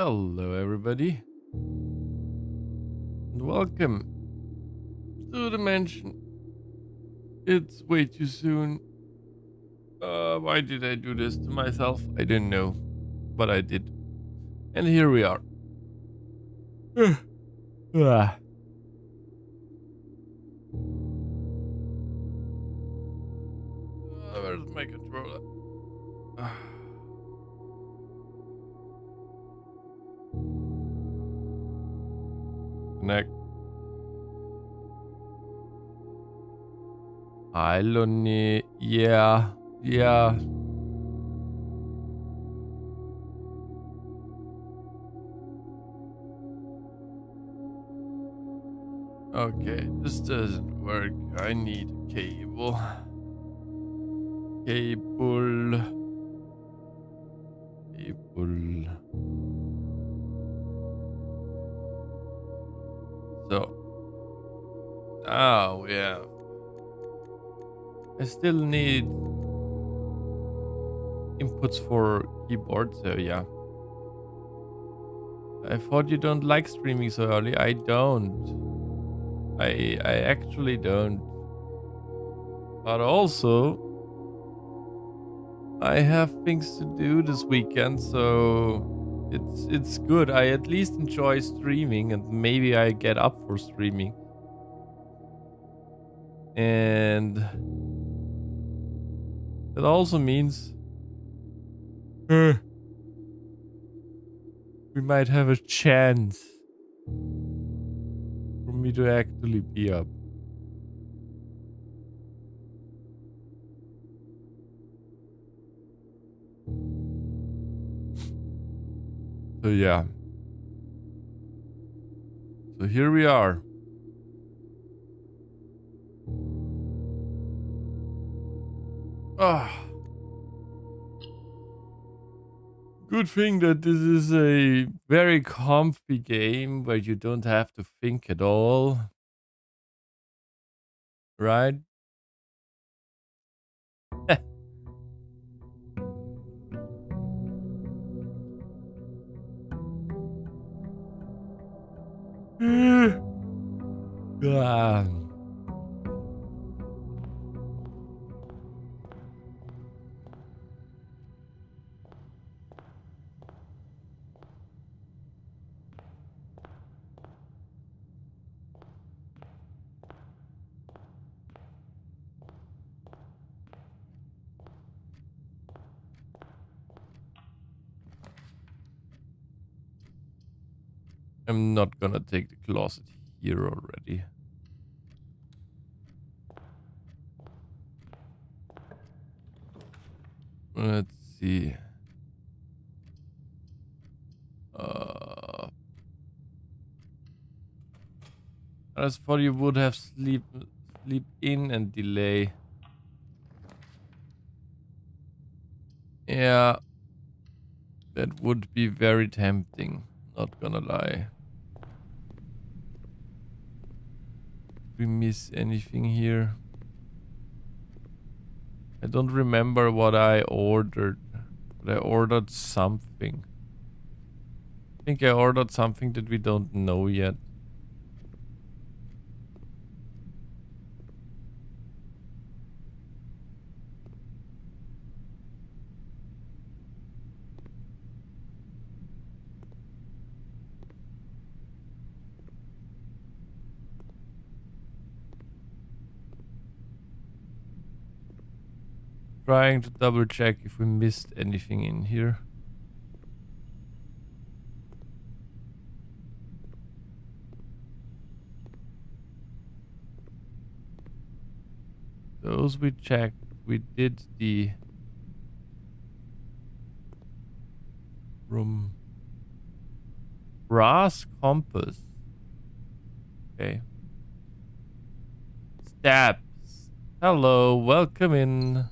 Hello, everybody, and welcome to the mansion. It's way too soon. Why did I do this to myself? I didn't know, but I did. And here we are. Ah. Where's my controller? Ah. Connect. Hi, Lonnie. Yeah, yeah. Okay, this doesn't work. I need a cable. Cable. Cable. So, now we have. I still need inputs for keyboard, so yeah. I thought you don't like streaming so early. I don't. I actually don't. But also, I have things to do this weekend, so it's good. I at least enjoy streaming, and maybe I get up for streaming. And that also means we might have a chance for me to actually be up. So yeah. So here we are. Ah. Good thing that this is a very comfy game where you don't have to think at all. Right? Ah. I'm not gonna take the closet here already. Let's see. As for you would have sleep in and delay. Yeah, that would be very tempting. Not gonna lie. Did we miss anything here? I don't remember what I ordered, but I ordered something. I think I ordered something that we don't know yet. Trying to double check if we missed anything in here. Those we checked. We did the room. Brass compass. Okay. Steps. Hello, welcome in.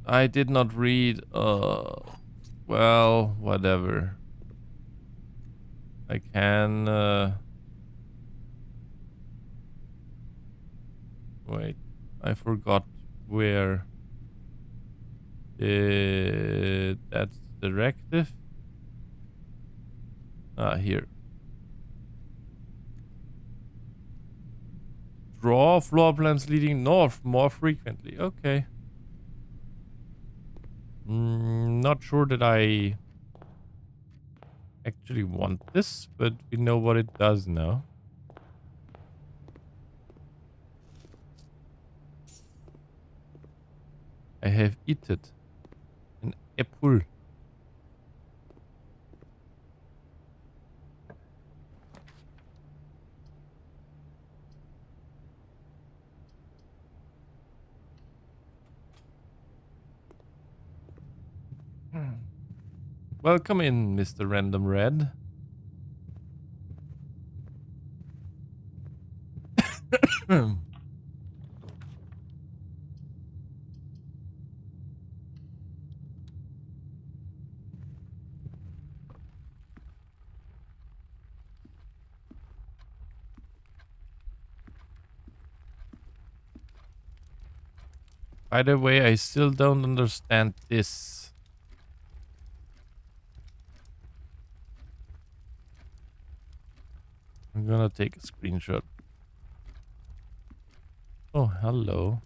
I did not read. Well, whatever. I can. Wait, I forgot where. That's directive. Ah, here. Draw floor plans leading north more frequently. Okay. Not sure that I actually want this, but we know what it does now. I have eaten an apple. Welcome in, Mr. Random Red. By the way, I still don't understand this. I'm gonna take a screenshot. Oh, hello.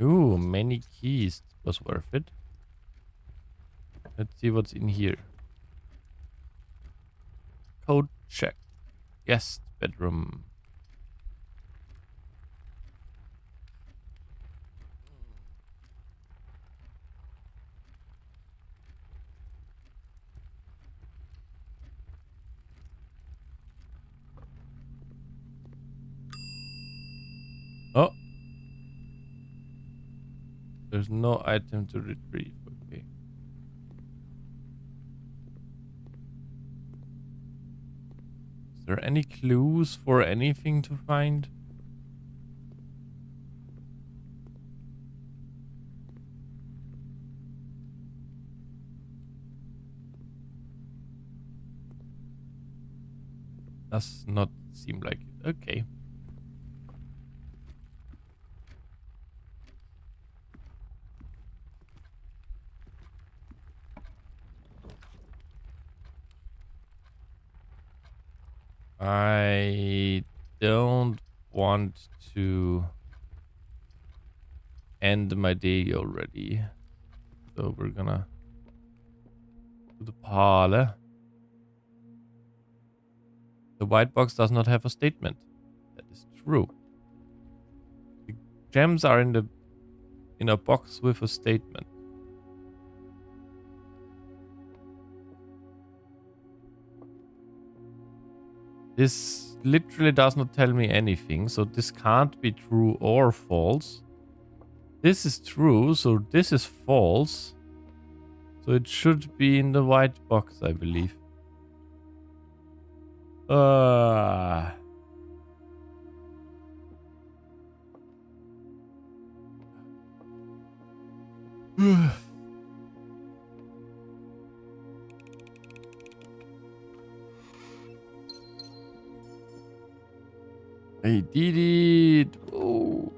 Ooh, many keys. Was worth it. Let's see what's in here. Code check. Guest bedroom. Oh. There's no item to retrieve. there any clues for anything to find? Does not seem like it. Okay. I don't want to end my day already. So we're gonna do the parlor. The white box does not have a statement. That is true. The gems are in a box with a statement. This literally does not tell me anything, so this can't be true or false. This is true, so this is false. So it should be in the white box, I believe. I did it. Oh.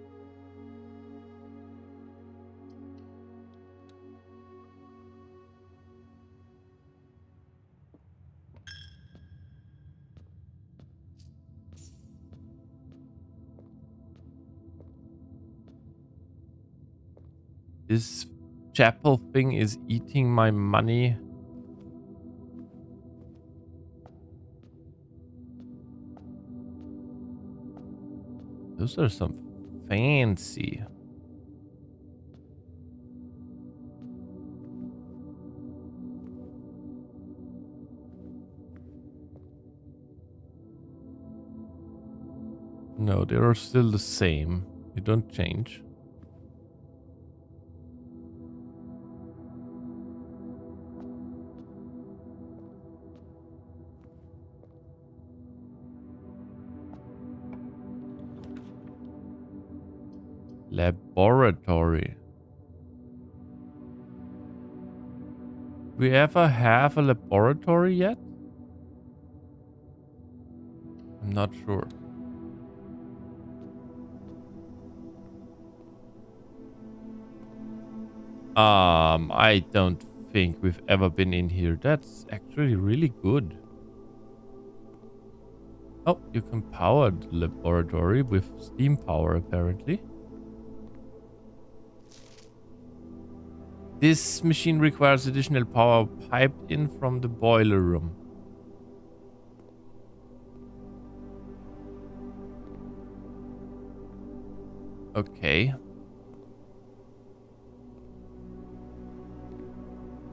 This chapel thing is eating my money. Those are some fancy. No, they are still the same. They don't change. Laboratory. We ever have a laboratory yet? I'm not sure. I don't think we've ever been in here. That's actually really good. Oh, you can power the laboratory with steam power, apparently. This machine requires additional power piped in from the boiler room. Okay.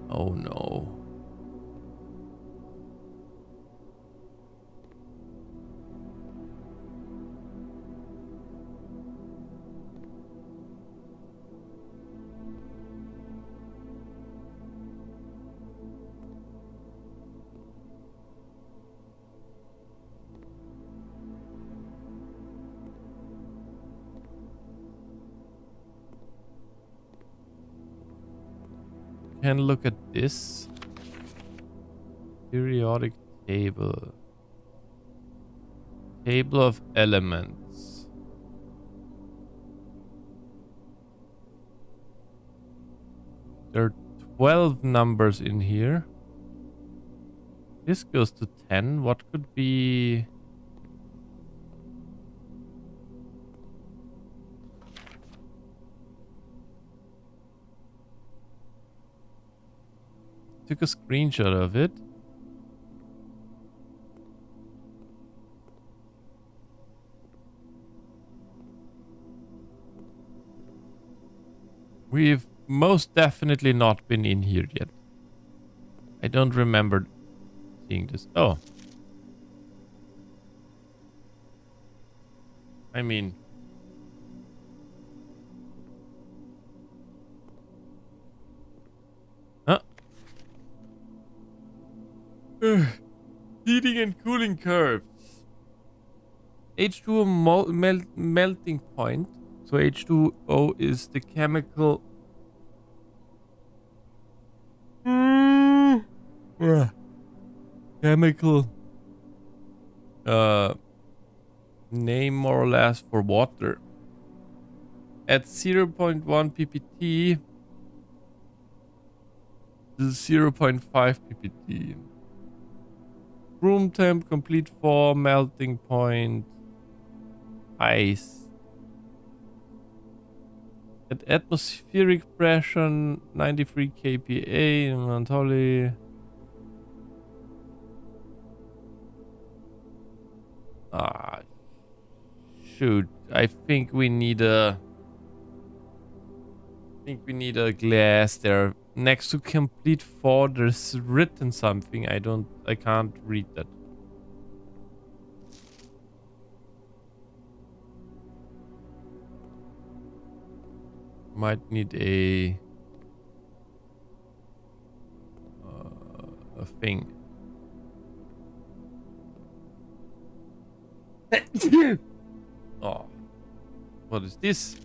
Oh no. Can look at this periodic table. Table of elements. There are 12 numbers in here. This goes to 10. What could be... Took a screenshot of it. We've most definitely not been in here yet. I don't remember seeing this. Oh. I mean... Huh? Heating and cooling curves. H2O melting point. So H2O is the chemical. Yeah. Chemical name more or less for water. At 0.1 ppt to 0.5 ppt. Room temp, complete form, melting point, ice. At atmospheric pressure, 93 kPa, Montoli. Ah, shoot. I think we need a glass there. Next to complete 4, there's written something. I can't read that. Might need a thing. Oh, what is this?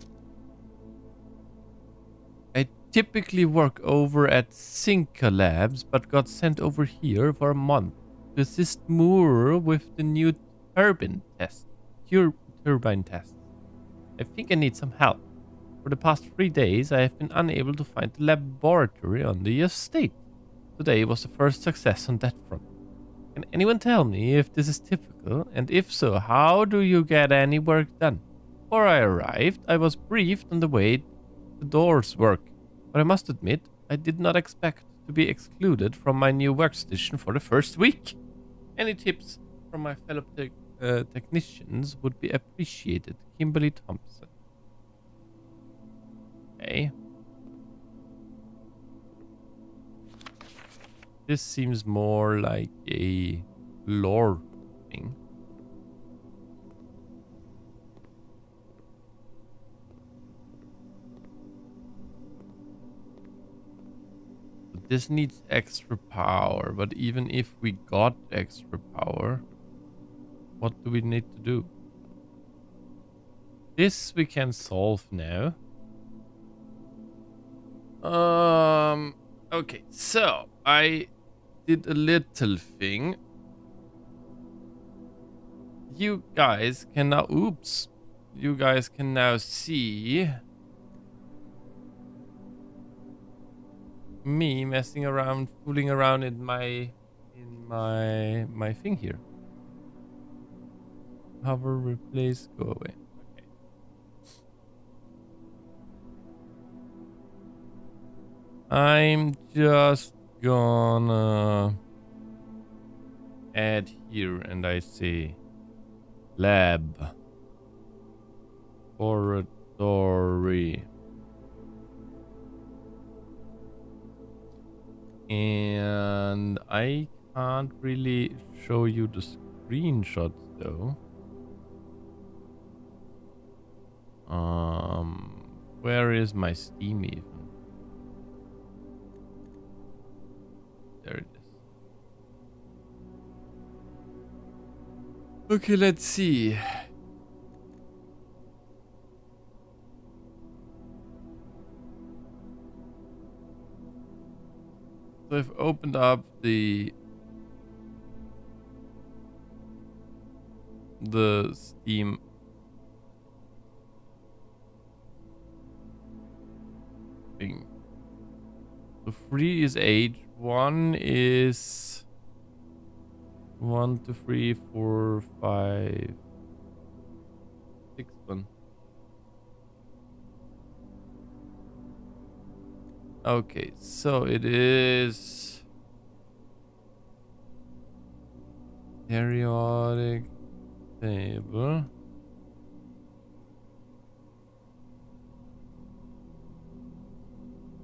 I typically work over at Synca Labs, but got sent over here for a month to assist Moore with the new turbine test. Turbine tests. I think I need some help. For the past 3 days, I have been unable to find the laboratory on the estate. Today was the first success on that front. Can anyone tell me if this is typical, and if so, how do you get any work done? Before I arrived, I was briefed on the way the doors work, but I must admit, I did not expect to be excluded from my new workstation for the first week. Any tips from my fellow technicians would be appreciated. Kimberly Thompson. Okay. This seems more like a lore thing. This needs extra power, but even if we got extra power, what do we need to do? This we can solve now. Okay, so I did a little thing. You guys can now, you guys can now see me messing around, fooling around in my thing here. Hover, replace, go away. Okay. I'm just gonna add here, and I say lab laboratory. And I can't really show you the screenshots though. Where is my Steam even? There it is. Okay, let's see. So I've opened up the Steam thing. So 3 is age, 1 is 1, 2, 3, 4, 5, 6 one. Okay, so it is periodic table.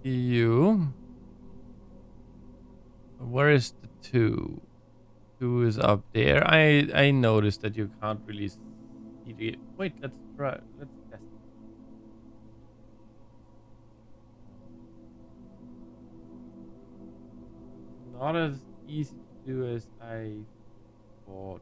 EU. Where is the 2? 2 is up there. I noticed that you can't really see the. Wait, let's try. Let's test. Not as easy to do as I thought.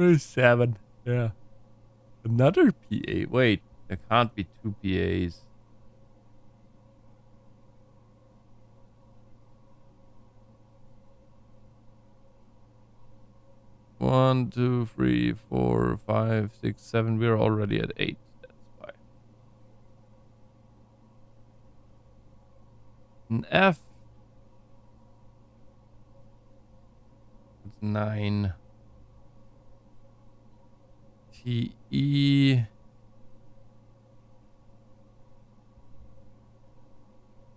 Where's 7? Yeah. Another PA. Wait, there can't be 2 PAs. One, 2, 3, 4, 5, 6, 7. We're already at 8. That's why. An F. It's 9. TE.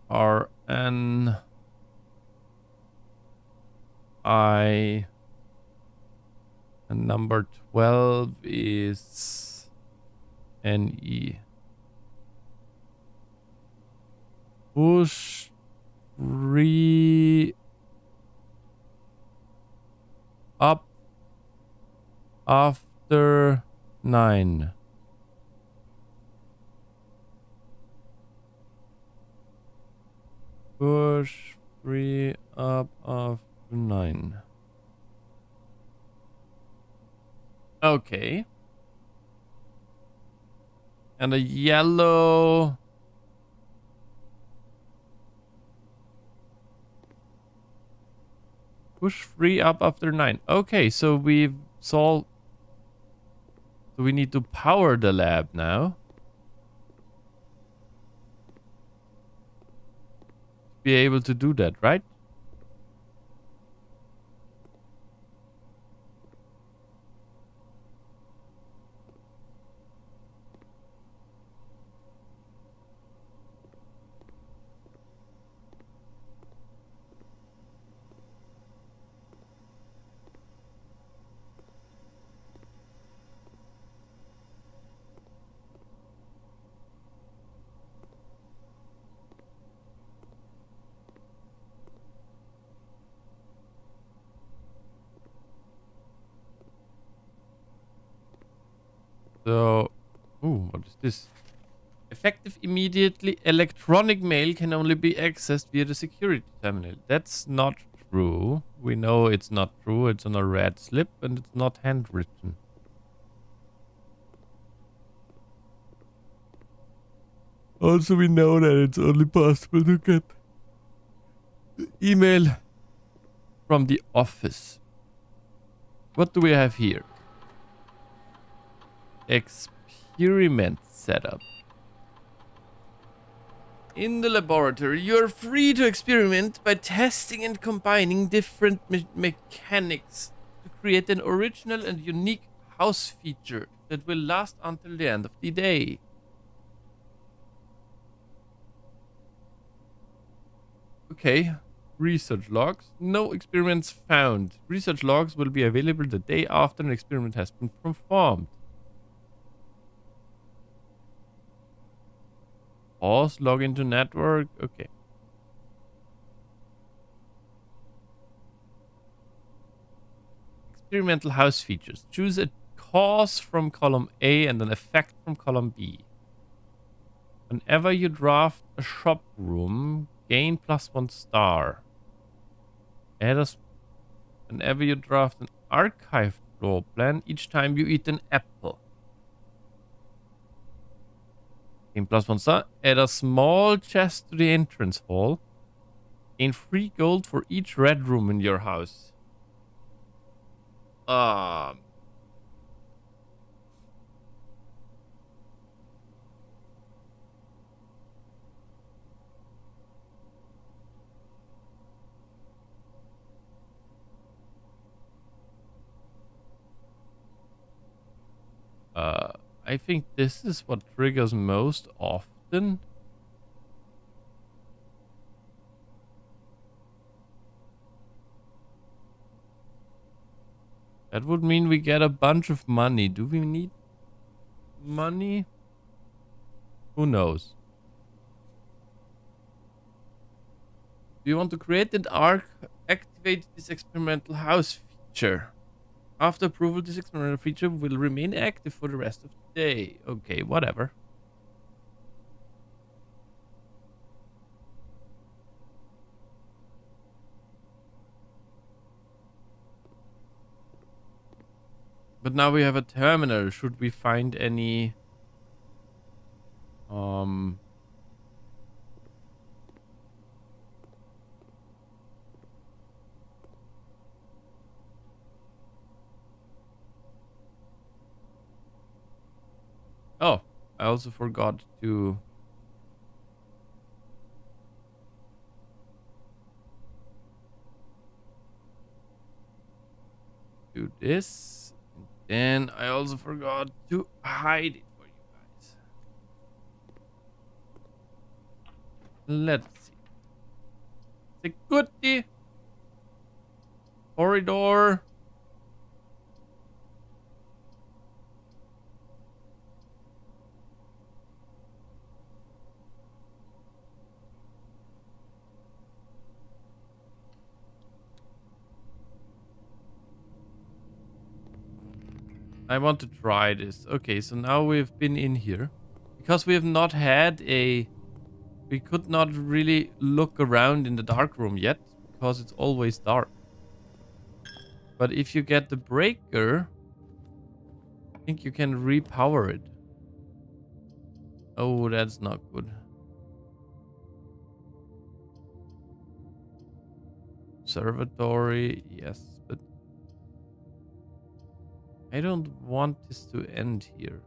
RN. I. And number 12 is NE. Push 3 up after 9. Push 3 up after 9. Okay. And a yellow. Push 3 up after 9. Okay, so we've solved. So we need to power the lab now. Be able to do that, right? So, ooh, what is this? Effective immediately. Electronic mail can only be accessed via the security terminal. That's not true. We know it's not true. It's on a red slip and it's not handwritten. Also, we know that it's only possible to get email from the office. What do we have here? Experiment setup. In the laboratory, you're free to experiment by testing and combining different mechanics to create an original and unique house feature that will last until the end of the day. Okay. Research logs. No experiments found. Research logs will be available the day after an experiment has been performed. Pause, log into network. Okay. Experimental house features. Choose a cause from column A and an effect from column B. Whenever you draft a shop room, gain +1 star. Whenever you draft an archive floor plan, each time you eat an apple. Gain +1 star. Add a small chest to the entrance hall. Gain 3 gold for each red room in your house. I think this is what triggers most often. That would mean we get a bunch of money. Do we need money? Who knows? Do you want to create an arc? Activate this experimental house feature. After approval, this experimental feature will remain active for the rest of the day. Okay, whatever. But now we have a terminal. Should we find any oh, I also forgot to do this. And I also forgot to hide it for you guys. Let's see. Security. Corridor. I want to try this. Okay, so now we've been in here. Because we have not had a... We could not really look around in the dark room yet. Because it's always dark. But if you get the breaker... I think you can repower it. Oh, that's not good. Observatory, yes, but... I don't want this to end here.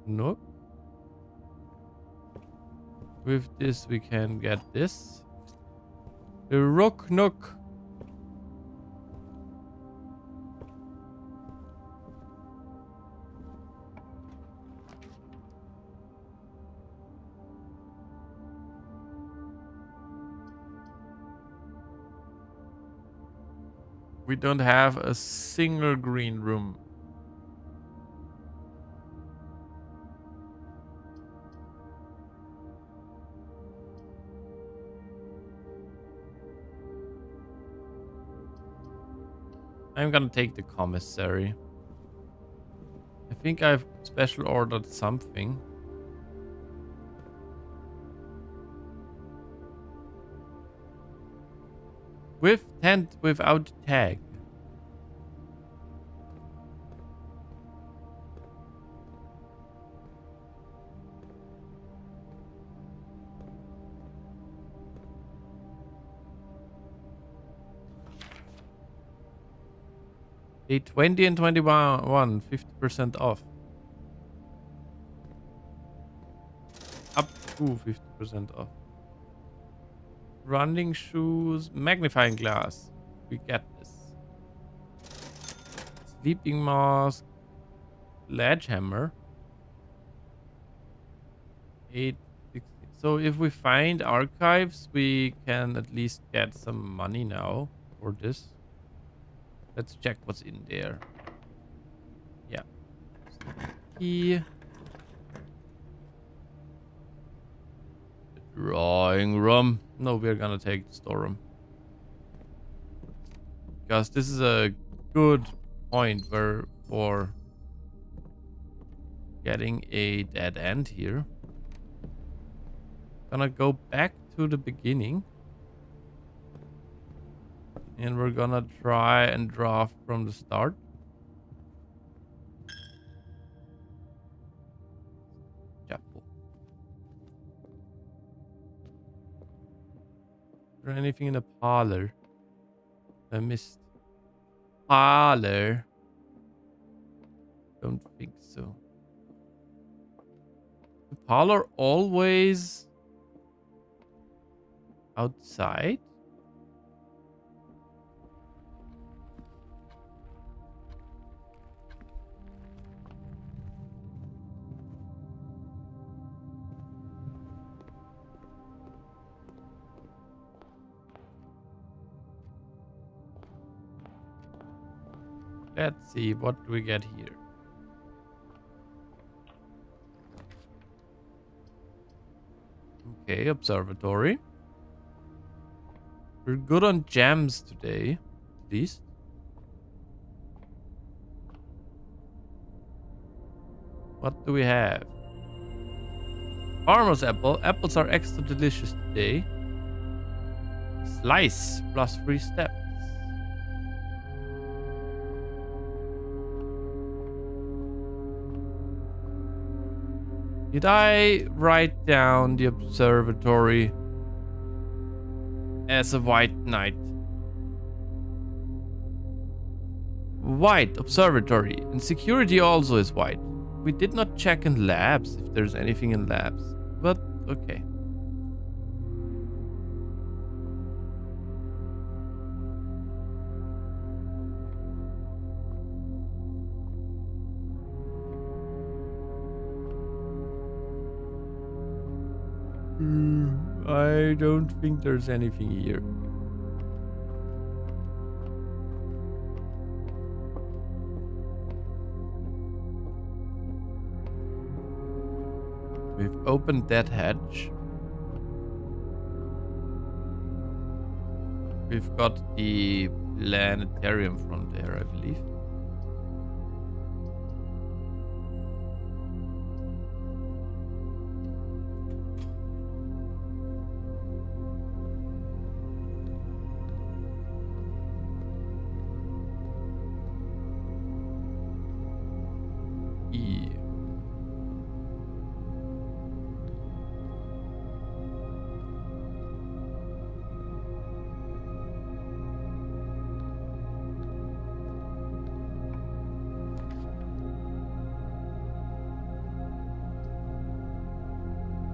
Nope. With this we can get this. The Rook Nook. We don't have a single green room. I'm gonna take the commissary. I think I've special ordered something. With tent without tag. Day 20 and 21, 50% off. Up to 50% off. Running shoes, magnifying glass. We get this. Sleeping mask, sledgehammer. 860. So if we find archives, we can at least get some money now for this. Let's check what's in there. Yeah. Key. The drawing room. No, we're gonna take the storeroom. Because this is a good point where for getting a dead end here. Gonna go back to the beginning. And we're gonna try and draw from the start. Chapel. Is there anything in the parlor? I missed. Parlor. Don't think so. The parlor always outside? Let's see, what do we get here? Okay, observatory. We're good on gems today, at least. What do we have? Farmer's apple. Apples are extra delicious today. Slice plus 3 steps. Did I write down the observatory as a white knight? White observatory. And security also is white. We did not check in labs if there's anything in labs. But okay. I don't think there's anything here. We've opened that hatch. We've got the planetarium from there, I believe.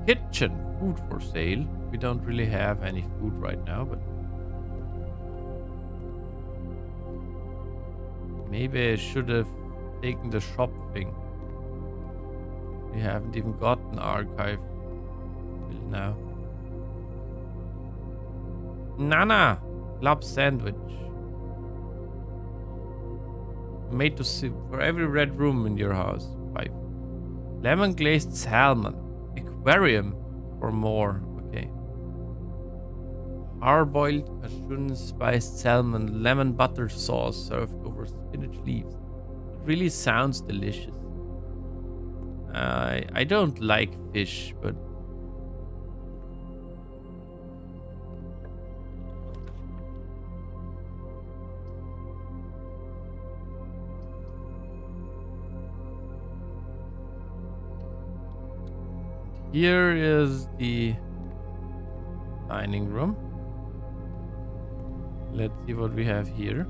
Kitchen, food for sale. We don't really have any food right now, but maybe I should have taken the shop thing. We haven't even got an archive till now. Nana, club sandwich. Tomato soup for every red room in your house. 5. Lemon glazed salmon. Aquarium for more. Okay. Hard-boiled Cajun spiced salmon, lemon butter sauce served over spinach leaves. It really sounds delicious. I don't like fish, but here is the dining room. Let's see what we have here.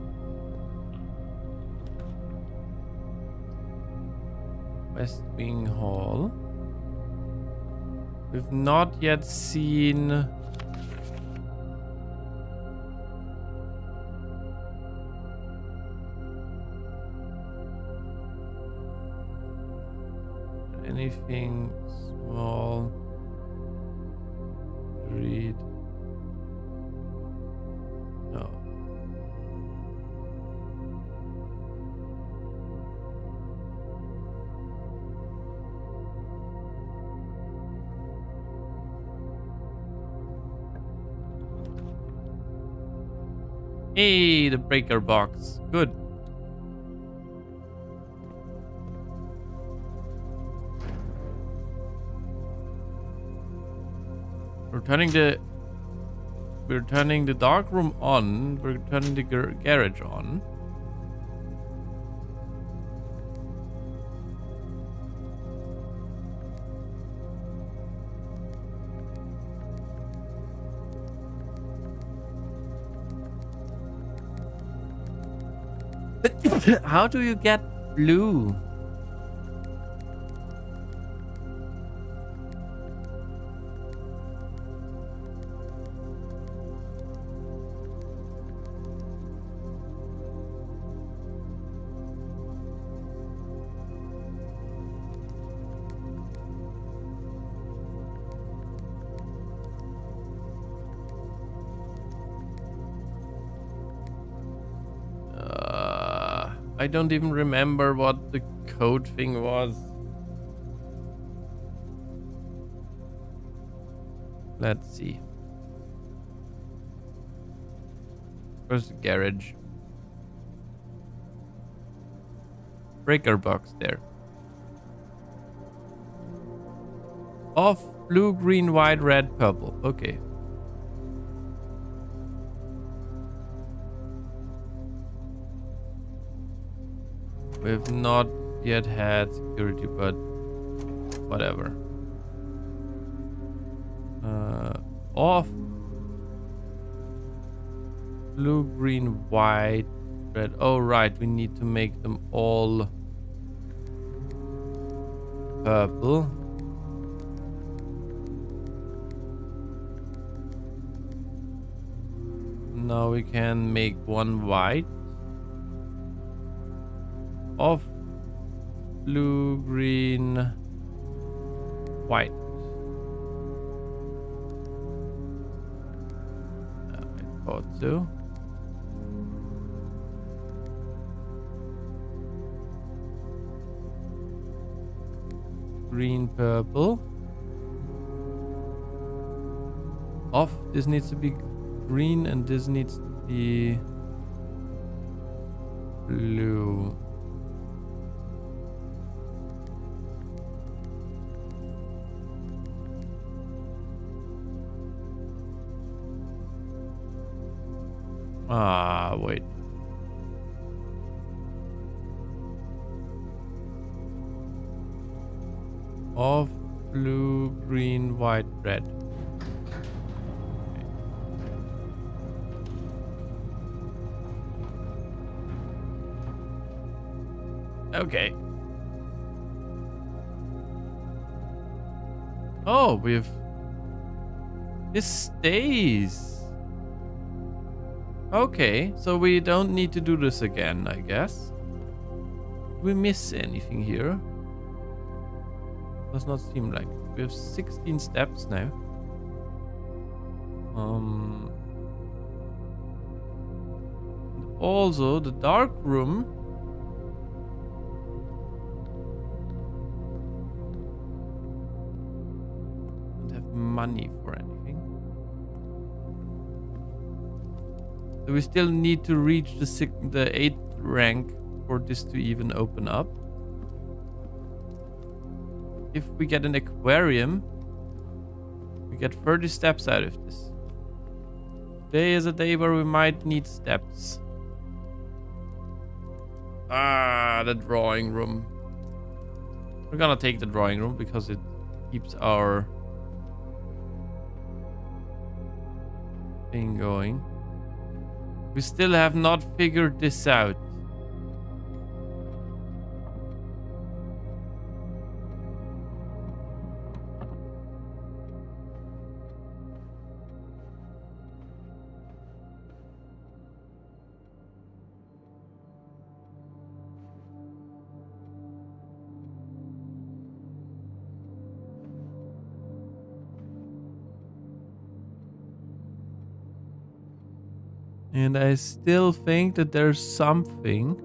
West Wing Hall. We've not yet seen anything small. Read. No. Hey, the breaker box. Good. We're turning the dark room on. We're turning the garage on. How do you get blue? I don't even remember what the code thing was. Let's see. Where's the garage? Breaker box there. Off, blue, green, white, red, purple. Okay. We've not yet had security, but whatever. Off. Blue, green, white, red. Oh, right. We need to make them all purple. Now we can make one white. Off. Blue, green, white. I thought so. Green, purple. Off. This needs to be green and this needs to be blue. Ah, wait. Off, blue, green, white, red. Okay. Oh, we've... This stays. Okay, so we don't need to do this again, I guess. Did we miss anything here? Does not seem like it. We have 16 steps now. Also, the dark room. Don't have money for anything. So we still need to reach the 8th rank for this to even open up. If we get an aquarium, we get 30 steps out of this. Today is a day where we might need steps. Ah, the drawing room. We're gonna take the drawing room because it keeps our thing going. We still have not figured this out. And I still think that there's something.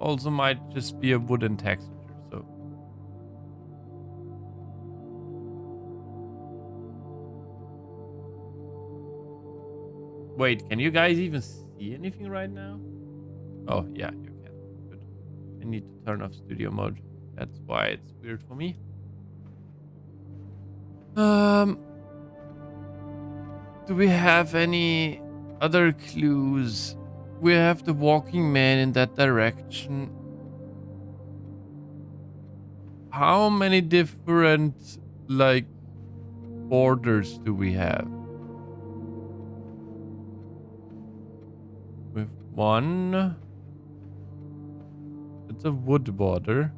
Also might just be a wooden texture, so. Wait, can you guys even see anything right now? Oh, yeah, you can. Good. I need to turn off studio mode. That's why it's weird for me. Do we have any other clues? We have the walking man in that direction. How many different, like, borders do we have? With one. It's a wood border.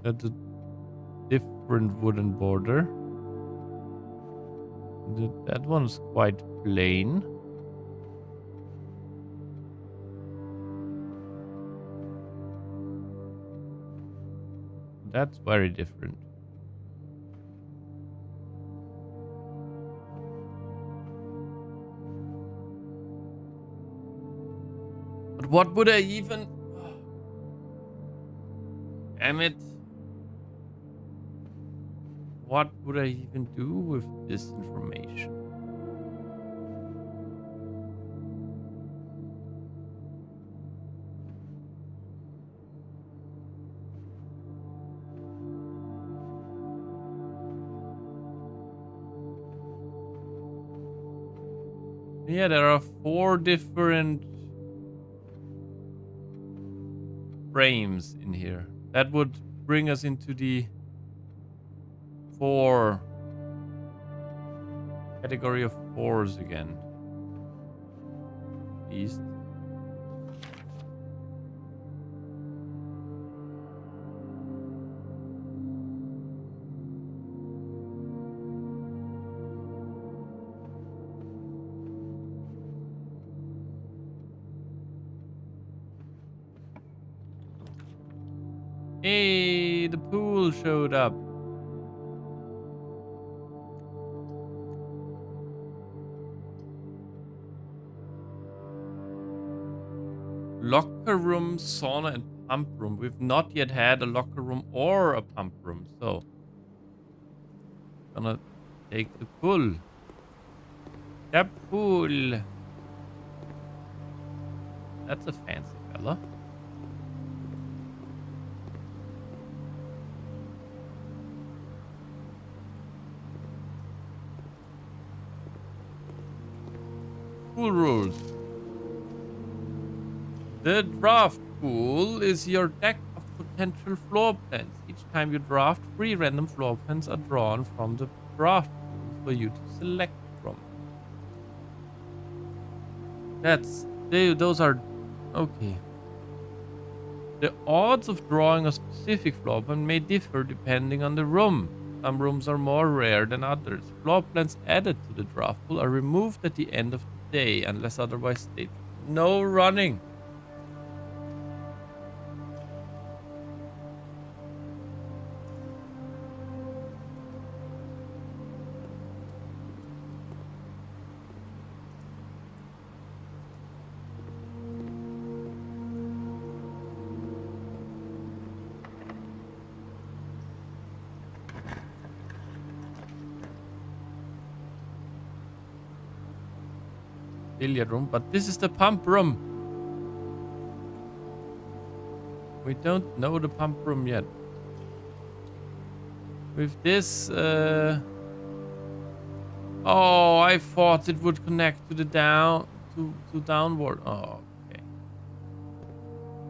That's a different wooden border. That one's quite plain. That's very different. But what would I even... Damn it. What would I even do with this information? Yeah, there are 4 different frames in here. That would bring us into the 4 category of 4s again. East. Hey, the pool showed up. Locker room, sauna, and pump room. We've not yet had a locker room or a pump room, so gonna take the pool. The pool. That's a fancy fella. Pool rules. The draft pool is your deck of potential floor plans. Each time you draft, 3 random floor plans are drawn from the draft pool for you to select from. Those are okay. The odds of drawing a specific floor plan may differ depending on the room. Some rooms are more rare than others. Floor plans added to the draft pool are removed at the end of the day unless otherwise stated. No running. Billiard room, but this is the pump room. We don't know the pump room yet. With this, oh, I thought it would connect to the downward. Oh, okay.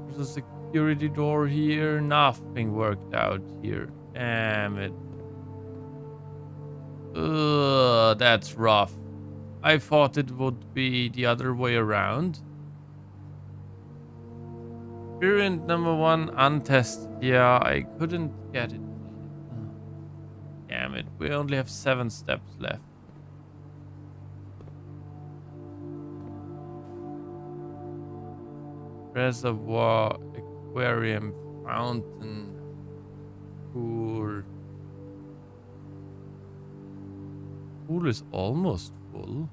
There's a security door here. Nothing worked out here. Damn it. Ugh, that's rough. I thought it would be the other way around. Variant number 1 untested. Yeah, I couldn't get it. Damn it. We only have 7 steps left. Reservoir, aquarium, fountain, pool. Pool is almost full.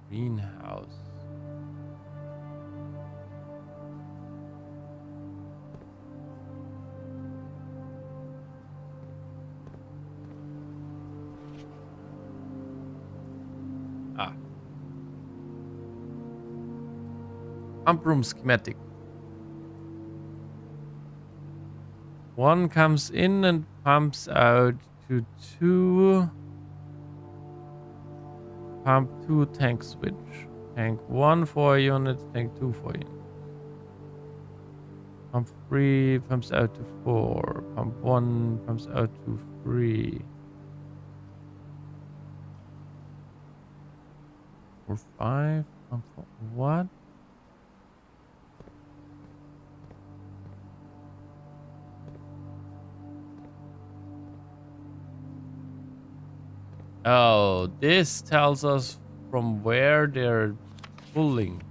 Greenhouse. Ah. Pump room schematic. 1 comes in and pumps out to 2. Pump 2 tank switch. Tank 1 for a unit, tank 2 for a unit. Pump 3 pumps out to 4. Pump 1 pumps out to 3. Or 5. Pump 4. What? Oh, this tells us from where they're pulling.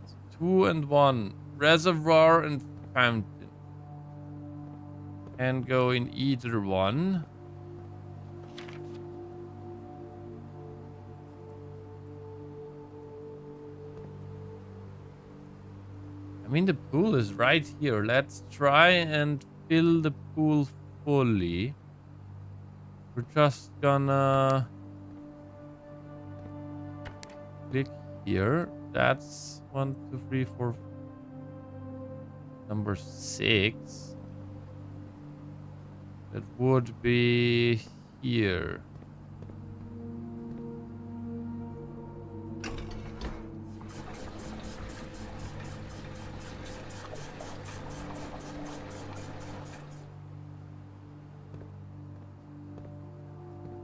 It's 2 and 1. Reservoir and fountain. Can go in either one. mean, the pool is right here. Let's try and fill the pool fully. We're just gonna click here. That's 1, 2, 3, 4. Number 6. That would be here.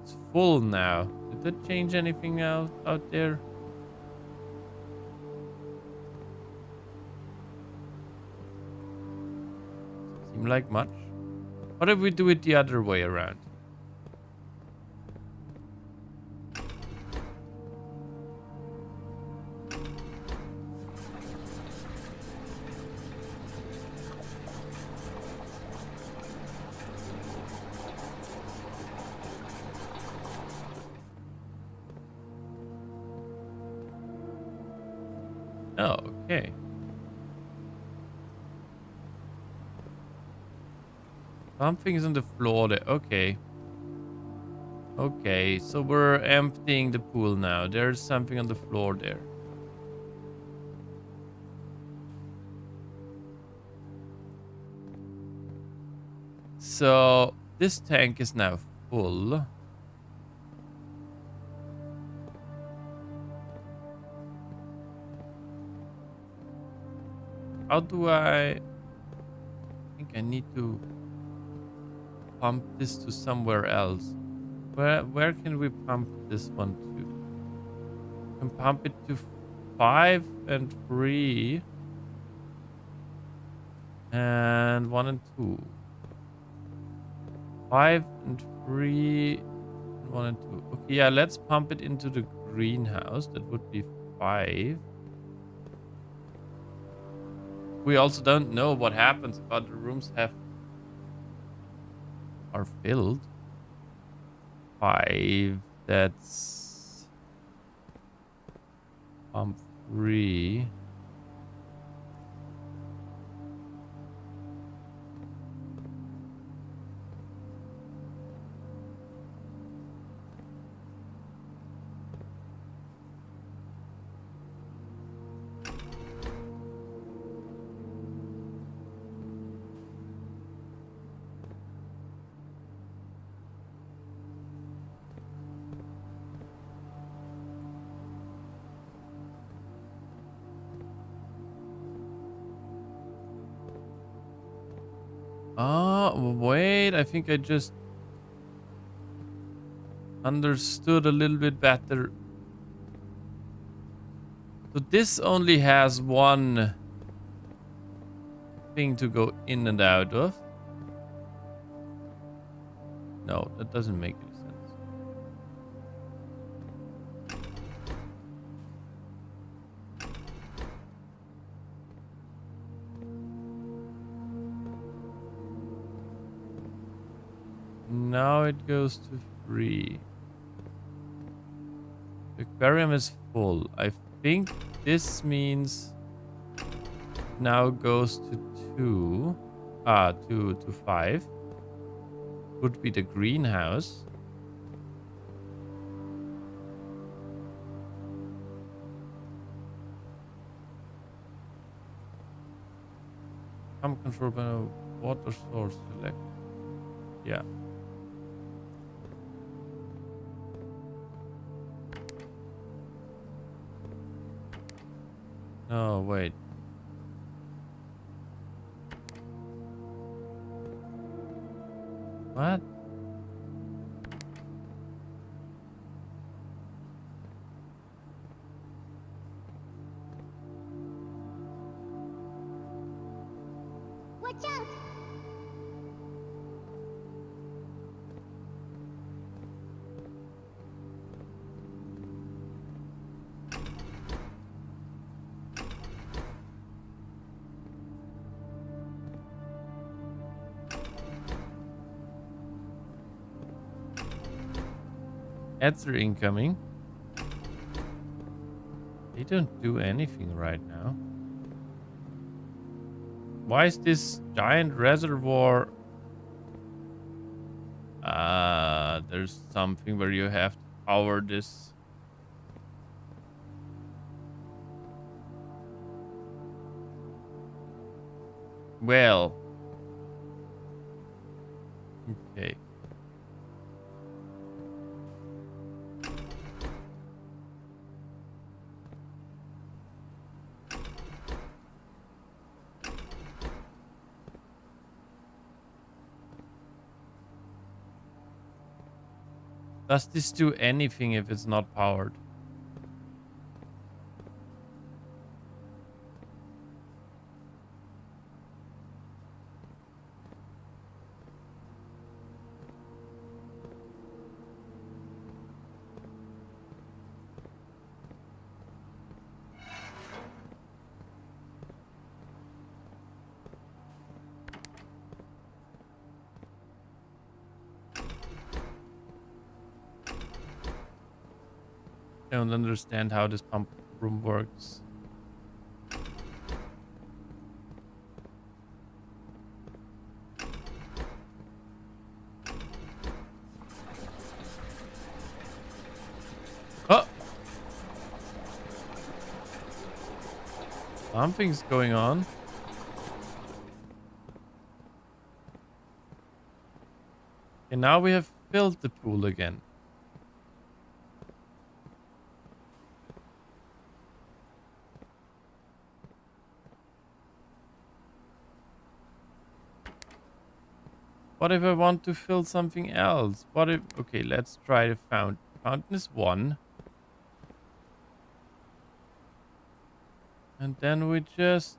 It's full now. Did that change anything out there? Seem like much. What if we do it the other way around? Oh, okay. Something's on the floor there. Okay. Okay, so we're emptying the pool now. There's something on the floor there. So this tank is now full. How do I think I need to pump this to somewhere else. Where can we pump this one to? We can pump it to 5 and 3 and 1 and 2. 5 and 3 and 1 and 2. Okay, yeah, let's pump it into the greenhouse. That would be 5. We also don't know what happens if other rooms are filled. 5. That's pump 3. Oh, wait, I think I just understood a little bit better. So this only has one thing to go in and out of. No, that doesn't make any sense. Now it goes to 3. The aquarium is full. I think this means now goes to 2. To 5. Would be the greenhouse. Pump control by a water source select. Yeah. No, wait. What? Watch out! Ads are incoming. They don't do anything right now. Why is this giant reservoir? There's something where you have to power this. Well. Okay. Does this do anything if it's not powered? I don't understand how this pump room works. Oh! Something's going on. And now we have filled the pool again. What if I want to fill something else? What if... Okay, let's try the fountain. Fountain is 1. And then we just...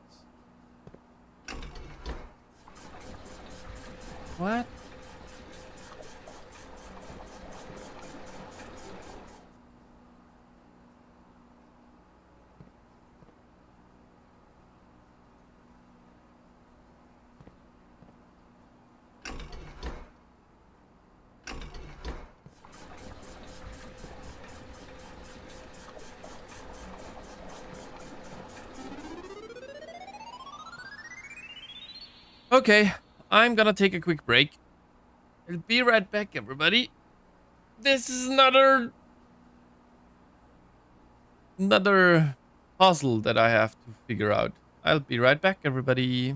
What? Okay, I'm gonna take a quick break. I'll be right back, everybody. This is another puzzle that I have to figure out. I'll be right back, everybody.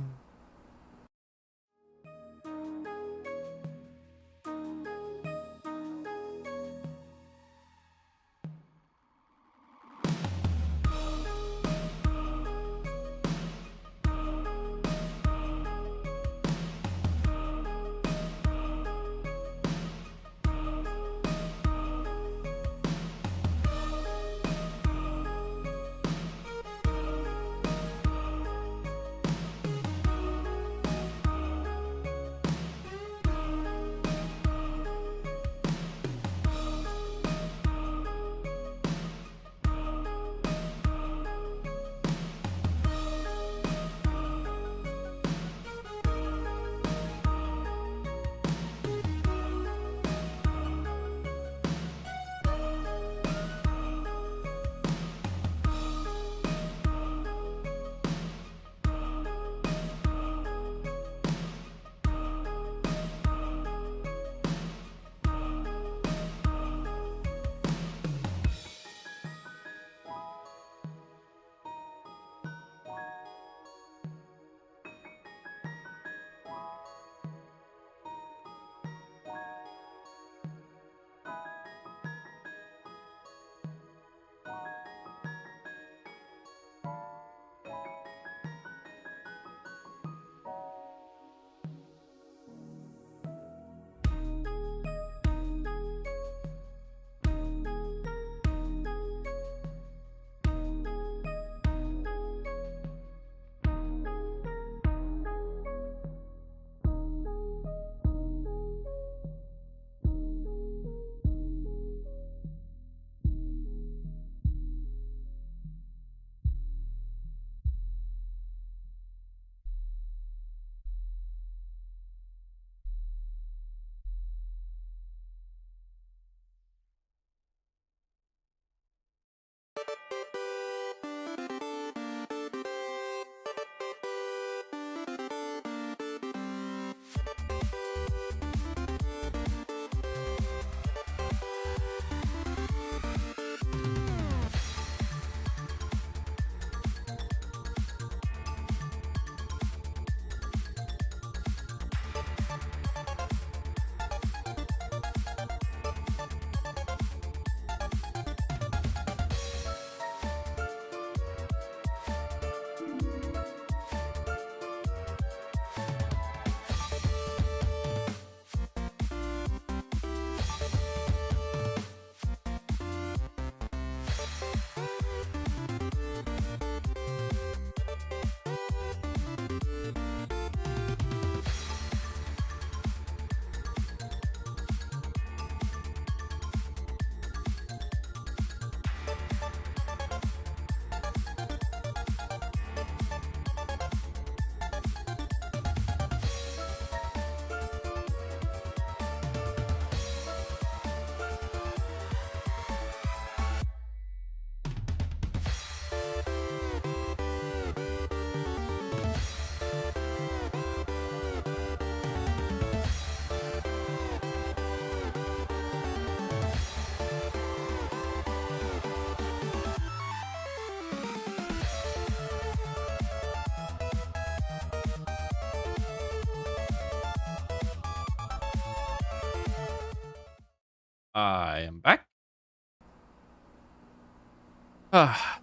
I am back.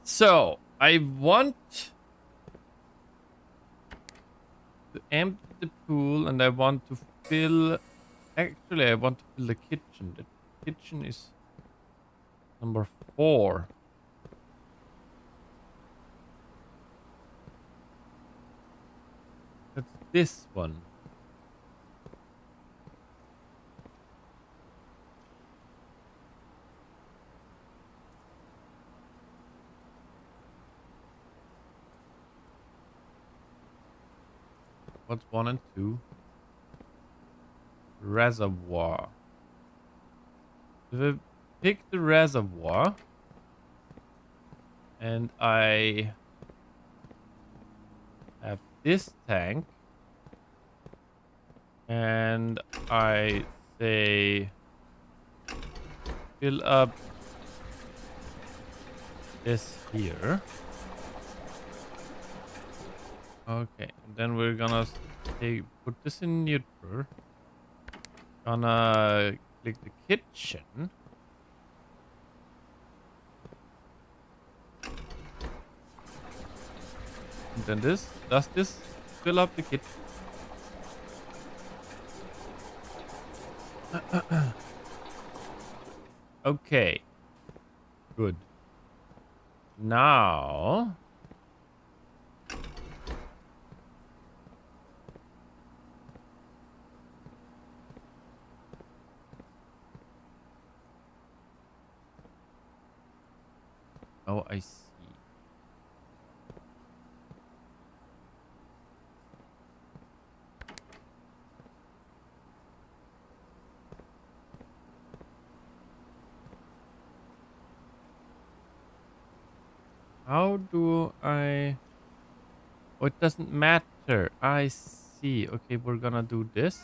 So, I want to empty the pool and I want to fill... Actually, I want to fill the kitchen. The kitchen is number 4. That's this one. What's 1 and 2? Reservoir. If I pick the reservoir and I have this tank and I say fill up this here. Okay, then we're gonna put this in neutral. Gonna click the kitchen. And then does this fill up the kitchen? Okay. Good. Now... Oh, I see. How do I... Oh, it doesn't matter. I see. Okay, we're gonna do this.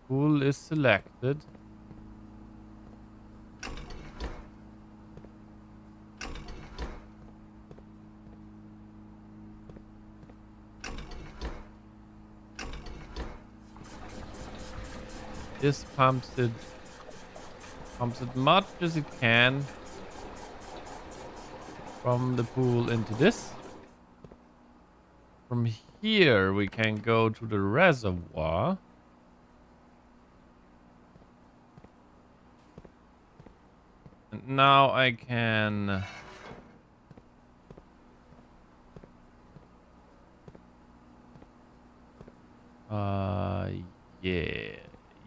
Pool is selected. This pumps it much as it can from the pool into this. From here we can go to the reservoir. And now I can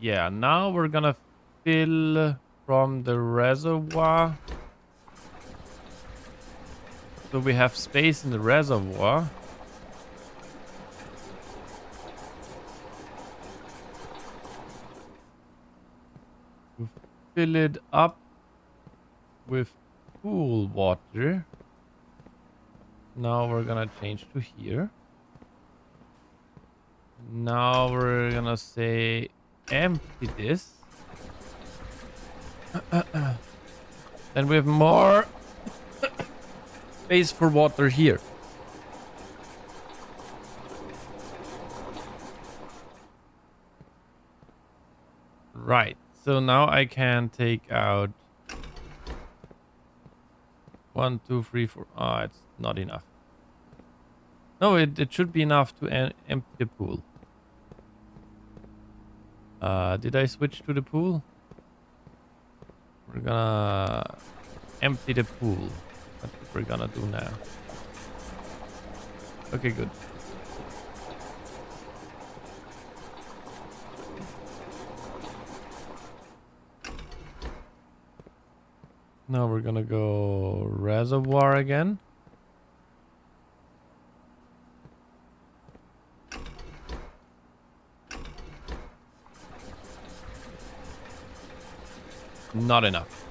yeah, now we're gonna fill from the reservoir. So we have space in the reservoir. We fill it up with pool water. Now we're gonna change to here. Now we're gonna say empty this. Then we have more space for water here. Right. So now I can take out 1, 2, 3, 4. Ah, it's not enough. No, it should be enough to empty the pool. Did I switch to the pool? We're gonna empty the pool. That's what we're gonna do now. Okay, good. Now we're gonna go reservoir again. Not enough.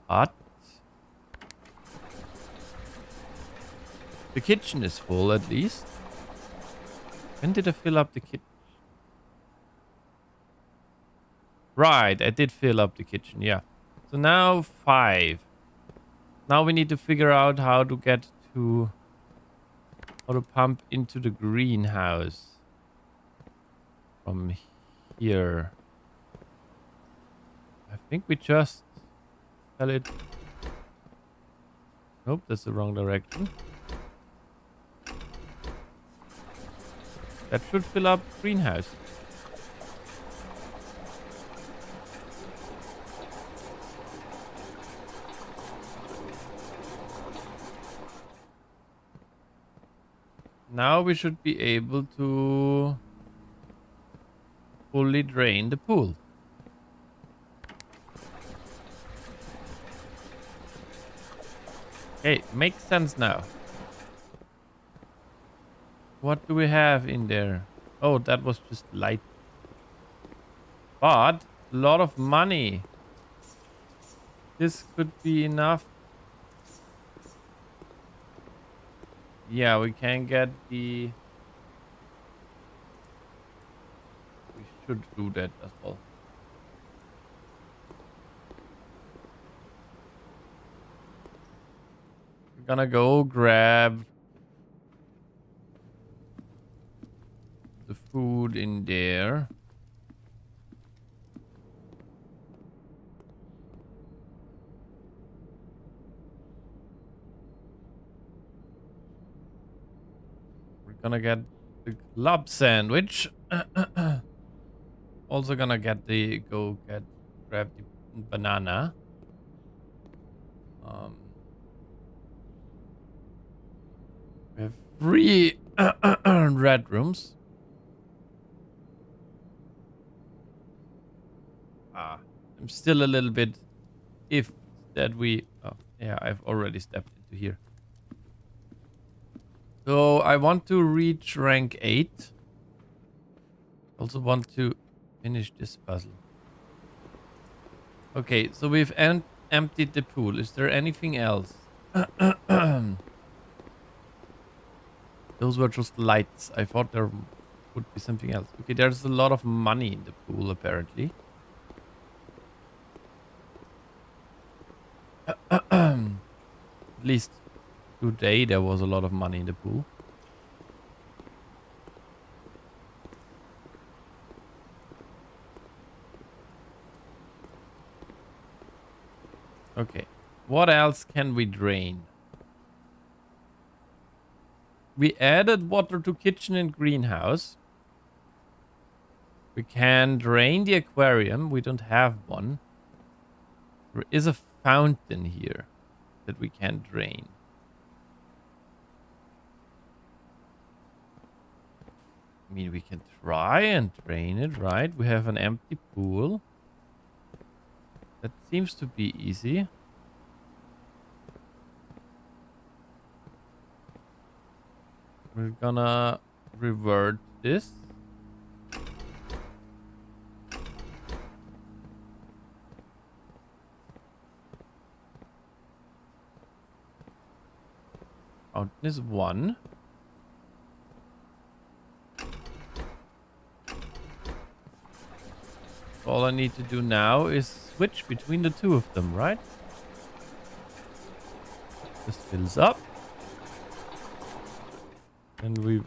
But the kitchen is full at least. When did I fill up the kitchen? Right, I did fill up the kitchen, yeah. So now 5. Now we need to figure out how to get to How to pump into the greenhouse from here. I think we just tell it. Nope, that's the wrong direction. That should fill up greenhouse. Now we should be able to fully drain the pool. Okay, makes sense now. What do we have in there? Oh, that was just light. But a lot of money. This could be enough. Yeah, we can get the... We should do that as well. We're gonna go grab the food in there. We're gonna get the club sandwich. Also gonna get the grab the banana. We have 3 red rooms. I'm still a little bit if that we... Oh, yeah, I've already stepped into here. So I want to reach rank 8. Also want to finish this puzzle. Okay, so we've emptied the pool. Is there anything else? Those were just lights. I thought there would be something else. Okay, there's a lot of money in the pool, apparently. At least today there was a lot of money in the pool. Okay, what else can we drain? We added water to kitchen and greenhouse. We can drain the aquarium. We don't have one. There is a fountain here that we can drain. I mean, we can try and drain it, right? We have an empty pool. That seems to be easy. We're gonna revert this. Fountain is 1. All I need to do now is switch between the 2 of them, right? This fills up. And we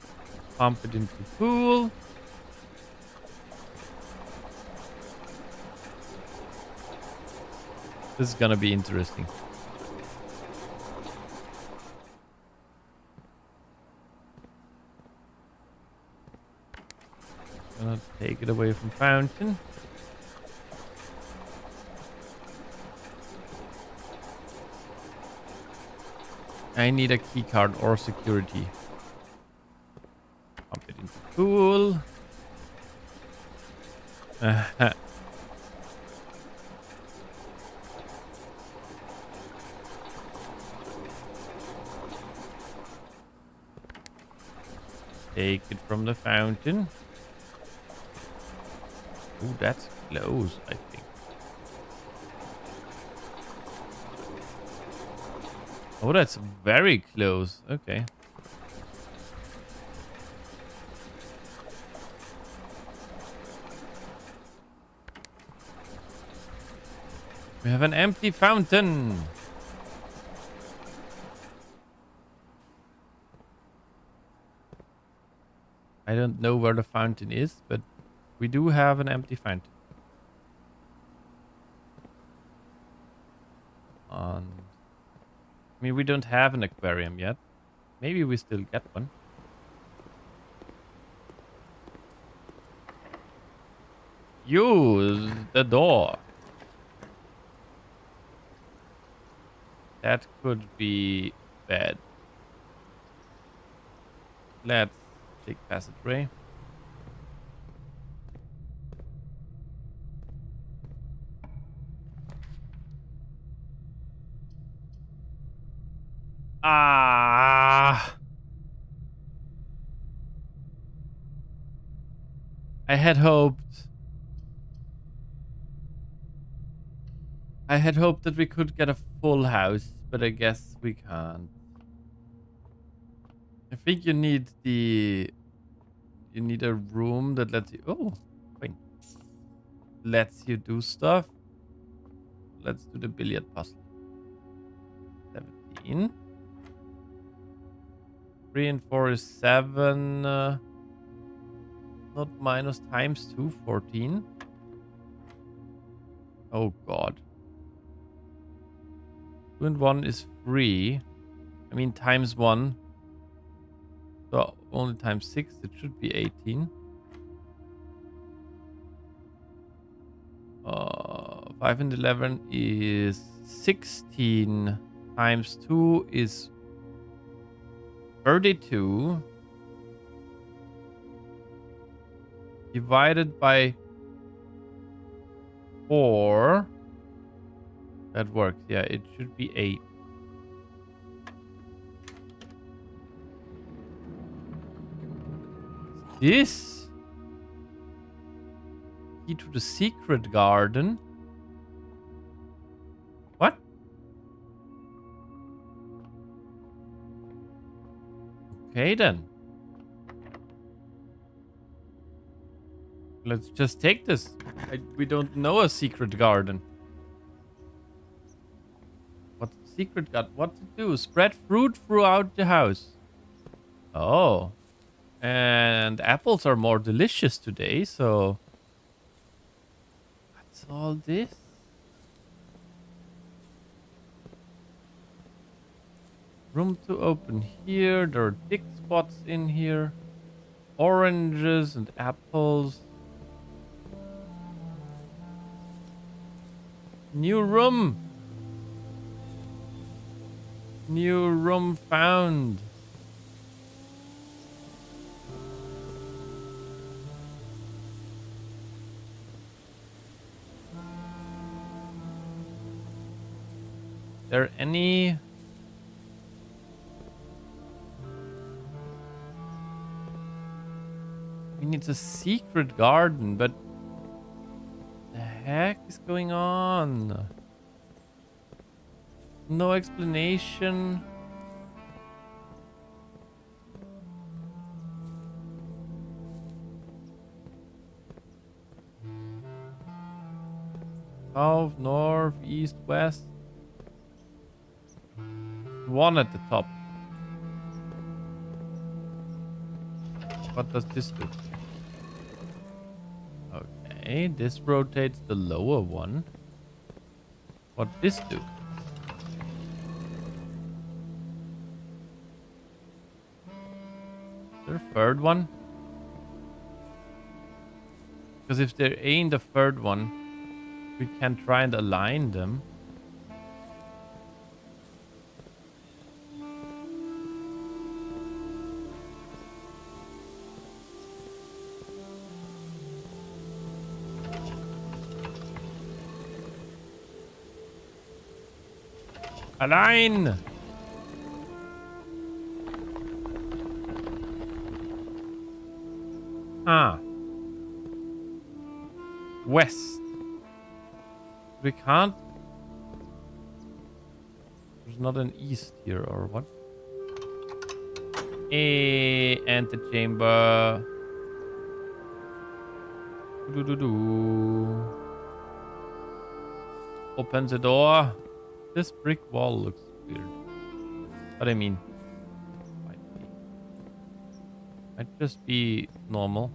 pump it into the pool. This is gonna be interesting. Gonna take it away from fountain. I need a key card or security. Pump it into the pool. Take it from the fountain. Oh, that's close, I think. Oh, that's very close. Okay. We have an empty fountain. I don't know where the fountain is, but we do have an empty fountain. And I mean, we don't have an aquarium yet. Maybe we still get one. Use the door. That could be bad. Let's take passageway. Ah. I had hoped that we could get a full house, but I guess we can't. I think you need a room that lets you lets you do stuff. Let's do the billiard puzzle. 17. 3 and 4 is 7. Not minus times 2, 14. Oh god. 2 and 1 is 3. I mean times 1. So only times 6, it should be 18. 5 and 11 is 16. Times 2 is 32. Divided by 4. That works. Yeah, it should be 8. This key to the secret garden. What? Okay then. Let's just take this. We don't know a secret garden. What's the secret garden? What to do? Spread fruit throughout the house. Oh. And apples are more delicious today, so... What's all this? Room to open here. There are thick spots in here. Oranges and apples. New room. New room found. There any... We need a secret garden, but... The heck is going on? No explanation. South, north, east, west. One at the top. What does this do? Okay, this rotates the lower one. What this do? Is there a third one? Because if there ain't a third one, we can try and align them. Align! Ah. West. We can't. There's not an east here or what? Antechamber. Open the door. This brick wall looks weird. But I mean, Might just be normal.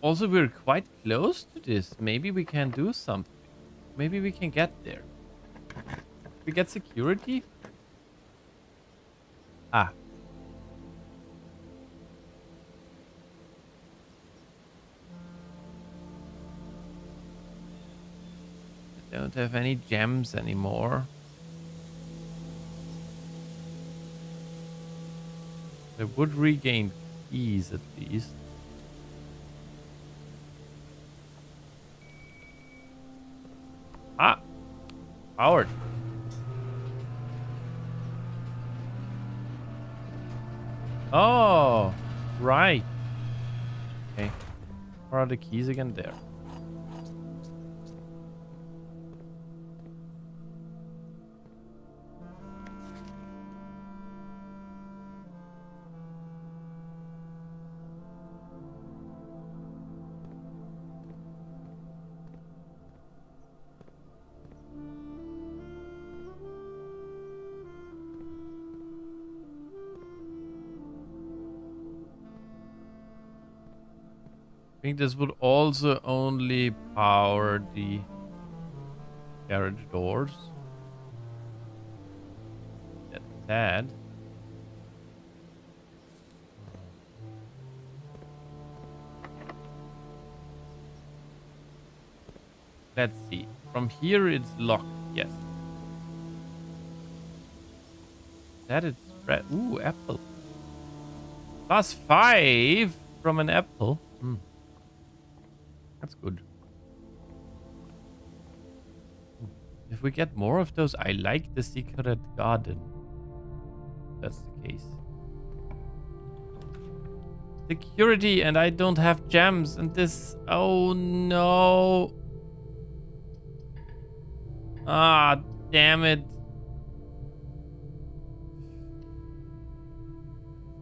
Also, we're quite close to this. Maybe we can do something. Maybe we can get there. We get security? Ah. I don't have any gems anymore. I would regain keys at least. Ah! Powered. Oh! Right. Okay. Where are the keys again? There. I think this would also only power the garage doors. That's sad. Let's see. From here it's locked. Yes. That it's red. Ooh, apple. +5 from an apple. That's good. If we get more of those, I like the secret garden. That's the case. Security, and I don't have gems, and this... Oh, no. Ah, damn it.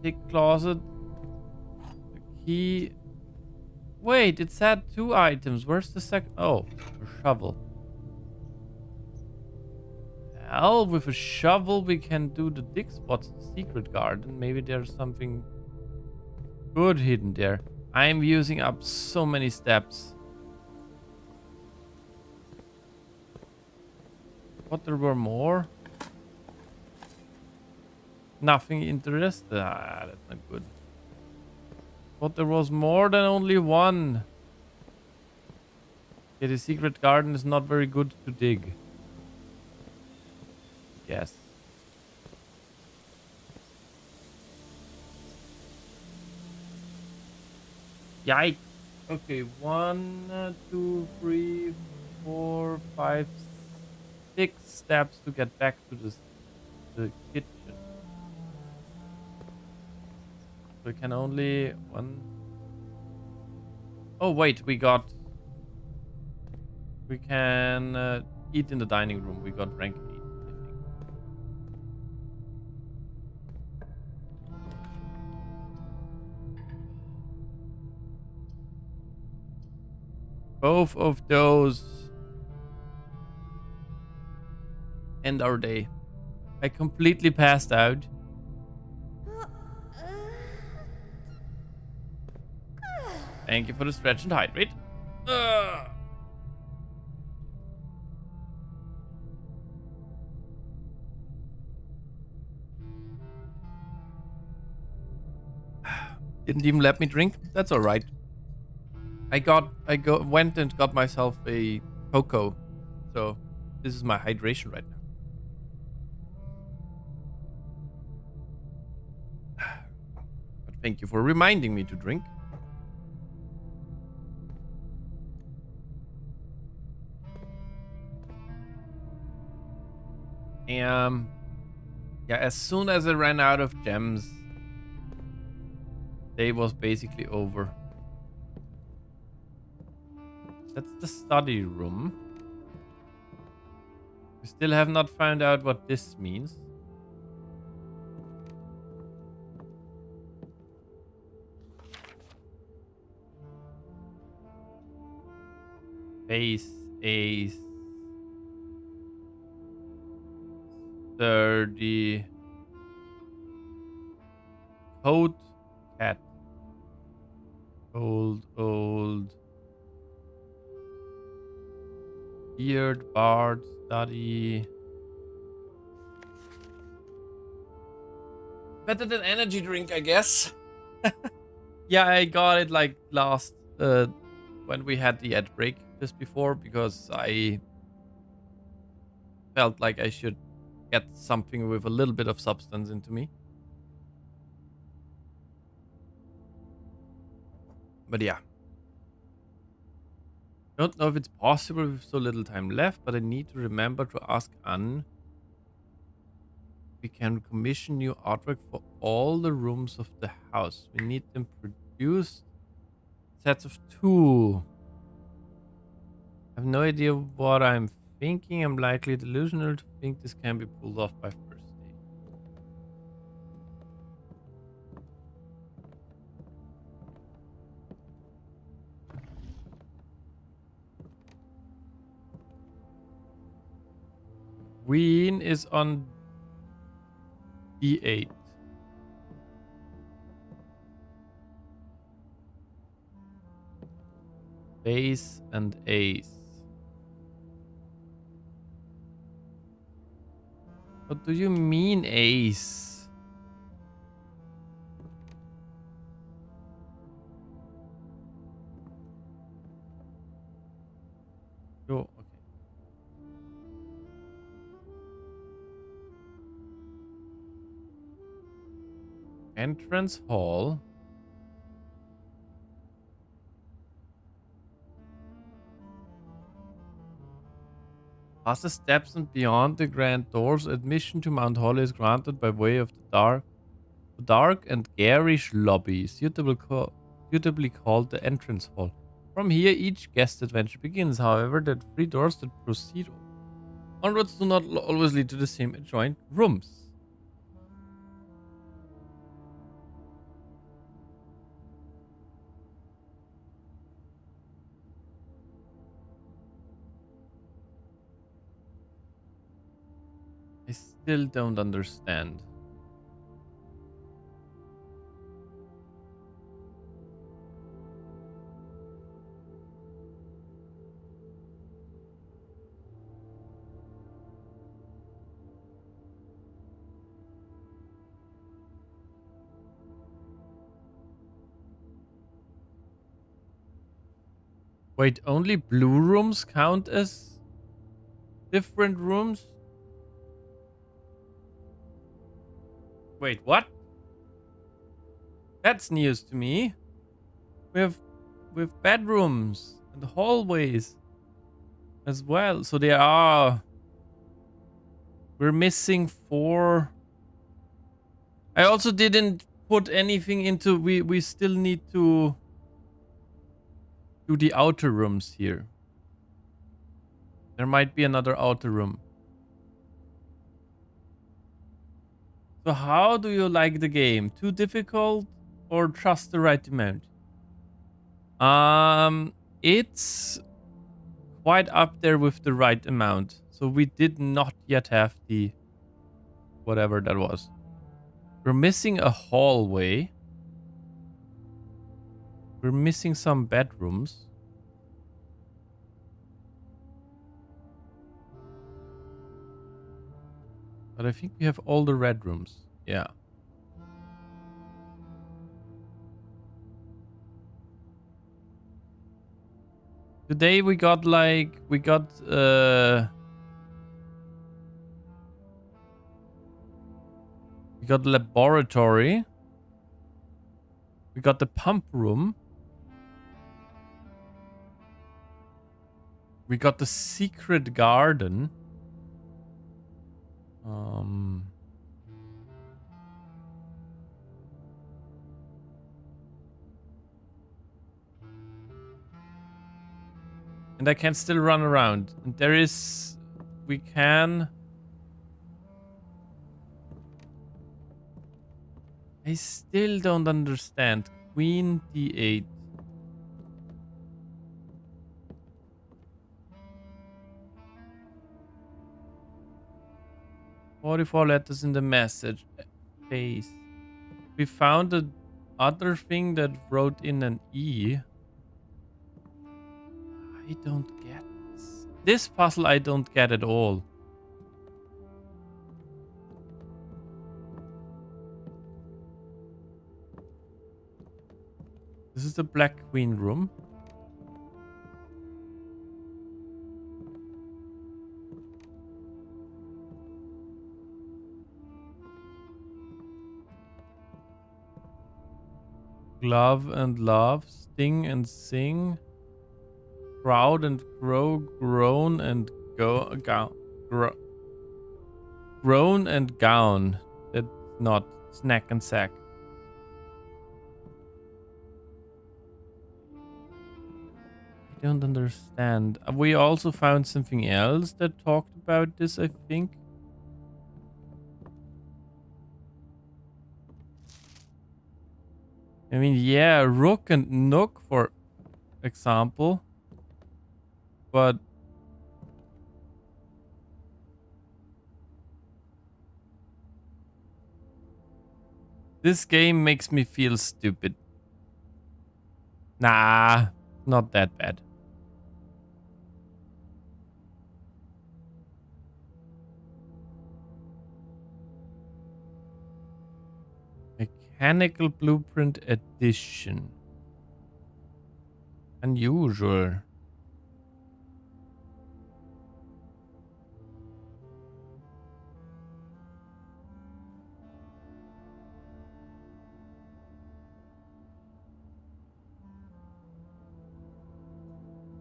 Thick closet. The key... Wait, it said 2 items. Where's the second? Oh, a shovel. Well, with a shovel we can do the dig spots, the secret garden. Maybe there's something good hidden there. I'm using up so many steps. Thought there were more. Nothing interesting. Ah, that's not good. Thought there was more than only one. Okay, the secret garden is not very good to dig. Yes. Yikes. Okay, 1, 2, 3, 4, 5, 6 steps to get back to the kitchen. We can only one. Oh wait, we can eat in the dining room. We got rank meat, I think. Both of those end our day. I completely passed out. Thank you for the stretch and hydrate. Didn't even let me drink. That's all right. Went and got myself a cocoa. So this is my hydration right now. But thank you for reminding me to drink. Yeah, as soon as I ran out of gems, day was basically over. That's the study room. We still have not found out what this means. Base Ace. 30. Coat cat. Old. Beard, bard, study. Better than energy drink, I guess. Yeah, I got it like last when we had the ad break just before because I felt like I should get something with a little bit of substance into me. But yeah. Don't know if it's possible with so little time left, but I need to remember to ask Anne. We can commission new artwork for all the rooms of the house. We need them produced. Sets of 2. I have no idea what I'm thinking. I'm likely delusional to think this can be pulled off by first day. Queen is on D8. Base and ace. What do you mean ace? Oh, okay. Entrance hall. Past the steps and beyond the grand doors, admission to Mount Holly is granted by way of the dark and garish lobby, suitably called the entrance hall. From here, each guest adventure begins. However, the 3 doors that proceed onwards do not always lead to the same adjoined rooms. I still don't understand. Wait, only blue rooms count as different rooms? Wait, what? That's news to me. We have bedrooms and hallways as well. So we're missing 4. I also didn't put anything into we still need to do the outer rooms here. There might be another outer room. So how do you like the game? Too difficult or just the right amount? It's quite up there with the right amount. So we did not yet have the whatever that was. We're missing a hallway. We're missing some bedrooms. But I think we have all the red rooms. Yeah. Today we got the laboratory. We got the pump room. We got the secret garden. And I can still run around. And we can... I still don't understand. Queen D8. 44 letters in the message. Face. We found the other thing that wrote in an E. I don't get this. This puzzle I don't get at all. This is the Black Queen room. Glove and love, sting and sing, crowd and grow, groan and groan and gown. That's not snack and sack. I don't understand. We also found something else that talked about this, I think. I mean, yeah, Rook and Nook, for example. But this game makes me feel stupid. Nah, not that bad. Mechanical Blueprint Edition. Unusual.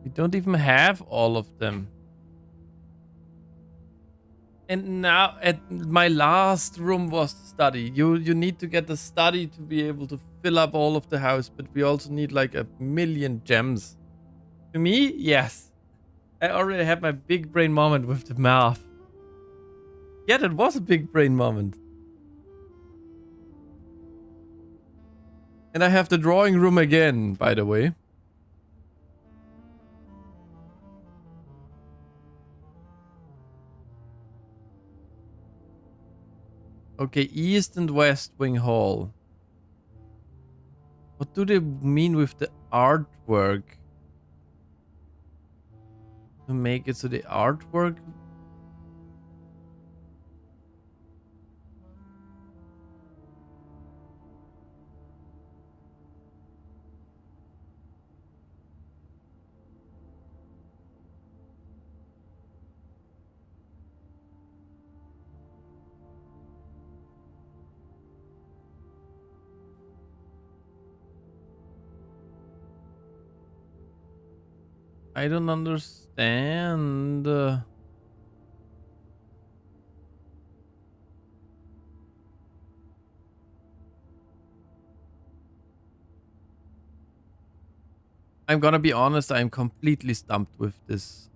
We don't even have all of them. And now at my last room was the study. You need to get the study to be able to fill up all of the house, but we also need like 1,000,000 gems. To me, yes. I already had my big brain moment with the math. Yeah, that was a big brain moment. And I have the drawing room again, by the way. Okay, East and West Wing Hall. What do they mean with the artwork? To make it so the artwork... I don't understand. I'm gonna be honest, I'm completely stumped with this.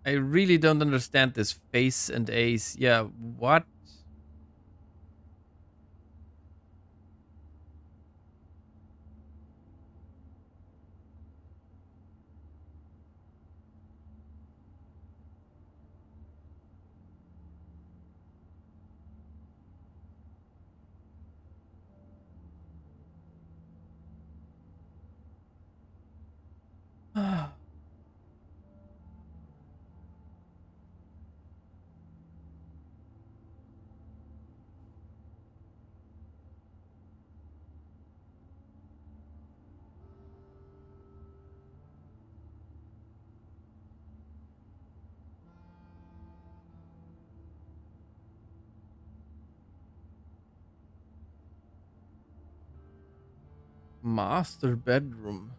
I really don't understand this face and ace. Yeah, what? Master bedroom.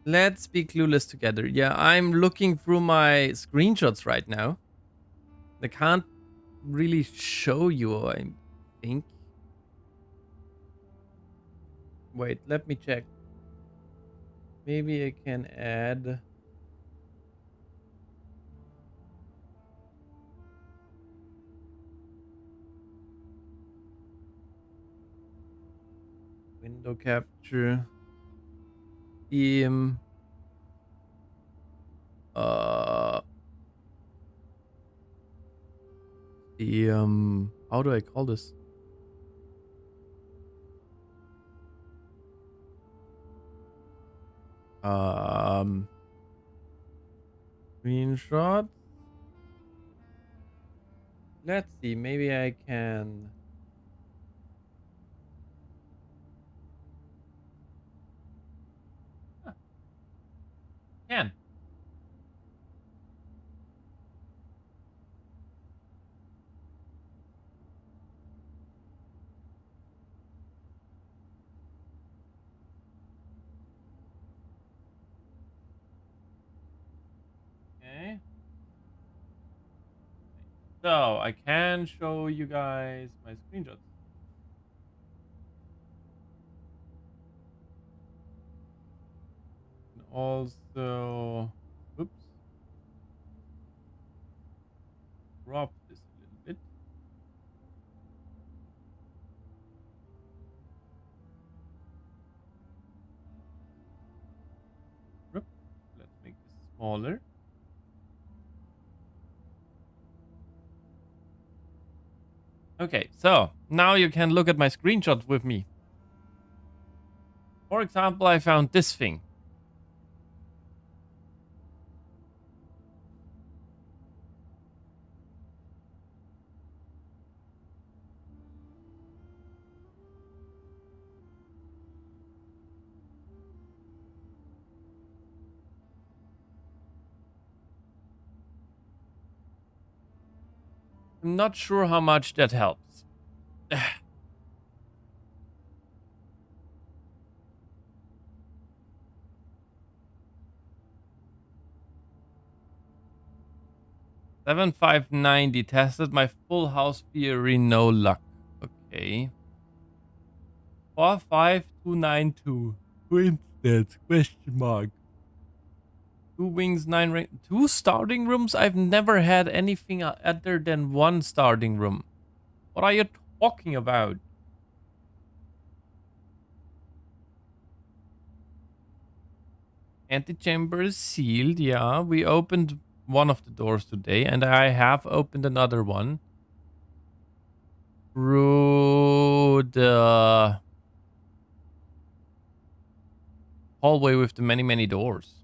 Let's be clueless together. Yeah, I'm looking through my screenshots right now. I can't really show you, I think. Wait, let me check. Maybe I can add. Window capture. Theme. How do I call this? Screenshot. Let's see, maybe I can. Huh, can. Okay. So I can show you guys my screenshots. And also, oops, crop this a little bit. Oops. Let's make this smaller. Okay, so now you can look at my screenshots with me. For example, I found this thing. I'm not sure how much that helps. 7590 tested my full house theory, no luck. Okay. 45292. Coincidence? Question mark. 2 wings, 9 2 starting rooms? I've never had anything other than 1 starting room. What are you talking about? Antechamber is sealed, yeah. We opened one of the doors today, and I have opened another one. Through the hallway with the many, many doors.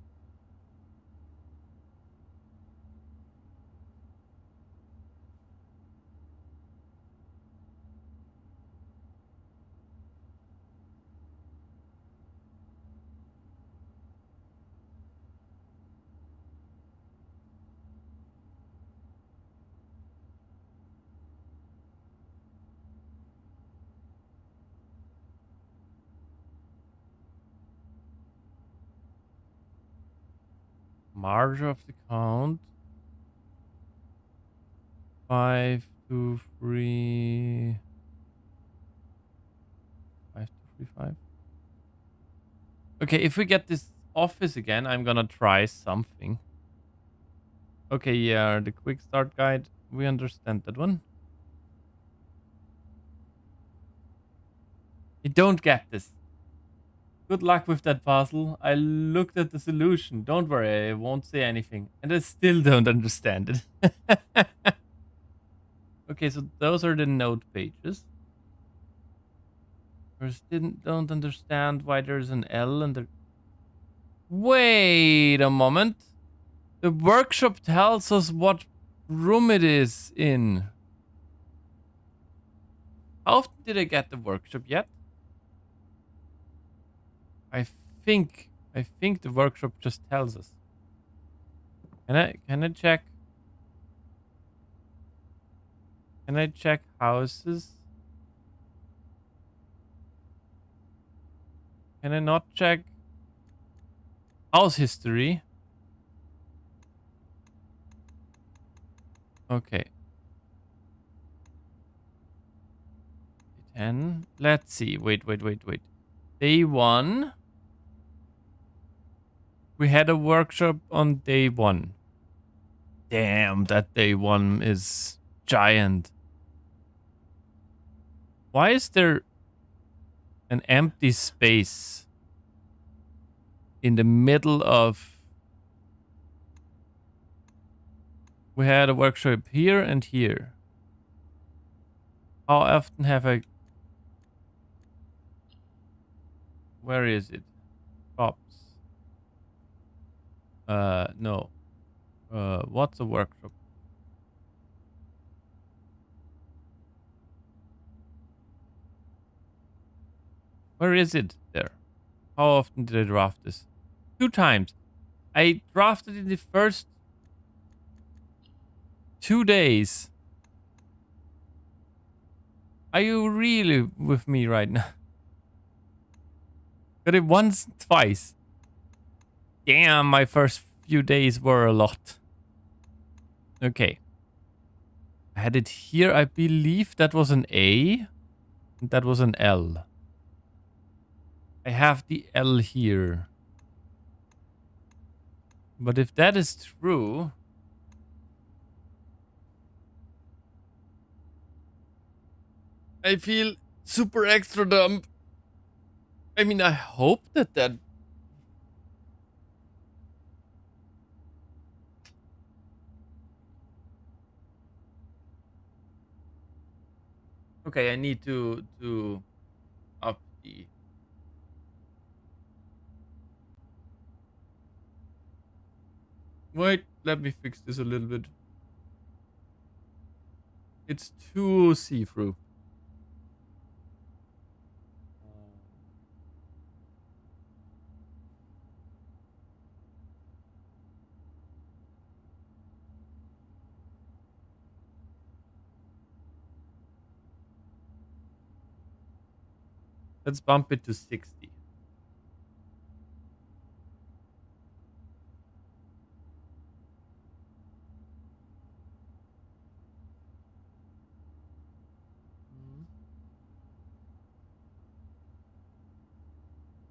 Margin of the count. 5, 2, 3. 5, 2, 3, 5. Okay, if we get this office again, I'm gonna try something. Okay, yeah, the quick start guide. We understand that one. You don't get this. Good luck with that puzzle. I looked at the solution. Don't worry, I won't say anything. And I still don't understand it. Okay, so those are the note pages. First, don't understand why there's an L and the. Wait a moment. The workshop tells us what room it is in. How often did I get the workshop yet? I think the workshop just tells us. Can I check? Can I check houses? Can I not check house history? Okay. 10. Let's see. Wait. Day 1. We had a workshop on day 1. Damn, that day 1 is giant. Why is there an empty space in the middle of... We had a workshop here and here. How often have I... Where is it? Shops. No. What's a workshop? Where is it there? How often did I draft this? 2 times. I drafted in the first 2 days. Are you really with me right now? Got it once, twice. Damn, my first few days were a lot. Okay. I had it here. I believe that was an A. And that was an L. I have the L here. But if that is true... I feel super extra dumb. I mean, I hope that... Okay, I need to up the... Wait, let me fix this a little bit. It's too see-through. Let's bump it to 60.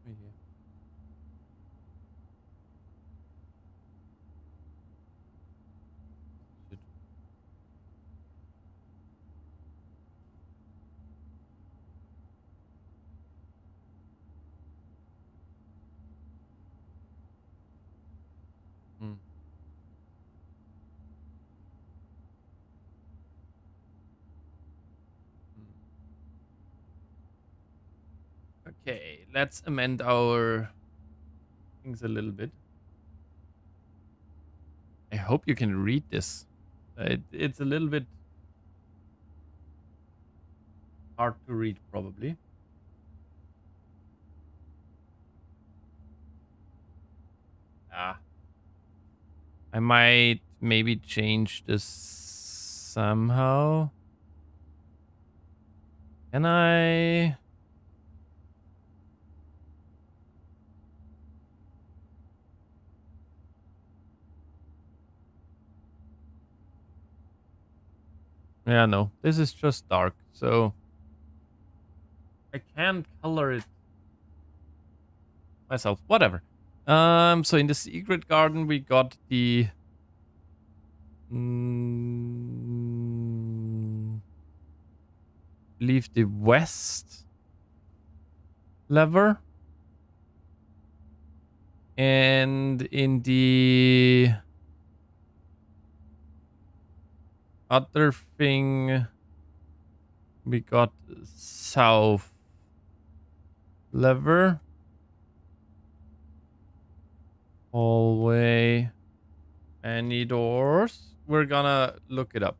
Right here. Shit. Hmm. Okay, let's amend our things a little bit. I hope you can read this. It's a little bit hard to read, probably. Ah. I might maybe change this somehow. Can I... Yeah, no. This is just dark, so... I can't color it myself. Whatever. So in the secret garden we got the... believe the west lever. And in the other thing we got south lever. Hallway. Any doors? We're gonna look it up.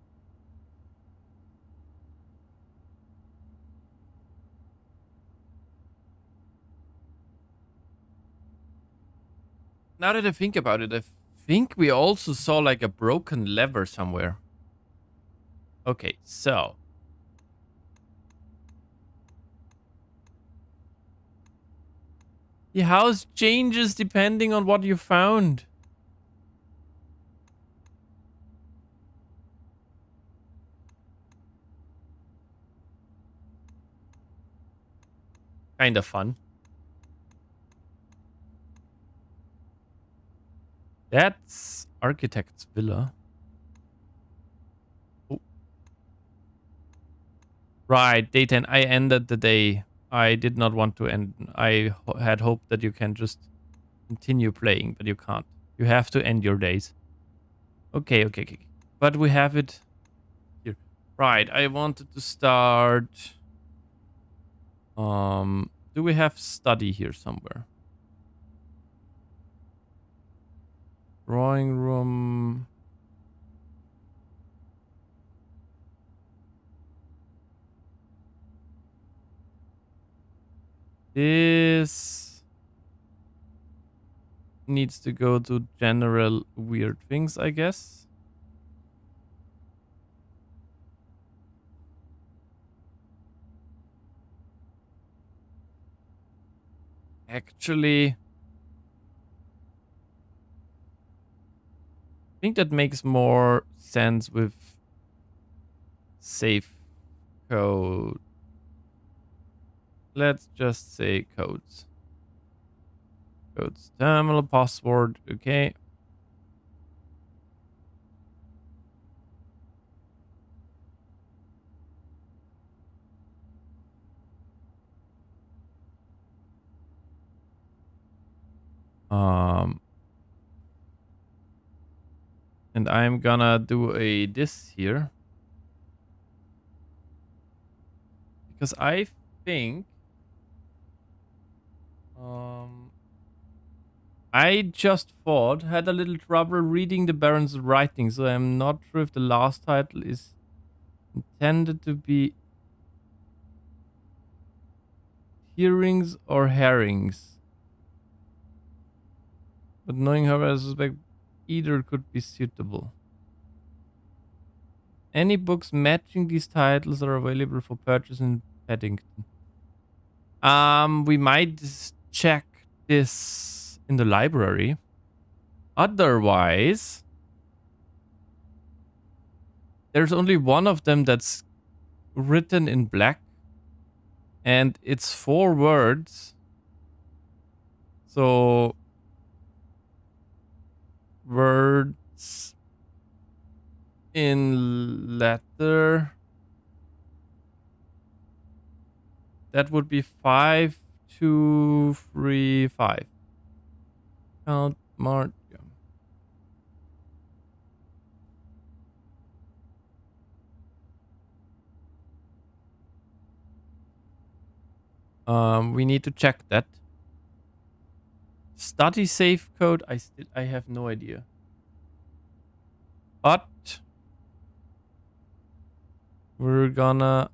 Now that I think about it, I think we also saw like a broken lever somewhere. Okay, so. The house changes depending on what you found. Kind of fun. That's Architect's Villa. Oh. Right, day 10. I ended the day. I did not want to end. I had hoped that you can just continue playing, but you can't. You have to end your days. Okay, okay, okay. But we have it here. Right, I wanted to start. Do we have study here somewhere? Drawing room. This needs to go to general weird things, I guess. Actually, I think that makes more sense with safe code. Let's just say codes. Codes. Terminal password. Okay. And I'm gonna do a this here. Because I think I just thought had a little trouble reading the Baron's writing, so I'm not sure if the last title is intended to be hearings or herrings. But knowing her, I suspect either could be suitable. Any books matching these titles are available for purchase in Paddington. We might check this in the library. Otherwise, there's only one of them that's written in black, and it's 4 words. So words in letter, that would be 5, 2, 3, 5. Count Mark. We need to check that. Study safe code. I have no idea. But we're gonna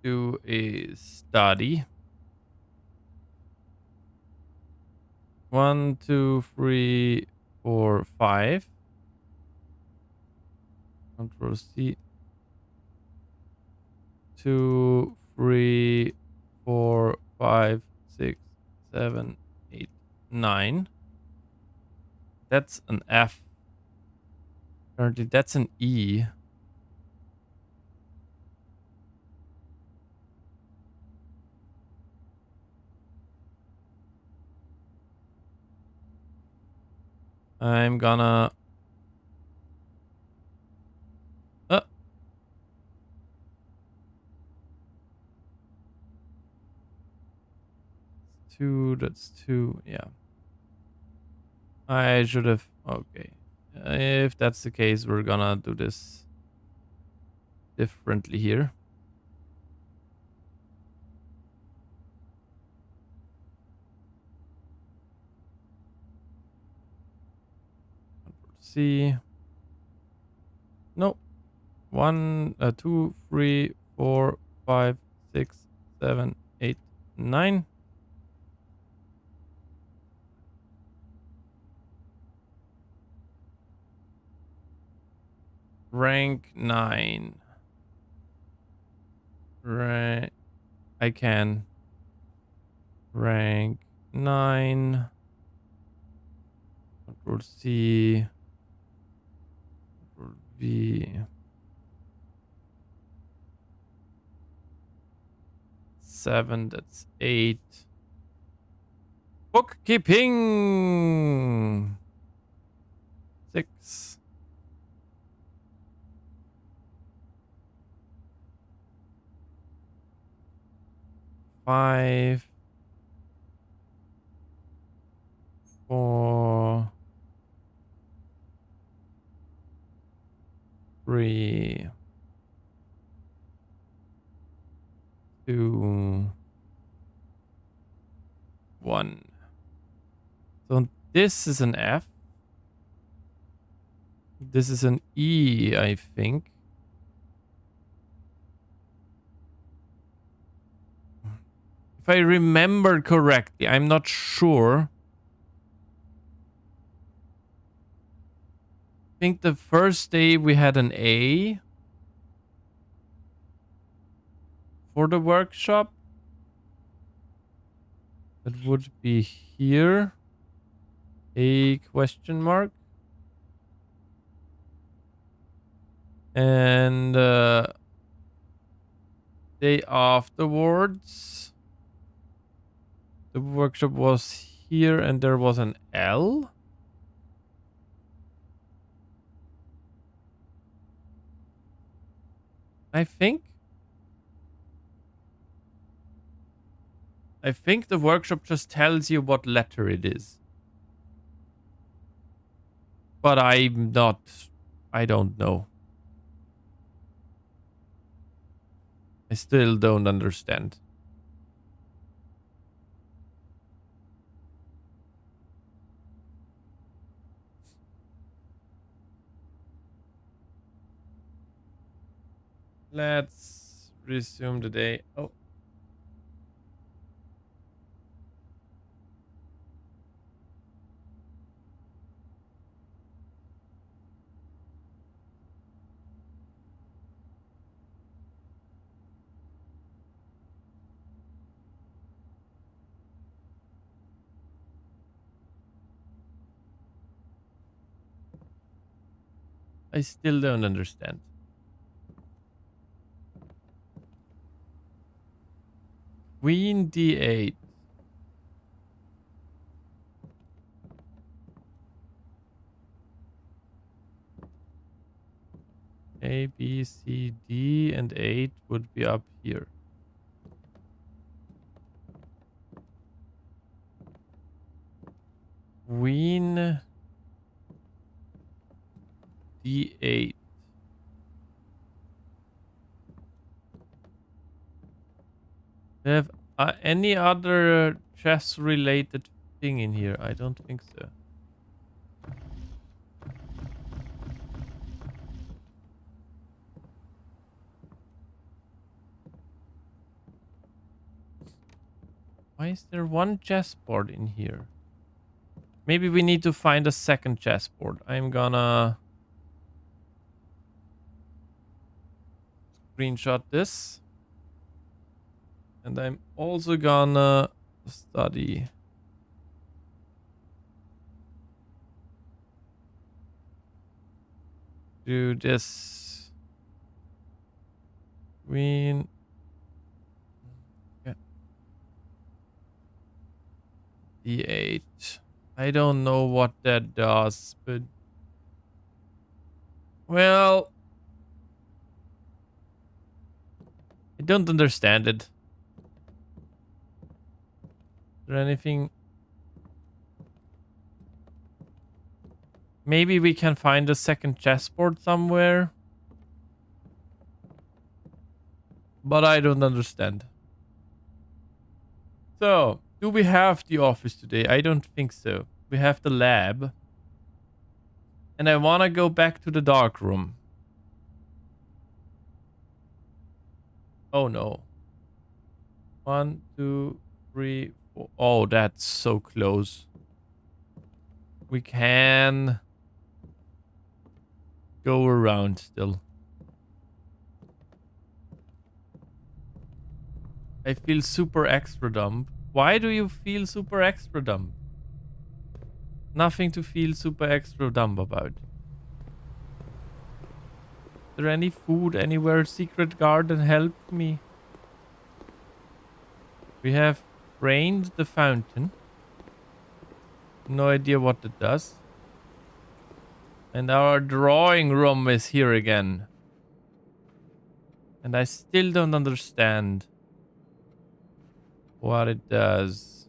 do a study. 1, 2, 3, 4, 5. Control C. 2, 3, 4, 5, 6, 7, 8, 9. That's an F. Apparently, that's an E. I'm gonna. That's 2. Yeah. I should have. Okay. If that's the case, we're gonna do this differently here. Control C. No. 1, 2, 3, 4, 5, 6, 7, 8, 9. Rank 9. Right. I can. Rank 9. Control C. Control V. 7, that's 8. Bookkeeping. 6. 5. 4. 3. 2. 1. So this is an F. This is an E, I think. If I remember correctly, I'm not sure. I think the first day we had an A for the workshop. That would be here. A question mark. And day afterwards, the workshop was here and there was an L. I think the workshop just tells you what letter it is. But I don't know. I still don't understand. Let's resume the day. Oh. I still don't understand. Queen D8. A, B, C, D, and 8 would be up here. Queen D8. Do you have any other chess related thing in here? I don't think so. Why is there one chessboard in here? Maybe we need to find a second chessboard. I'm gonna screenshot this. And I'm also gonna study. Do this. Queen. Yeah. D8. I don't know what that does, but well, I don't understand it. Is there anything? Maybe we can find a second chessboard somewhere. But I don't understand. So, do we have the office today? I don't think so. We have the lab. And I want to go back to the dark room. Oh no. 1, 2, 3, 4. Oh, that's so close. We can go around still. I feel super extra dumb. Why do you feel super extra dumb? Nothing to feel super extra dumb about. Is there any food anywhere? Secret garden, help me. We have drained the fountain. No idea what it does. And our drawing room is here again. And I still don't understand what it does.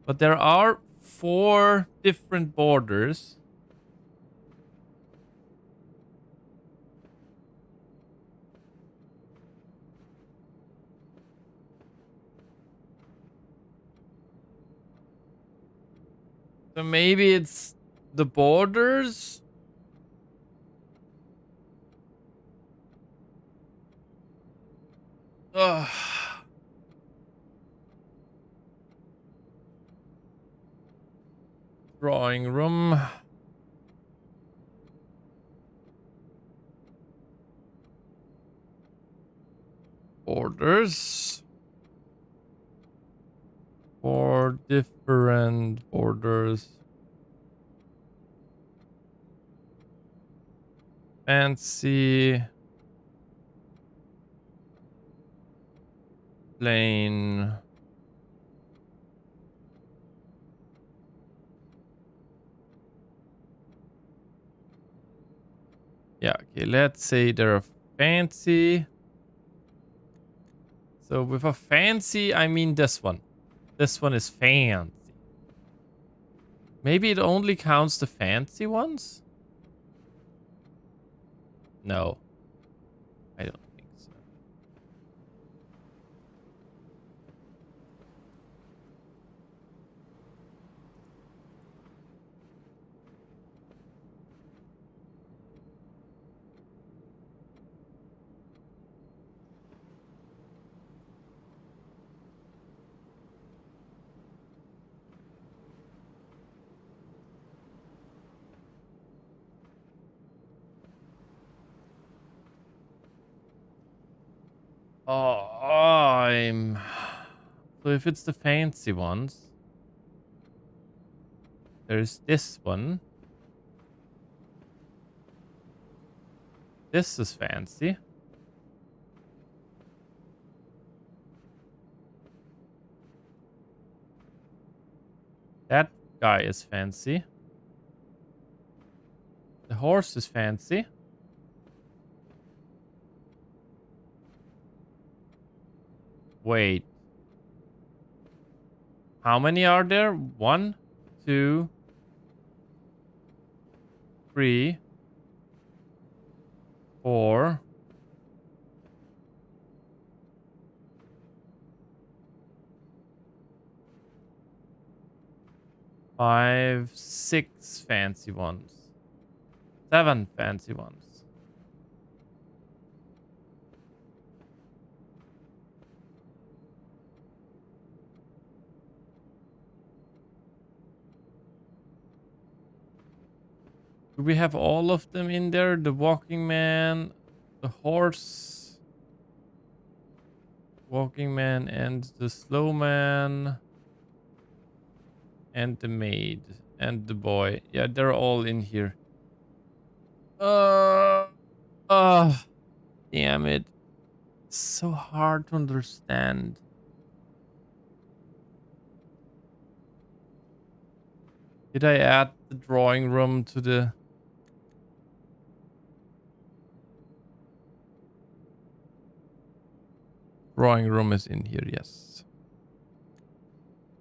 But there are 4 different borders. So maybe it's the borders? Ugh. Drawing room. Borders. 4 different borders. Fancy. Plain. Yeah, okay, let's say they're fancy. So with a fancy, I mean this one. This one is fancy. Maybe it only counts the fancy ones? No. I don't think so. Oh, so if it's the fancy ones, there's this one. This is fancy. That guy is fancy. The horse is fancy. Wait. How many are there? 1, 2, 3, 4. 5, 6 fancy ones. 7 fancy ones. Do we have all of them in there? The walking man, the horse, walking man, and the slow man, and the maid, and the boy. Yeah, they're all in here. Uh, damn it. It's so hard to understand. Did I add the drawing room to the... Drawing room is in here, yes.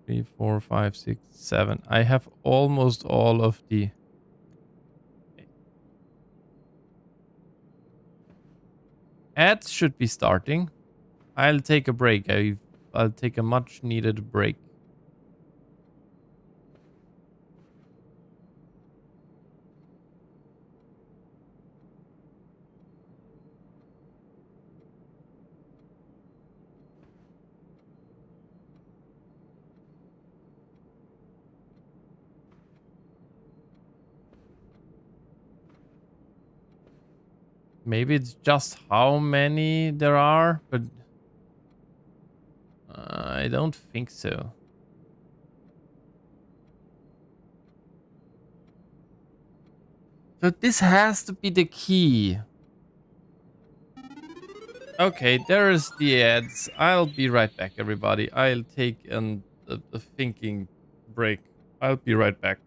3, 4, 5, 6, 7. I have almost all of the... Ads should be starting. I'll take a break. I'll take a much needed break. Maybe it's just how many there are, but I don't think so. So this has to be the key. Okay, there's the ads. I'll be right back, everybody. I'll take a thinking break. I'll be right back.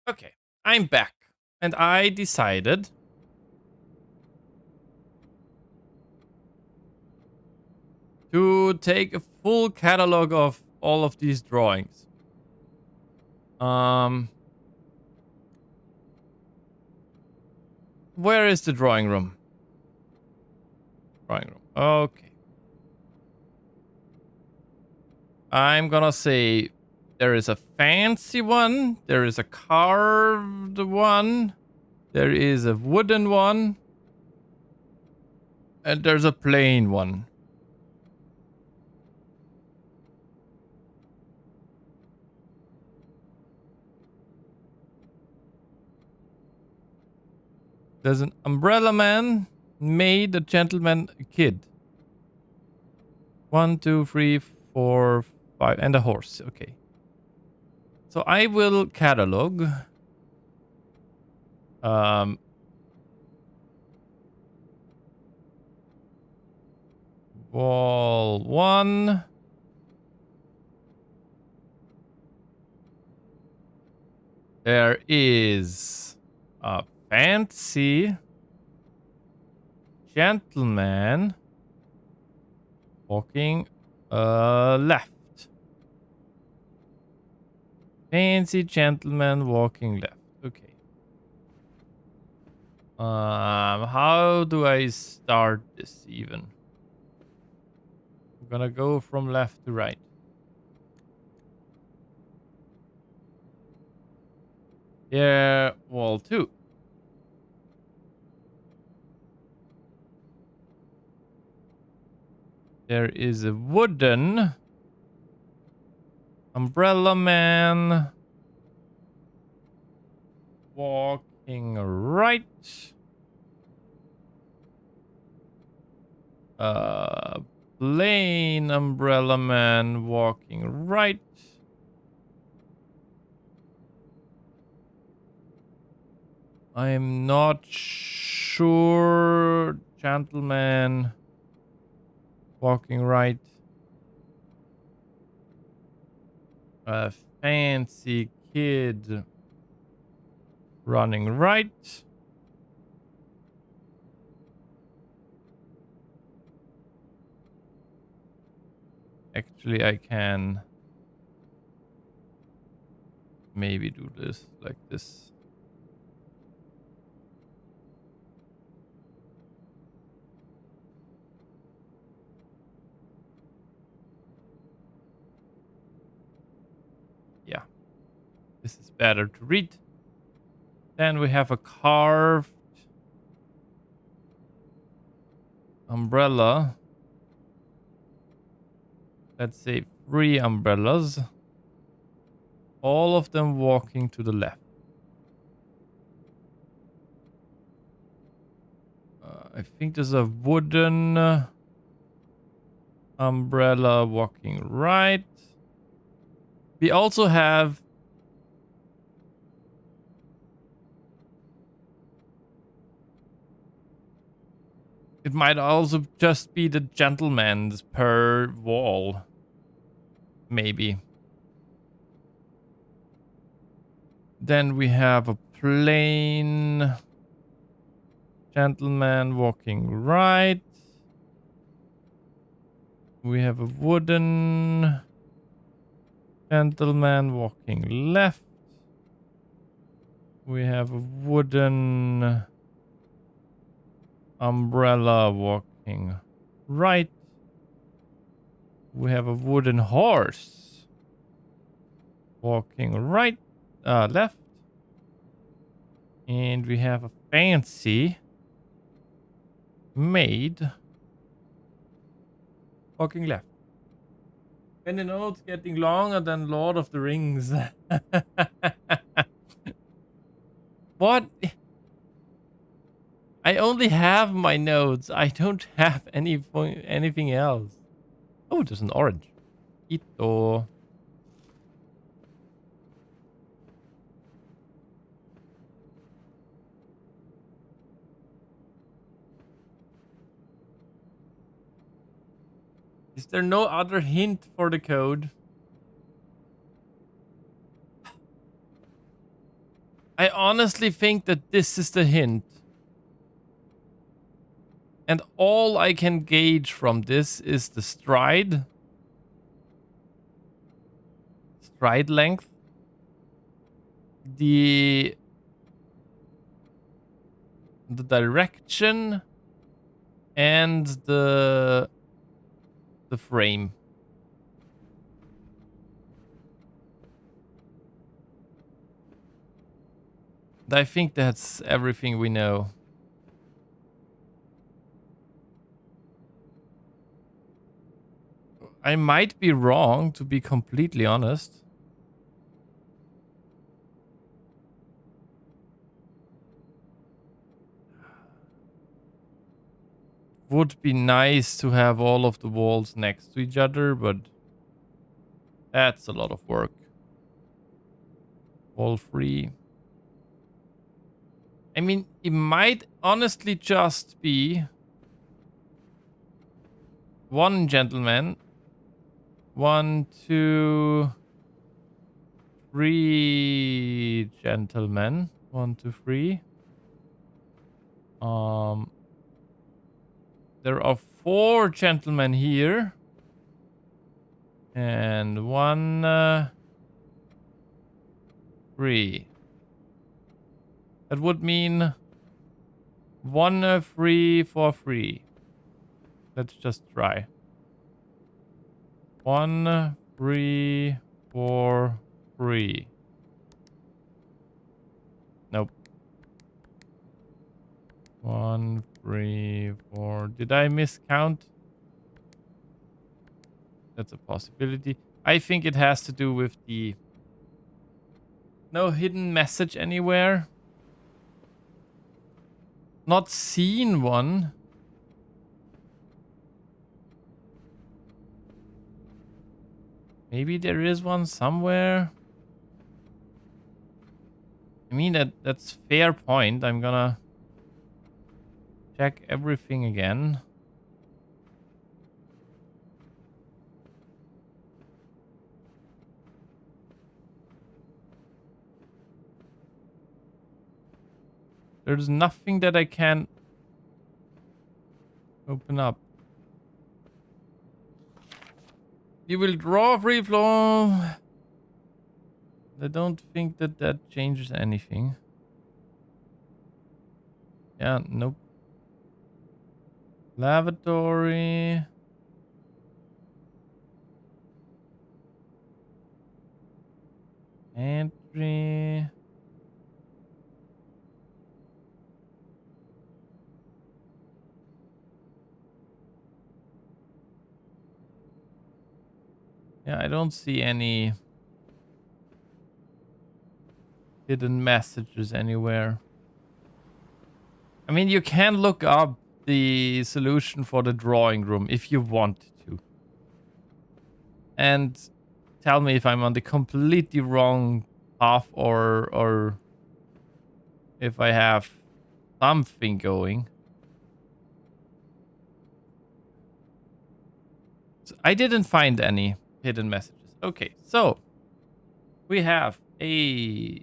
Okay, I'm back. And I decided to take a full catalog of all of these drawings. Where is the drawing room? Drawing room. Okay. I'm gonna say there is a fancy one, there is a carved one, there is a wooden one, and there's a plain one. There's an umbrella man, maid, a gentleman, a kid. 1, 2, 3, 4, 5, and a horse. Okay. So I will catalog. Wall 1. There is a fancy gentleman walking left. Fancy gentleman walking left. Okay. How do I start this even? I'm gonna go from left to right. Yeah, wall 2. There is a wooden umbrella man walking right. Plain umbrella man walking right. I'm not sure. Gentleman walking right. A fancy kid running right. Actually, I can maybe do this like this. Yeah, this is better to read. Then we have a carved umbrella. Let's say 3 umbrellas. All of them walking to the left. I think there's a wooden umbrella walking right. We also have it might also just be the gentleman's per wall. Maybe. Then we have a plain gentleman walking right. We have a wooden gentleman walking left. We have a wooden umbrella walking right. We have a wooden horse walking right, left. And we have a fancy maid walking left. And the note's getting longer than Lord of the Rings. What? I only have my notes. I don't have anything else. Oh, there's an orange. Ito. Is there no other hint for the code? I honestly think that this is the hint. And all I can gauge from this is the stride length, the direction, and the frame. I think that's everything we know. I might be wrong, to be completely honest. Would be nice to have all of the walls next to each other, but that's a lot of work. Wall free. I mean, it might honestly just be one gentleman. 1, 2, 3 gentlemen. 1, 2, 3. There are 4 gentlemen here. And 1, 3. That would mean 1, 3, 4, 3. Let's just try. 1, 3, 4, 3. Nope. 1, 3, 4. Did I miscount? That's a possibility. I think it has to do with the no hidden message anywhere. Not seen one. Maybe there is one somewhere. I mean, that's fair point. I'm gonna check everything again. There's nothing that I can open up. You will draw free flow. I don't think that changes anything. Yeah, nope. Lavatory. Entry. Yeah, I don't see any hidden messages anywhere. I mean, you can look up the solution for the drawing room if you want to. And tell me if I'm on the completely wrong path or if I have something going. So I didn't find any hidden messages. Okay, so we have a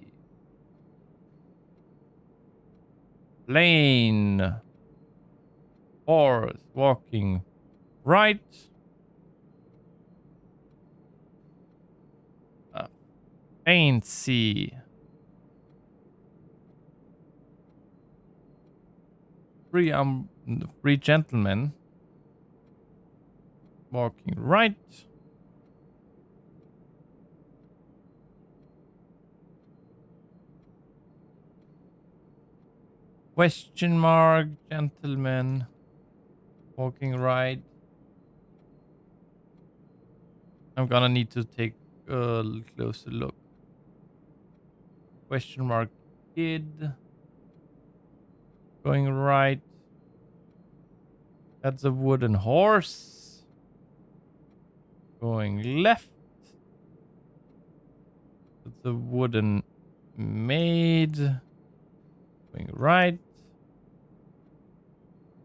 plain horse walking right. Fancy three gentlemen walking right. Question mark gentlemen walking right. I'm gonna need to take a closer look. Question mark kid going right. That's a wooden horse going left. That's a wooden maid going right.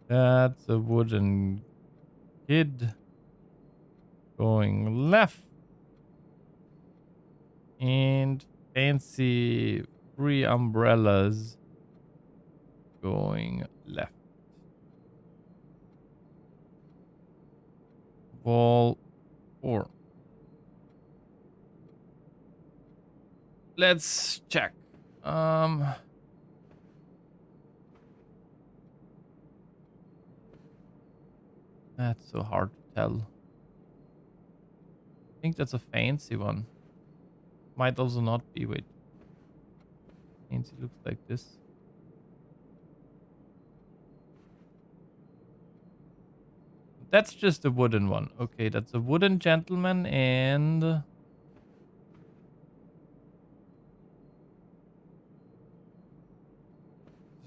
That's a wooden kid going left. And fancy 3 umbrellas going left. Wall 4. Let's check. That's so hard to tell. I think that's a fancy one. Might also not be. Wait. Fancy looks like this. That's just a wooden one. Okay, that's a wooden gentleman and...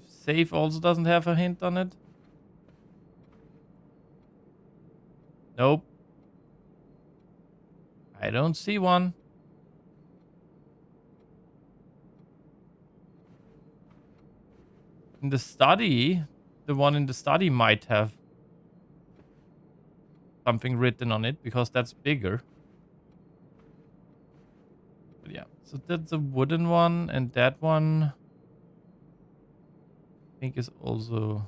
Safe also doesn't have a hint on it. Nope. I don't see one. In the study, the one in the study might have something written on it because that's bigger. But yeah, so that's a wooden one, and that one I think is also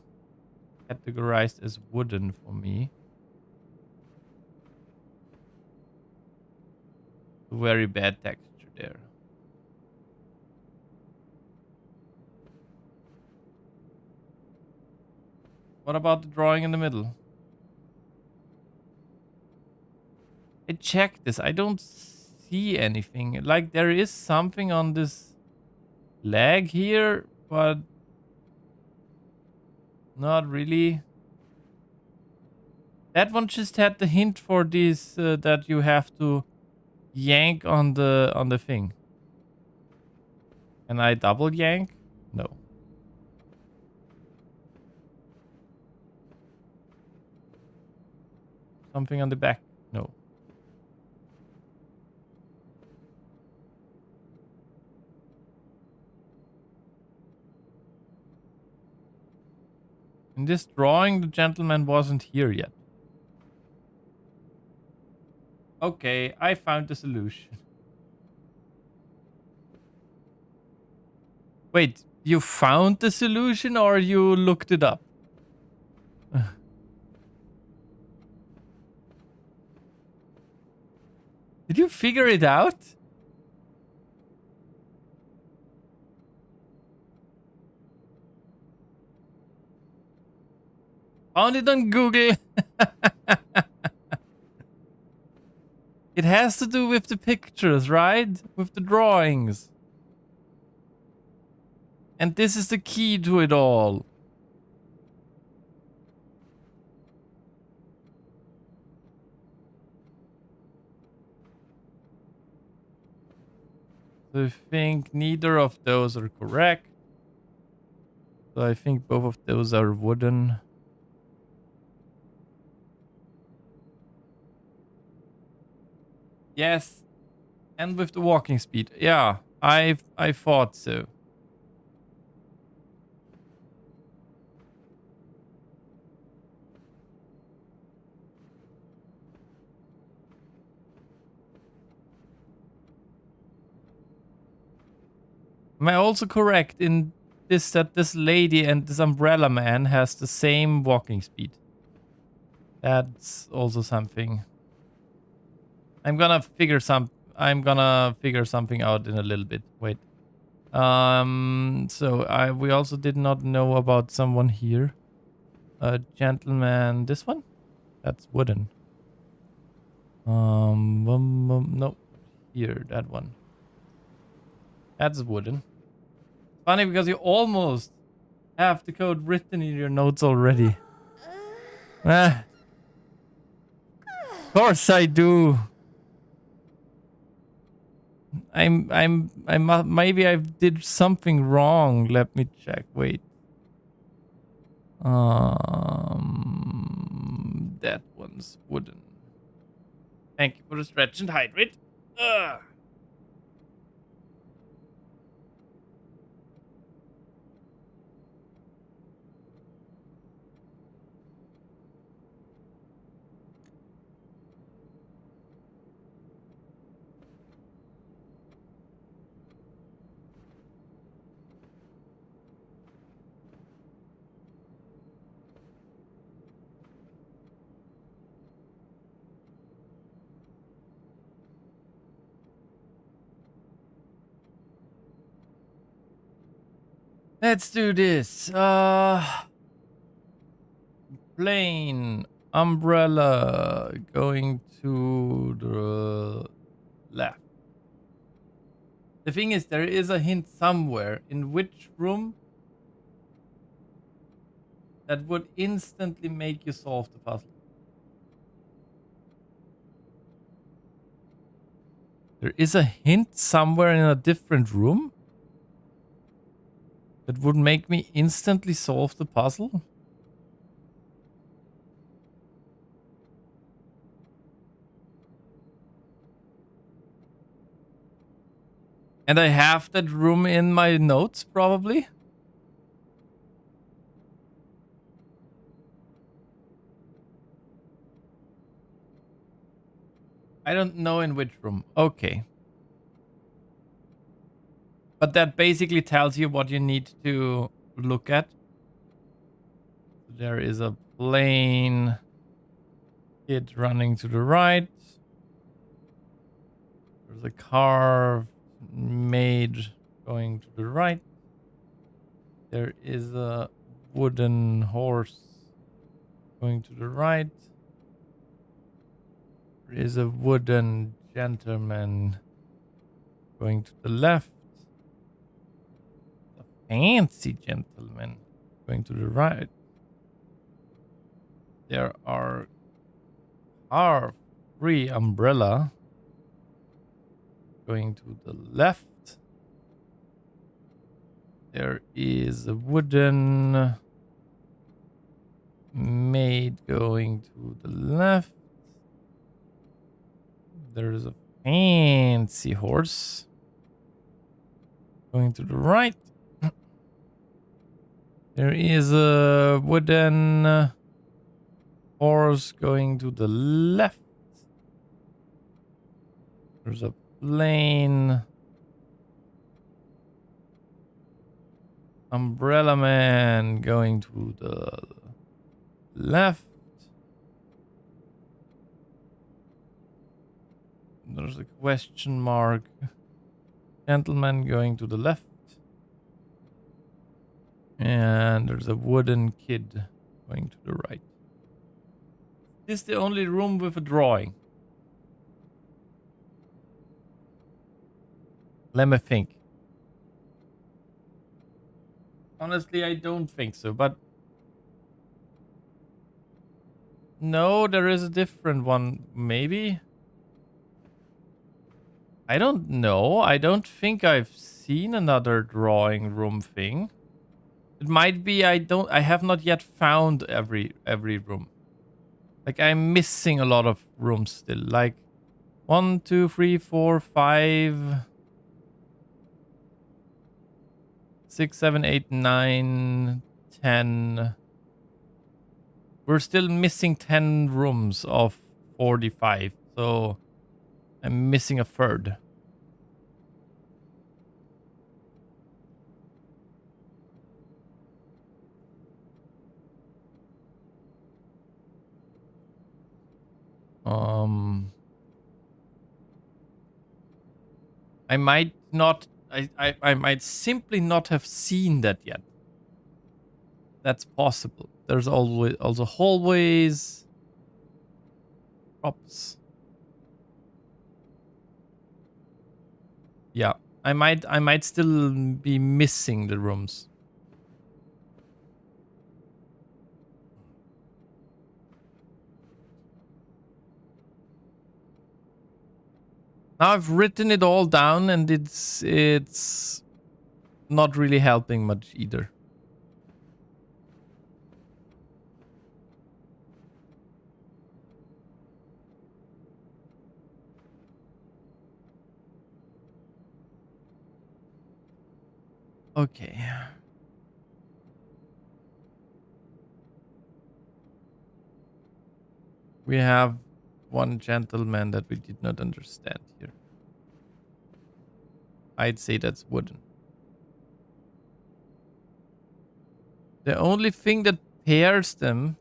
categorized as wooden for me. Very bad texture there. What about the drawing in the middle? I checked this. I don't see anything. Like, there is something on this leg here, but not really. That one just had the hint for this that you have to yank on the thing. Can I double yank? No. Something on the back? No. In this drawing, the gentleman wasn't here yet. Okay, I found the solution. Wait, you found the solution or you looked it up? Did you figure it out? Found it on Google. It has to do with the pictures, right? With the drawings. And this is the key to it all. So I think neither of those are correct. So I think both of those are wooden. Yes. And with the walking speed. Yeah, I thought so. Am I also correct in this that this lady and this umbrella man has the same walking speed? That's also something. I'm gonna figure something out in a little bit. Wait. So we also did not know about someone here. A gentleman. This one? That's wooden. No. Here, that one. That's wooden. Funny because you almost have the code written in your notes already. Of course I do. Maybe I did something wrong. Let me check. Wait. That one's wooden. Thank you for the stretch and hydrate. Ugh. Let's do this. Plane, umbrella, going to the left. The thing is, there is a hint somewhere in which room that would instantly make you solve the puzzle. There is a hint somewhere in a different room that would make me instantly solve the puzzle. And I have that room in my notes, probably. I don't know in which room. Okay. But that basically tells you what you need to look at. There is a plane kid running to the right. There's a car maid going to the right. There is a wooden horse going to the right. There is a wooden gentleman going to the left. A fancy gentleman going to the right. There are free umbrella going to the left. There is a wooden maid going to the left. There is a fancy horse going to the right. There is a wooden horse going to the left. There's a plane umbrella man going to the left. There's a question mark gentleman going to the left. And there's a wooden kid going to the right. This is the only room with a drawing. Let me think. Honestly, I don't think so, but no, there is a different one, maybe. I don't know. I don't think I've seen another drawing room thing. It might be I have not yet found every room. Like, I'm missing a lot of rooms still. Like 1, 2, 3, 4, 5, 6, 7, 8, 9, 10. We're still missing 10 rooms of 45. So I'm missing a third. I might not. I might simply not have seen that yet. That's possible. There's always also hallways, props. Yeah, I might still be missing the rooms. Now I've written it all down, and it's not really helping much either. Okay. We have one gentleman that we did not understand here. I'd say that's wooden. The only thing that pairs them,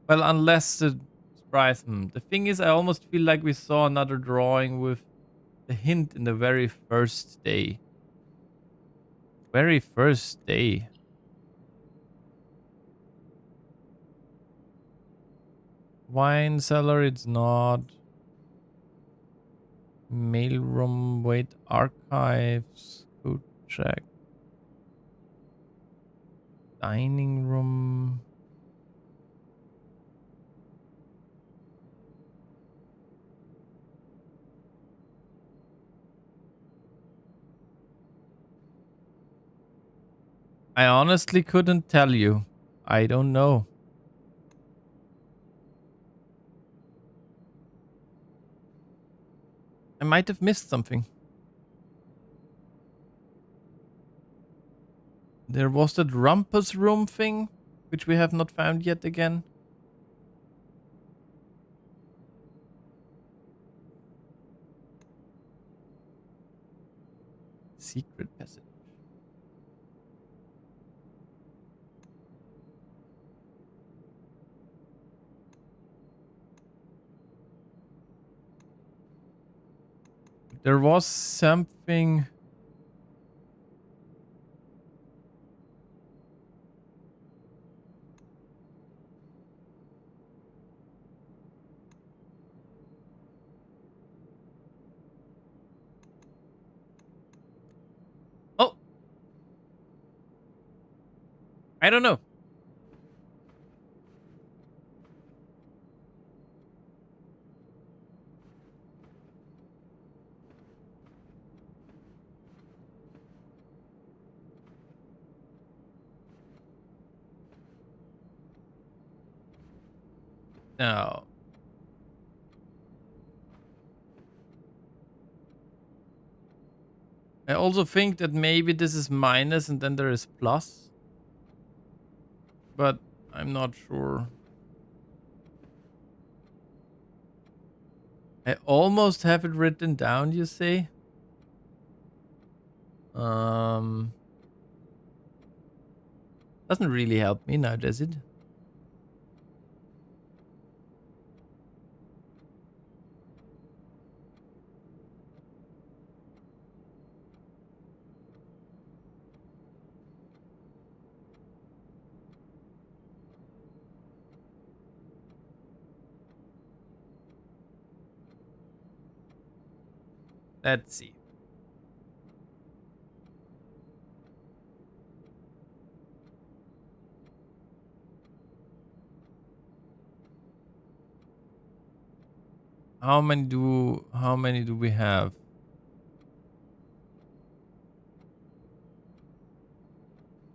well, unless the surprise, the thing is, I almost feel like we saw another drawing with the hint in the very first day. Very first day. Wine cellar, it's not. Mailroom, wait, archives, food check. Dining room. I honestly couldn't tell you. I don't know. I might have missed something. There was that rumpus room thing, which we have not found yet again. Secret passage. There was something. Oh, I don't know. No. I also think that maybe this is minus and then there is plus. But I'm not sure. I almost have it written down, you say? Doesn't really help me now, does it? Let's see. How many do we have?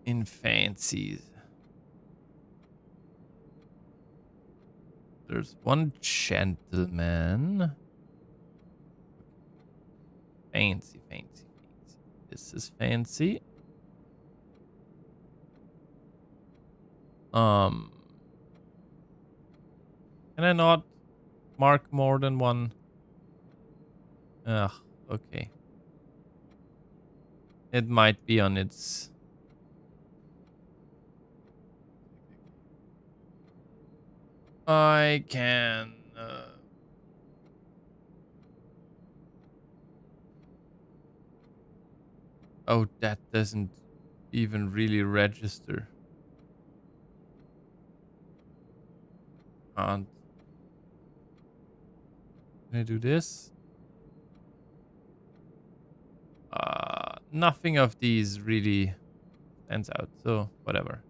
In fancies. There's one gentleman. Fancy, fancy, fancy. This is fancy. Can I not mark more than one? Ugh, okay. It might be on its... I can... Oh, that doesn't even really register. Can't. Can I do this? Nothing of these really stands out, so whatever.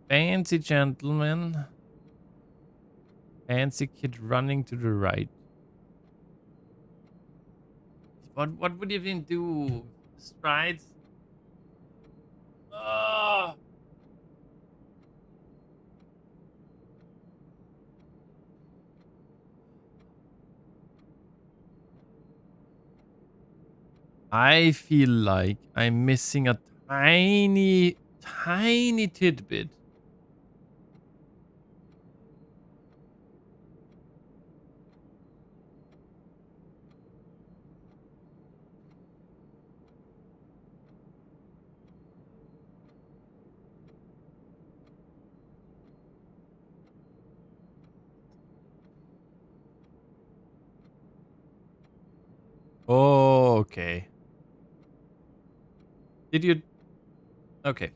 Fancy gentleman. Fancy kid running to the right. What would you even do? Strides? Ah! I feel like I'm missing a tiny, tiny tidbit. Oh, okay. Did you? Okay.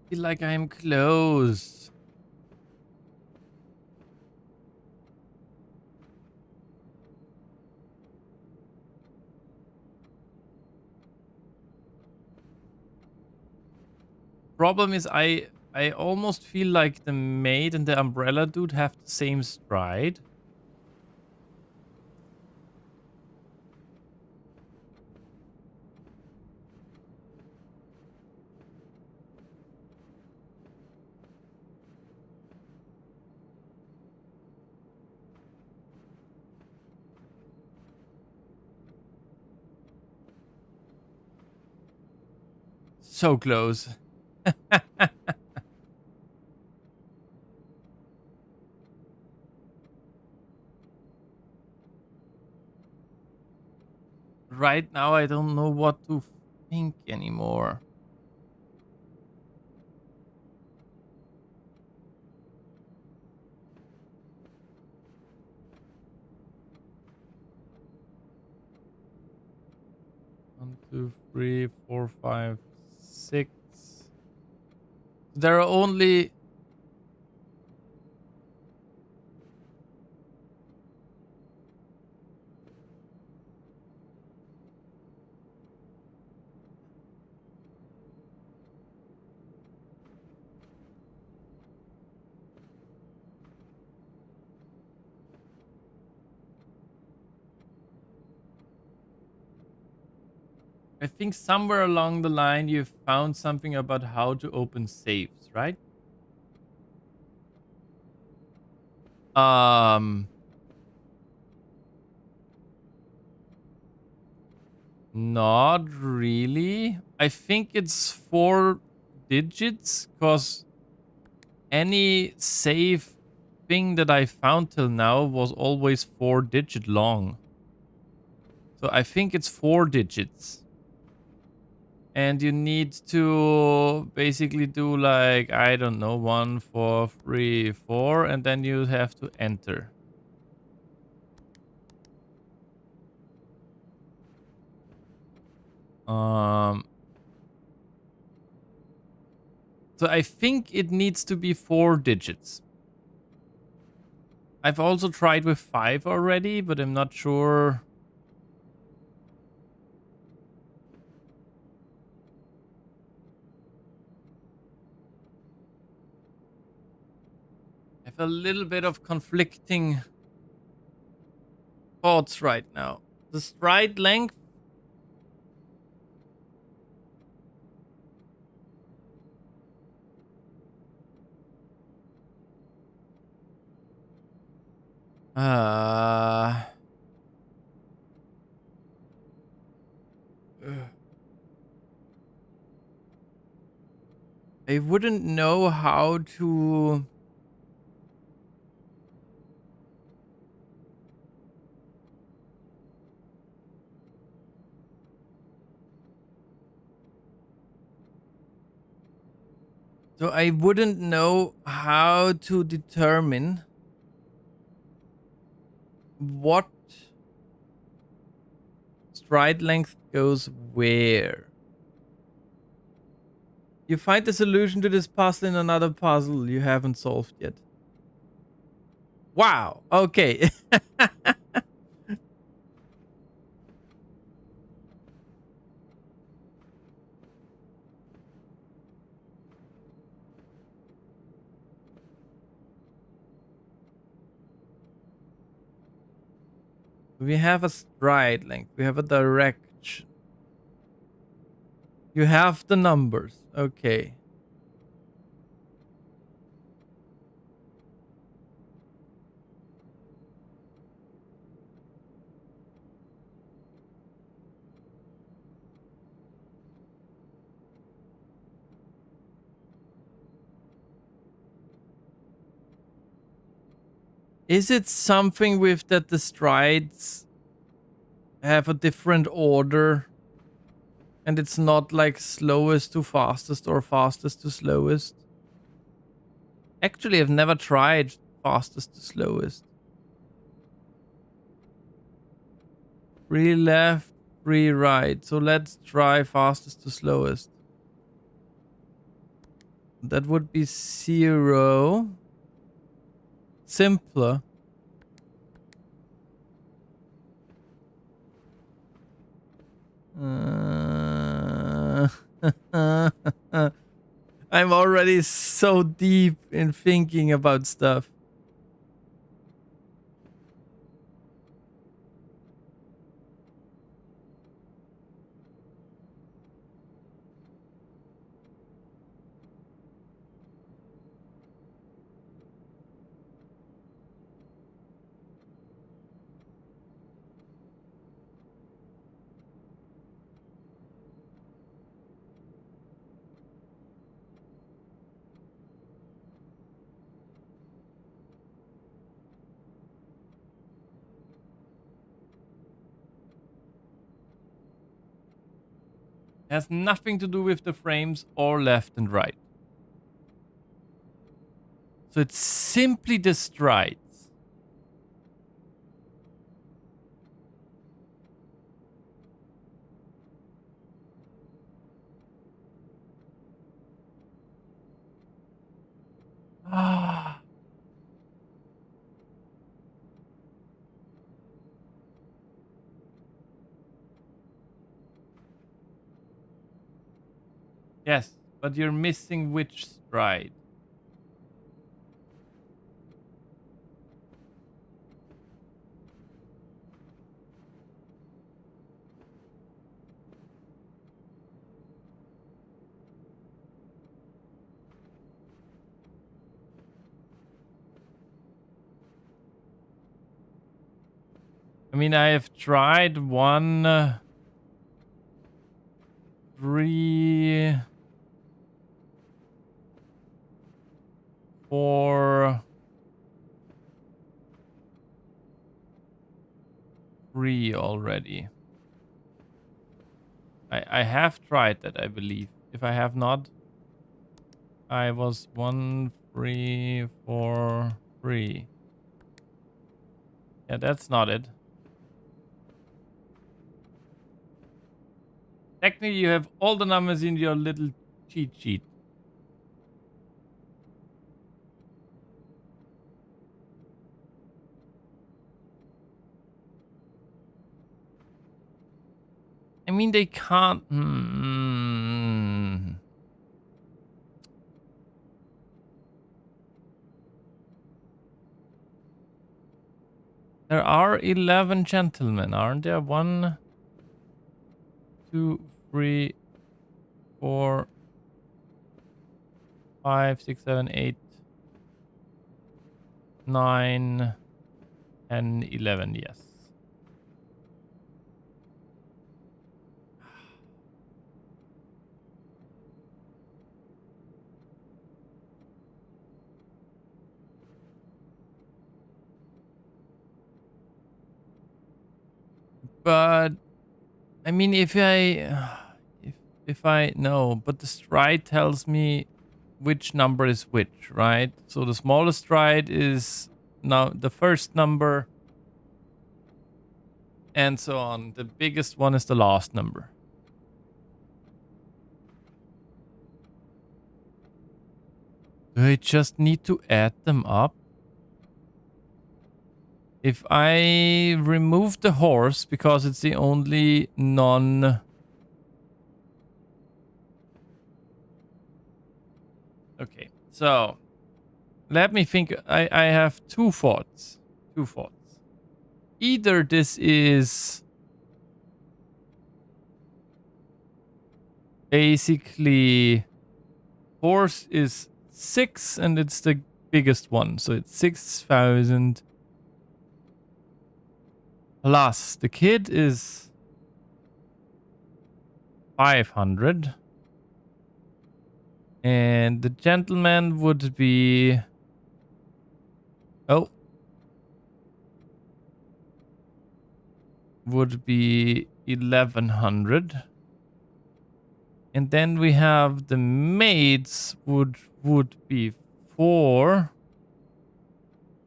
Feel like I'm close. Problem is, I almost feel like the maid and the umbrella dude have the same stride. So close. Right now, I don't know what to think anymore. One, two, three, four, five, six. There are only... I think somewhere along the line you found something about how to open safes, right? Not really. I think it's 4 digits, because any safe thing that I found till now was always 4-digit long. So I think it's 4 digits. And you need to basically do like, I don't know, 1, 4, 3, 4, and then you have to enter. So I think it needs to be 4 digits. I've also tried with 5 already, but I'm not sure. I have a little bit of conflicting thoughts right now. The stride length. I wouldn't know how to... So I wouldn't know how to determine what stride length goes where. You find the solution to this puzzle in another puzzle you haven't solved yet. Wow. Okay. We have a stride length. We have a direction. You have the numbers. Okay. Is it something with that the strides have a different order? And it's not like slowest to fastest or fastest to slowest? Actually, I've never tried fastest to slowest. 3 left, 3 right. So let's try fastest to slowest. That would be 0. Simpler. I'm already so deep in thinking about stuff. Has nothing to do with the frames or left and right. So it's simply the strides. Ah. Yes, but you're missing which stride. I mean, I have tried 1, 3, 4, 3 already. I have tried that, I believe. If I have not, I was 1, 3, 4, 3. Yeah, that's not it. Technically, you have all the numbers in your little cheat sheet. I mean, they can't. There are 11 gentlemen, aren't there? 1, 2, 3, 4, 5, 6, 7, 8, 9, and 11. Yes. But I mean, if I know, but the stride tells me which number is which, right? So the smallest stride is now the first number, and so on. The biggest one is the last number. Do I just need to add them up? If I remove the horse because it's the only non... Okay, so let me think. I have 2 thoughts. 2 thoughts. Either this is basically horse is 6 and it's the biggest one. So it's 6,000 plus the kid is 500. And the gentleman would be... Oh. Would be 1,100. And then we have the maids would be 4.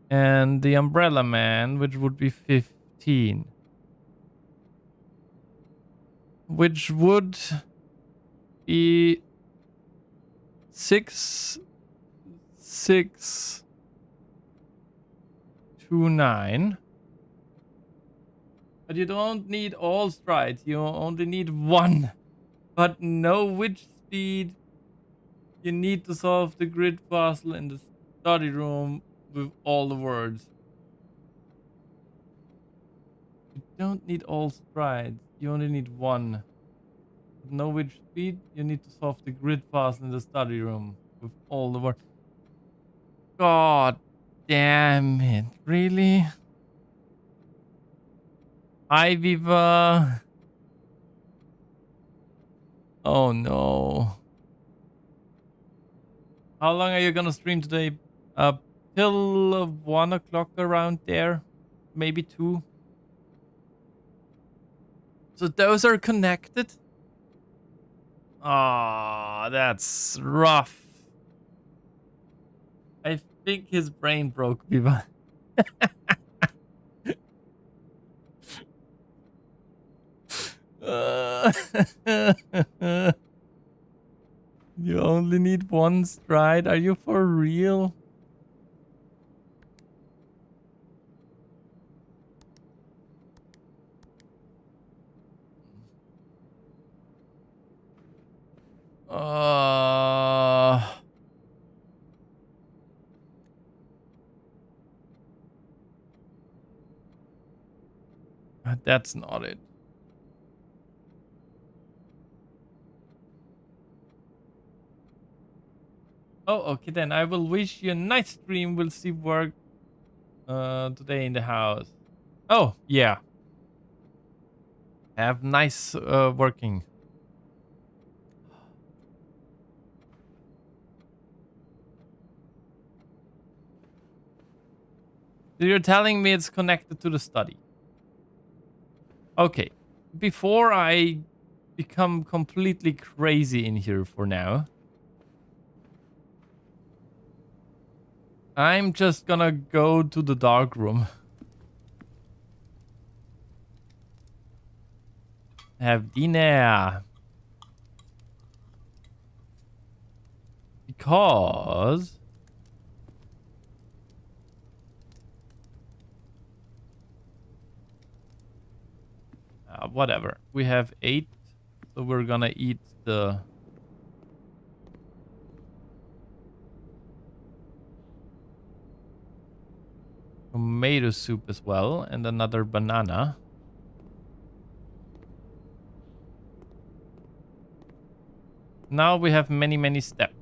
And the umbrella man, which would be 15. which would be 6629. But you don't need all strides, you only need one. But know which speed you need to solve the grid puzzle in the study room with all the words. You don't need all strides, you only need one. But know which speed you need to solve the grid puzzle in the study room with all the words. God damn it, really? Hi, Viva. Oh no. How long are you gonna stream today? Till 1 o'clock around there. Maybe 2. So those are connected? Ah, that's rough. I think his brain broke, Viva. You only need one stride. Are you for real? That's not it. Oh, okay then. I will wish you a nice stream. We'll see work today in the house. Oh, yeah. Have nice working. So you're telling me it's connected to the study. Okay. Before I become completely crazy in here for now, I'm just gonna go to the dark room. Have dinner. Because whatever. We have 8, so we're gonna eat the tomato soup as well, and another banana. Now we have many steps.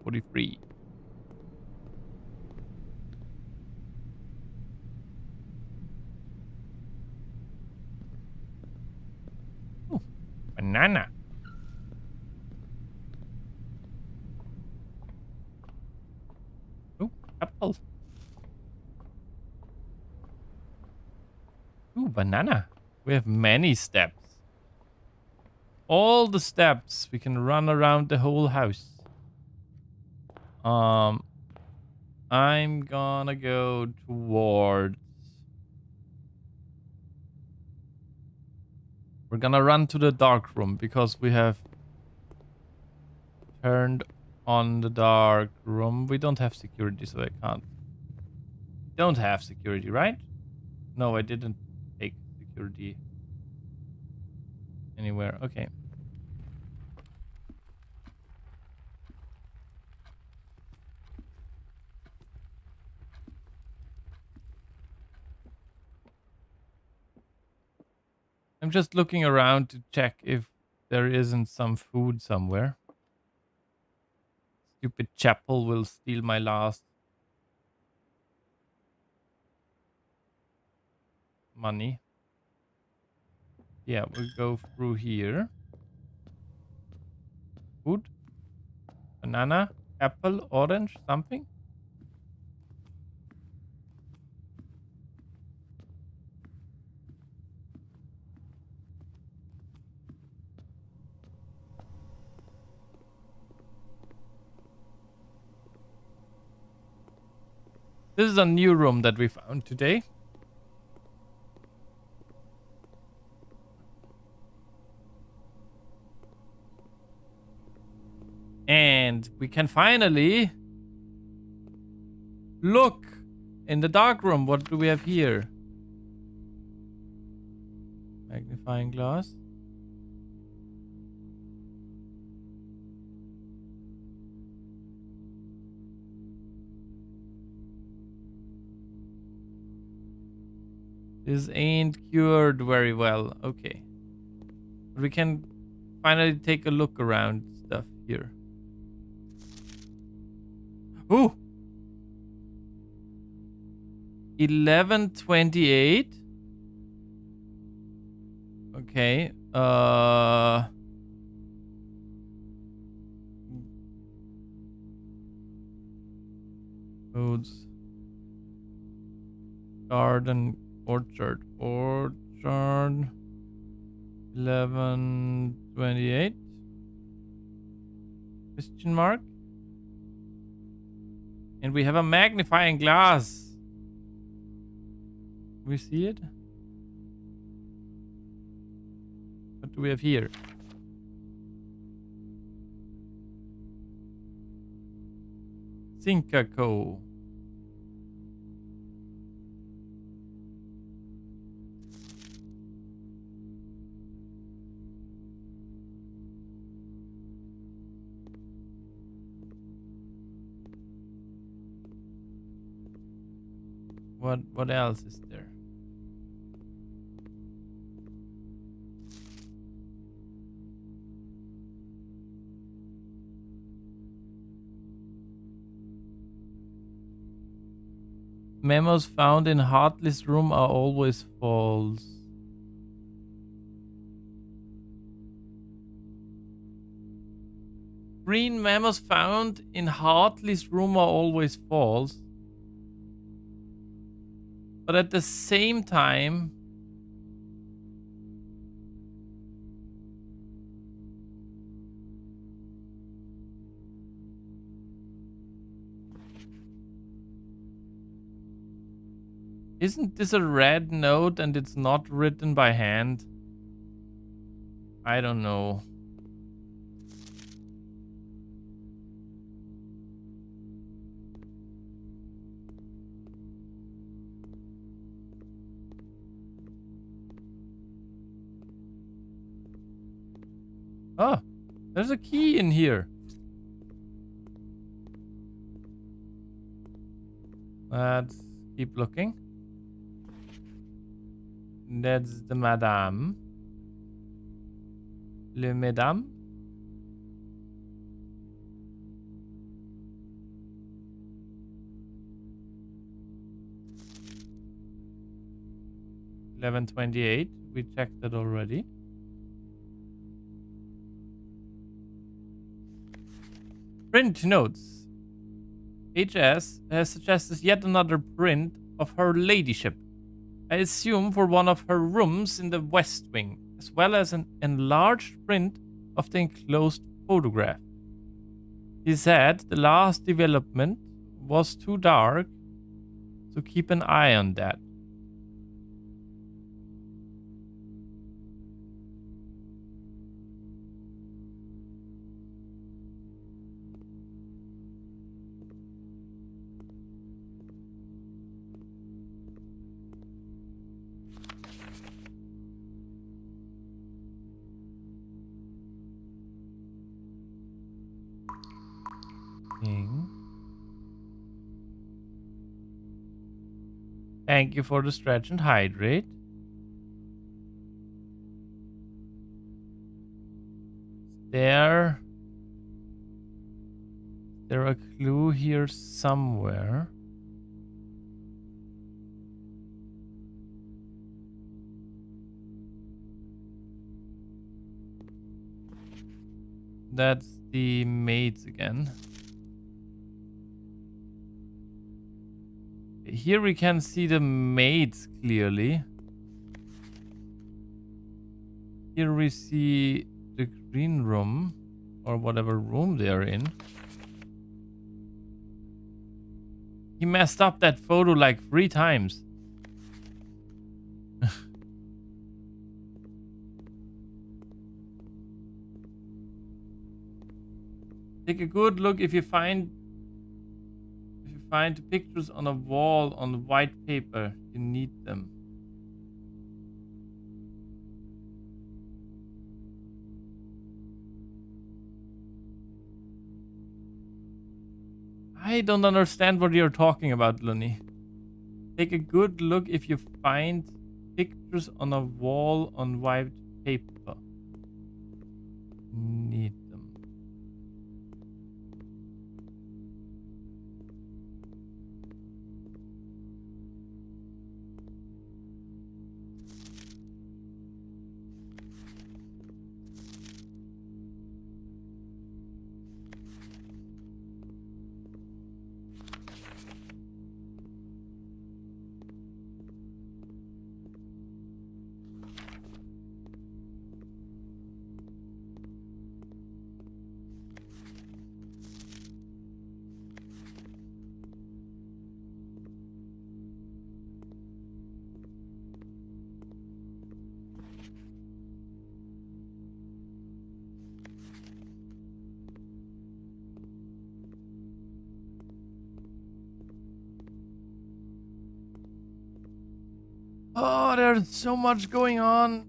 43. Ooh, banana. Ooh, apple. Ooh, banana. We have many steps. All the steps. We can run around the whole house. I'm gonna go towards... We're gonna run to the dark room because we have turned on the dark room. We don't have security, so I can't. Don't have security, right? No, I didn't take security anywhere. Okay. I'm just looking around to check if there isn't some food somewhere. Stupid chapel will steal my last money. Yeah, we'll go through here. Food? Banana? Apple? Orange? Something? This is a new room that we found today. And we can finally look in the dark room. What do we have here? Magnifying glass. This ain't cured very well. Okay. We can finally take a look around stuff here. Ooh! 11:28. Okay. Codes. Garden. Orchard. 11:28. Question mark. And we have a magnifying glass. We see it? What do we have here? Sincaco. What else is there? Memos found in Hartley's room are always false. Green memos found in Hartley's room are always false. But at the same time, isn't this a red note and it's not written by hand? I don't know. Oh, there's a key in here. Let's keep looking. That's the madame. Le madame. $11.28. We checked that already. Print notes. HS has suggested yet another print of her ladyship. I assume for one of her rooms in the West Wing, as well as an enlarged print of the enclosed photograph. He said the last development was too dark, so keep an eye on that. Thank you for the stretch and hydrate. There a clue here somewhere? That's the maids again. Here we can see the maids clearly. Here we see the green room, or whatever room they are in. He messed up that photo like 3 times. Take a good look if you find pictures on a wall on white paper. You need them. I don't understand what you're talking about, Looney. Take a good look if you find pictures on a wall on white paper. Need them. Oh, there's so much going on.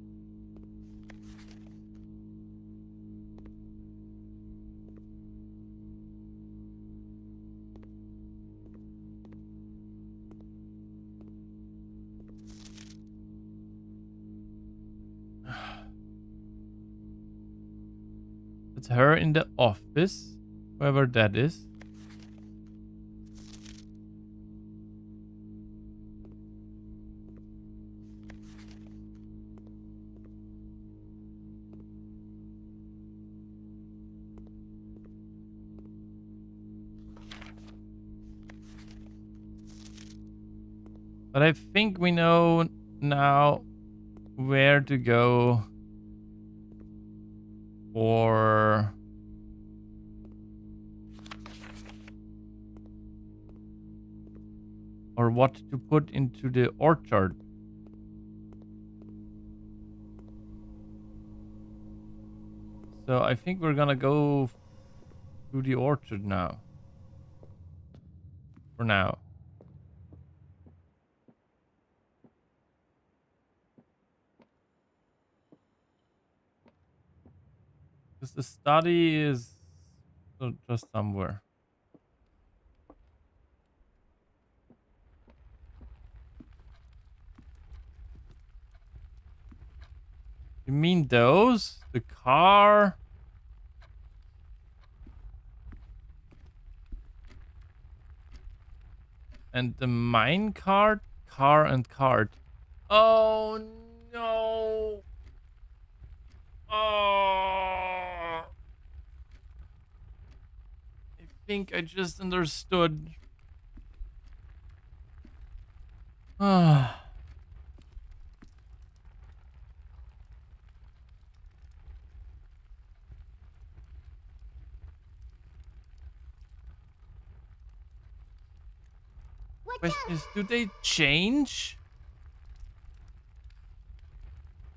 It's her in the office, whoever that is. But I think we know now where to go for or what to put into the orchard. So I think we're gonna go to the orchard now. For now. Because the study is just somewhere. You mean those? The car? And the mine cart? Car and cart. Oh no. Oh. I think I just understood. Ah. Watch Question out! is, do they change?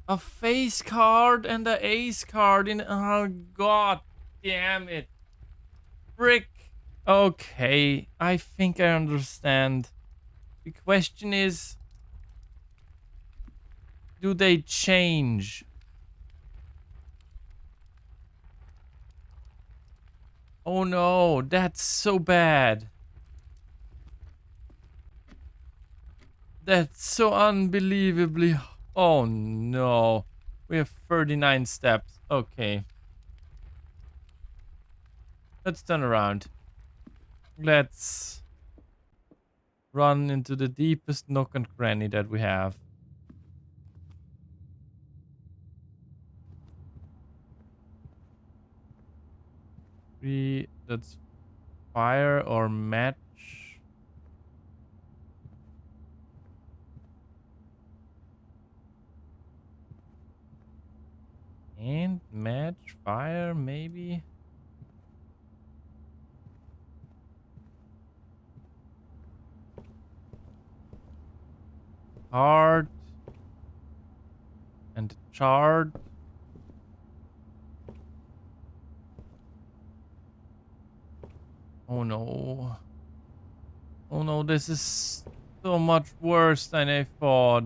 A face card and a ace card in. Oh, god damn it. Frick. Okay, I think I understand. The question is, do they change? Oh no, that's so bad. That's so unbelievably. Oh no. We have 39 steps. Okay. Let's turn around. Let's run into the deepest nook and cranny that we have. That's fire or match. And match fire, maybe. Hard and charred. Oh no. Oh no, this is so much worse than I thought.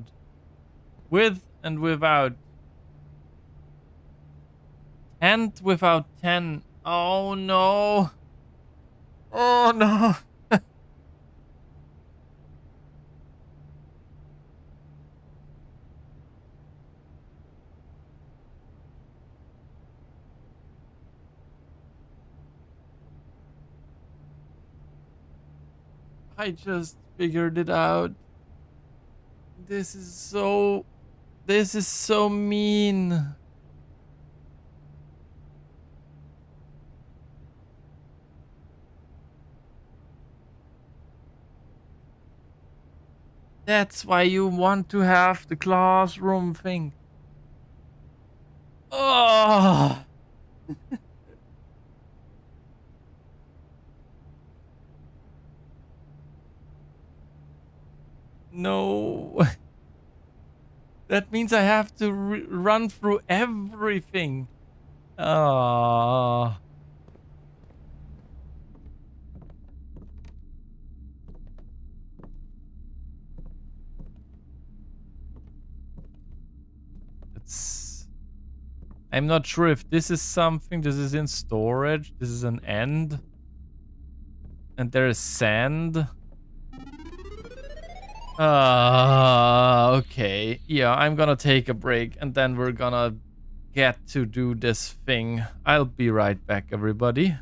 With and without. And without 10. Oh no. Oh no. I just figured it out. This is so mean. That's why you want to have the classroom thing. Oh. No. That means I have to run through everything. Ah. I'm not sure if this is something. This is in storage. This is an end. And there is sand. Okay. Yeah, I'm gonna take a break and then we're gonna get to do this thing. I'll be right back, everybody.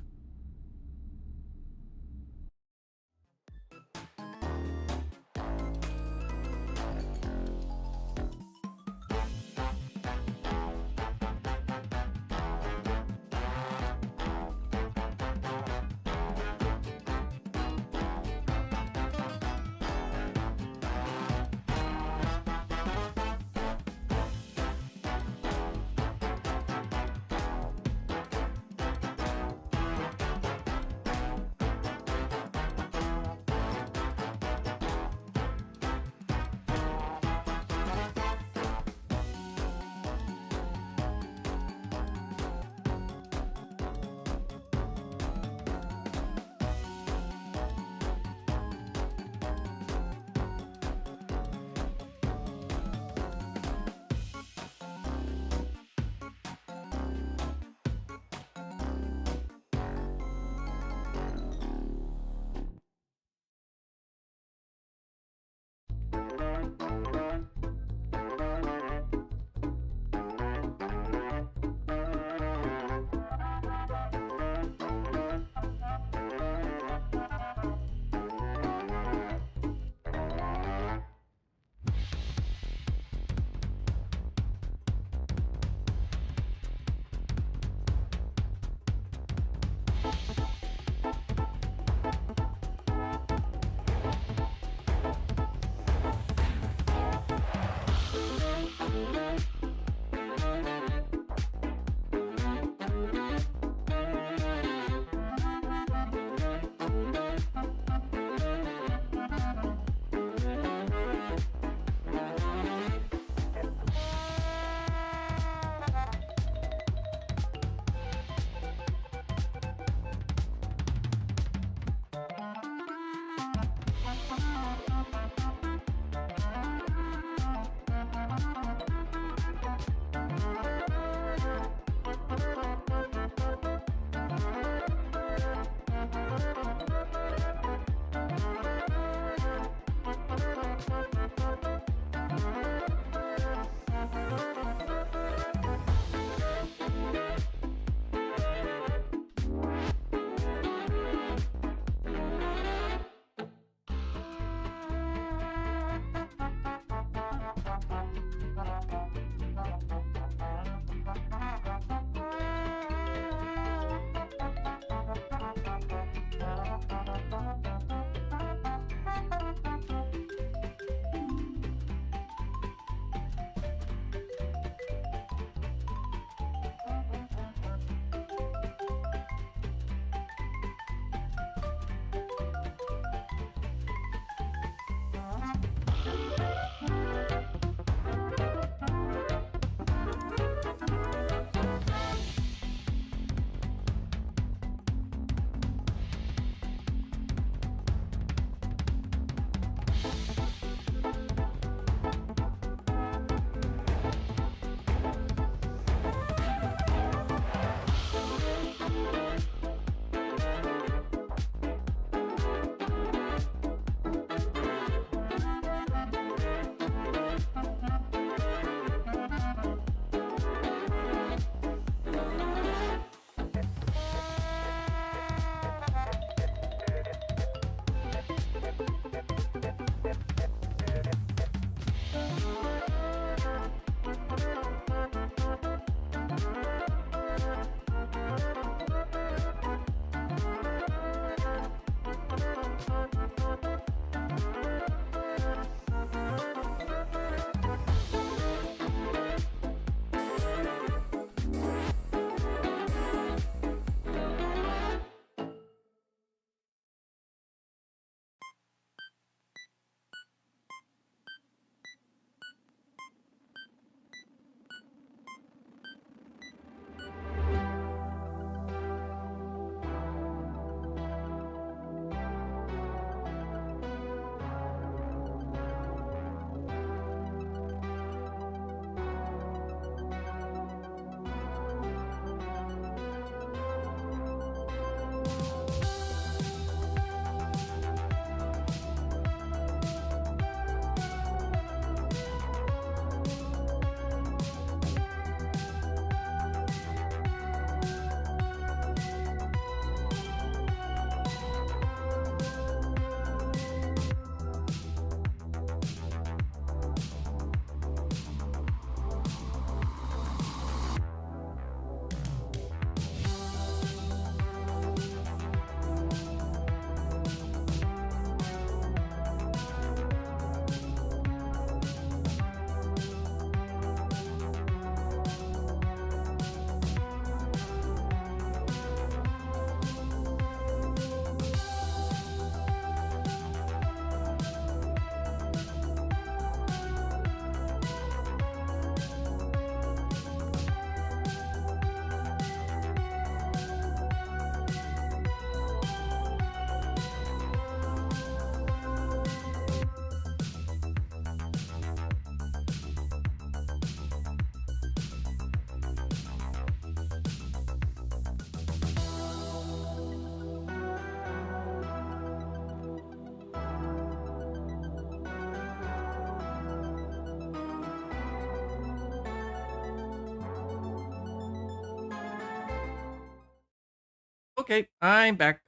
Okay, I'm back.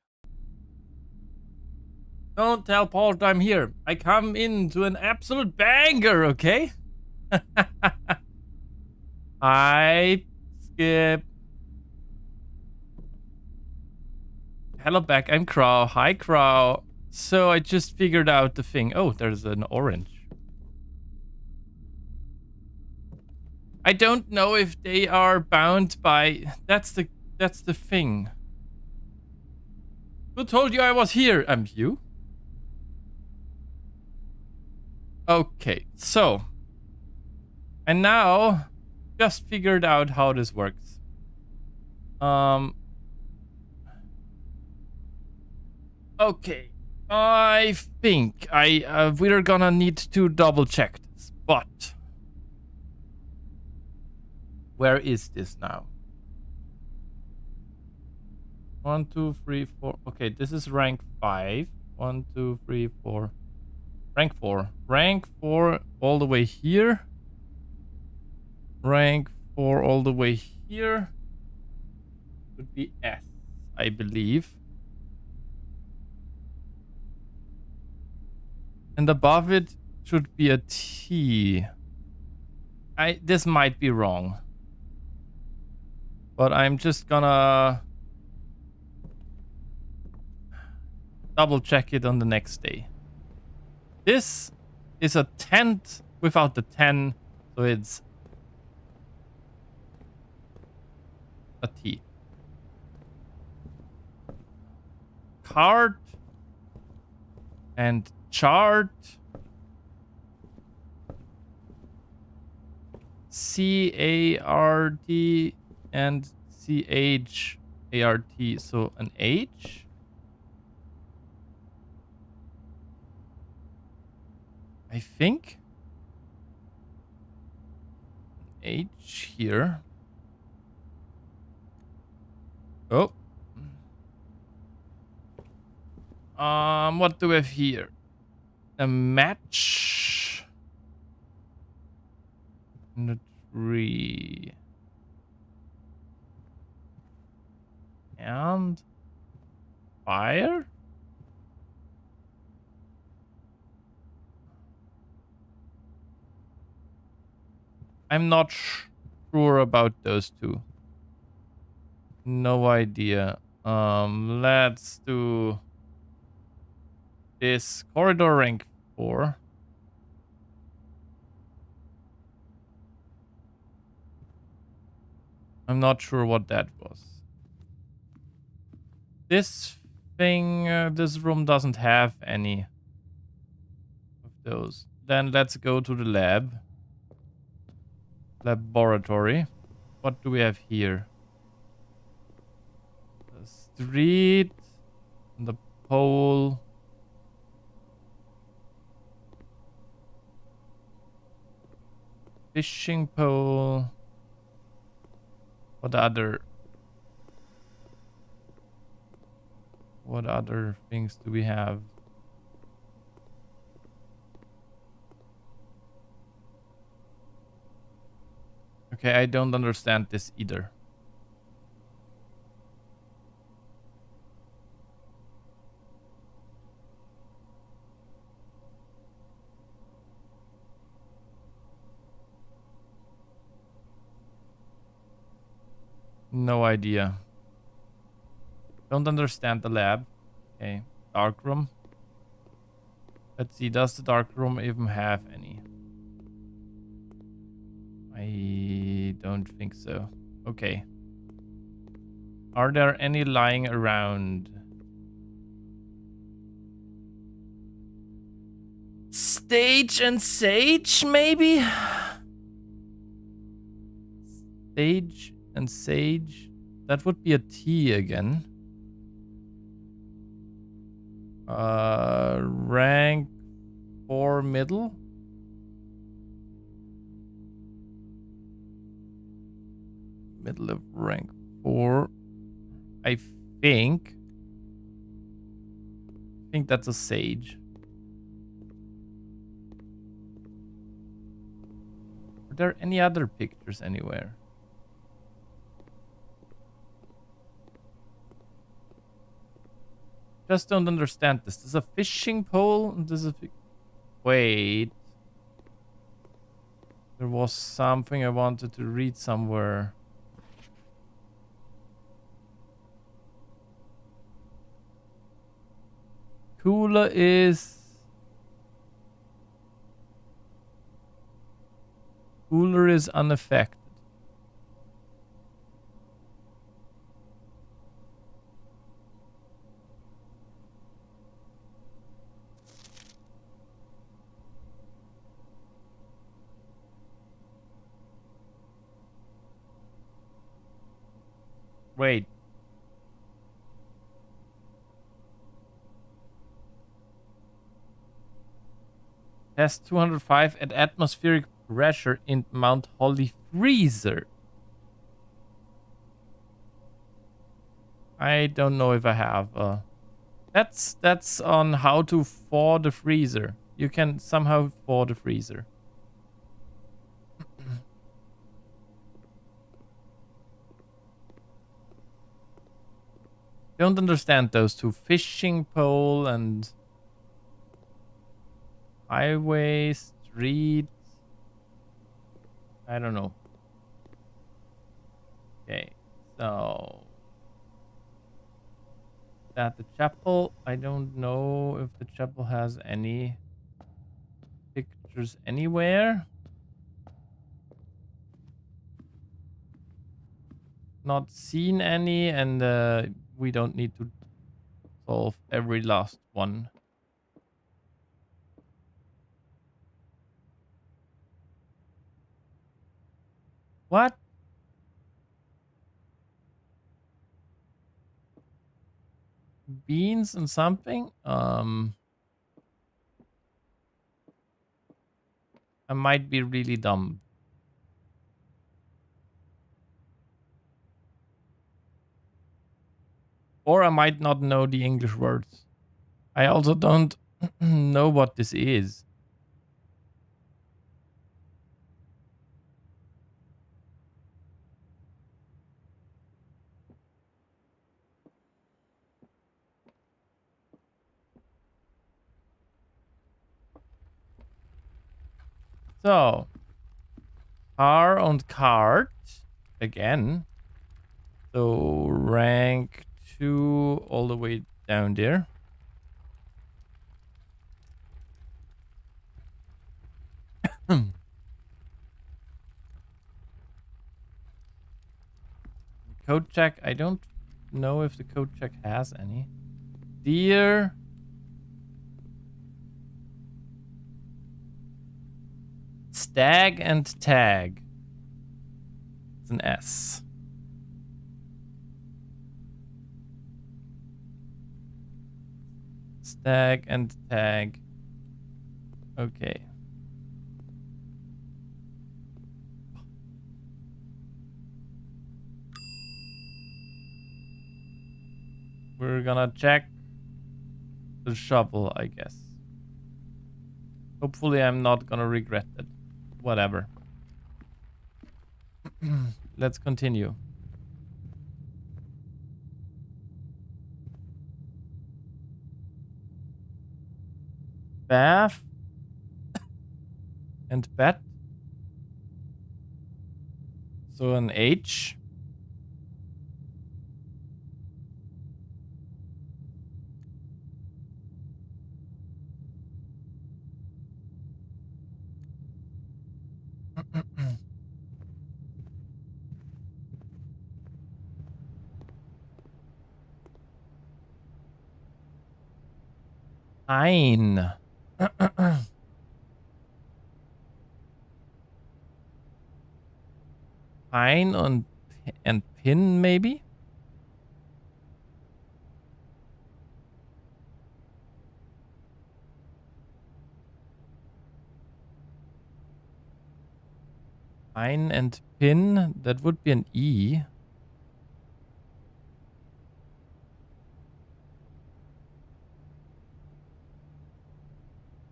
Don't tell Paul that I'm here. I come into an absolute banger, okay? I skip. Hello back, I'm Crow. Hi, Crow. So I just figured out the thing. Oh, there's an orange. I don't know if they are bound by... That's the thing. Who told you I was here? You? Okay, so... And now, just figured out how this works. Okay, I think we're gonna need to double check this, but where is this now? 1, 2, 3, 4. Okay, this is rank 5. 1, 2, 3, 4. Rank 4. Rank 4 all the way here. Rank 4 all the way here. Would be S, I believe. And above it should be a T. This might be wrong. But I'm just gonna double check it on the next day. This is a tent without the 10, so it's a T. Cart and chart. C-A-R-T and C-H-A-R-T. So an H. I think. H here. Oh. What do we have here? A match. And a tree. And fire? I'm not sure about those two. No idea. Let's do this corridor rank 4. I'm not sure what that was. This thing, this room doesn't have any of those. Then let's go to the lab. Laboratory. What do we have here? The street, the pole. Fishing pole. What other things do we have? Okay, I don't understand this either. No idea. Don't understand the lab. Okay, dark room. Let's see, does the dark room even have any? I don't think so. Okay. Are there any lying around? Stage and sage, maybe? Stage and sage. That would be a T again. Rank 4 middle. Middle of rank 4. I think that's a sage. Are there any other pictures anywhere? just don't understand this. This is a fishing pole. And this is wait. There was something I wanted to read somewhere. Cooler is unaffected. Wait. Test 205 at atmospheric pressure in Mount Holly freezer. I don't know if I have. That's on how to thaw the freezer. You can somehow thaw the freezer. Don't understand those two. Fishing pole and highway, street. I don't know. Okay, so that the chapel. I don't know if the chapel has any pictures anywhere. Not seen any, and we don't need to solve every last one. What? Beans and something? I might be really dumb. Or I might not know the English words. I also don't know what this is. So, car on cart again. So, rank 2 all the way down there. Code check. I don't know if the code check has any. Deer. Stag and tag. It's an S. Stag and tag. Okay. We're gonna check the shovel, I guess. Hopefully I'm not gonna regret it. Whatever. Let's continue. Bath and bat. So an H. Ein. Pine and pin, maybe? Pine and pin, that would be an E.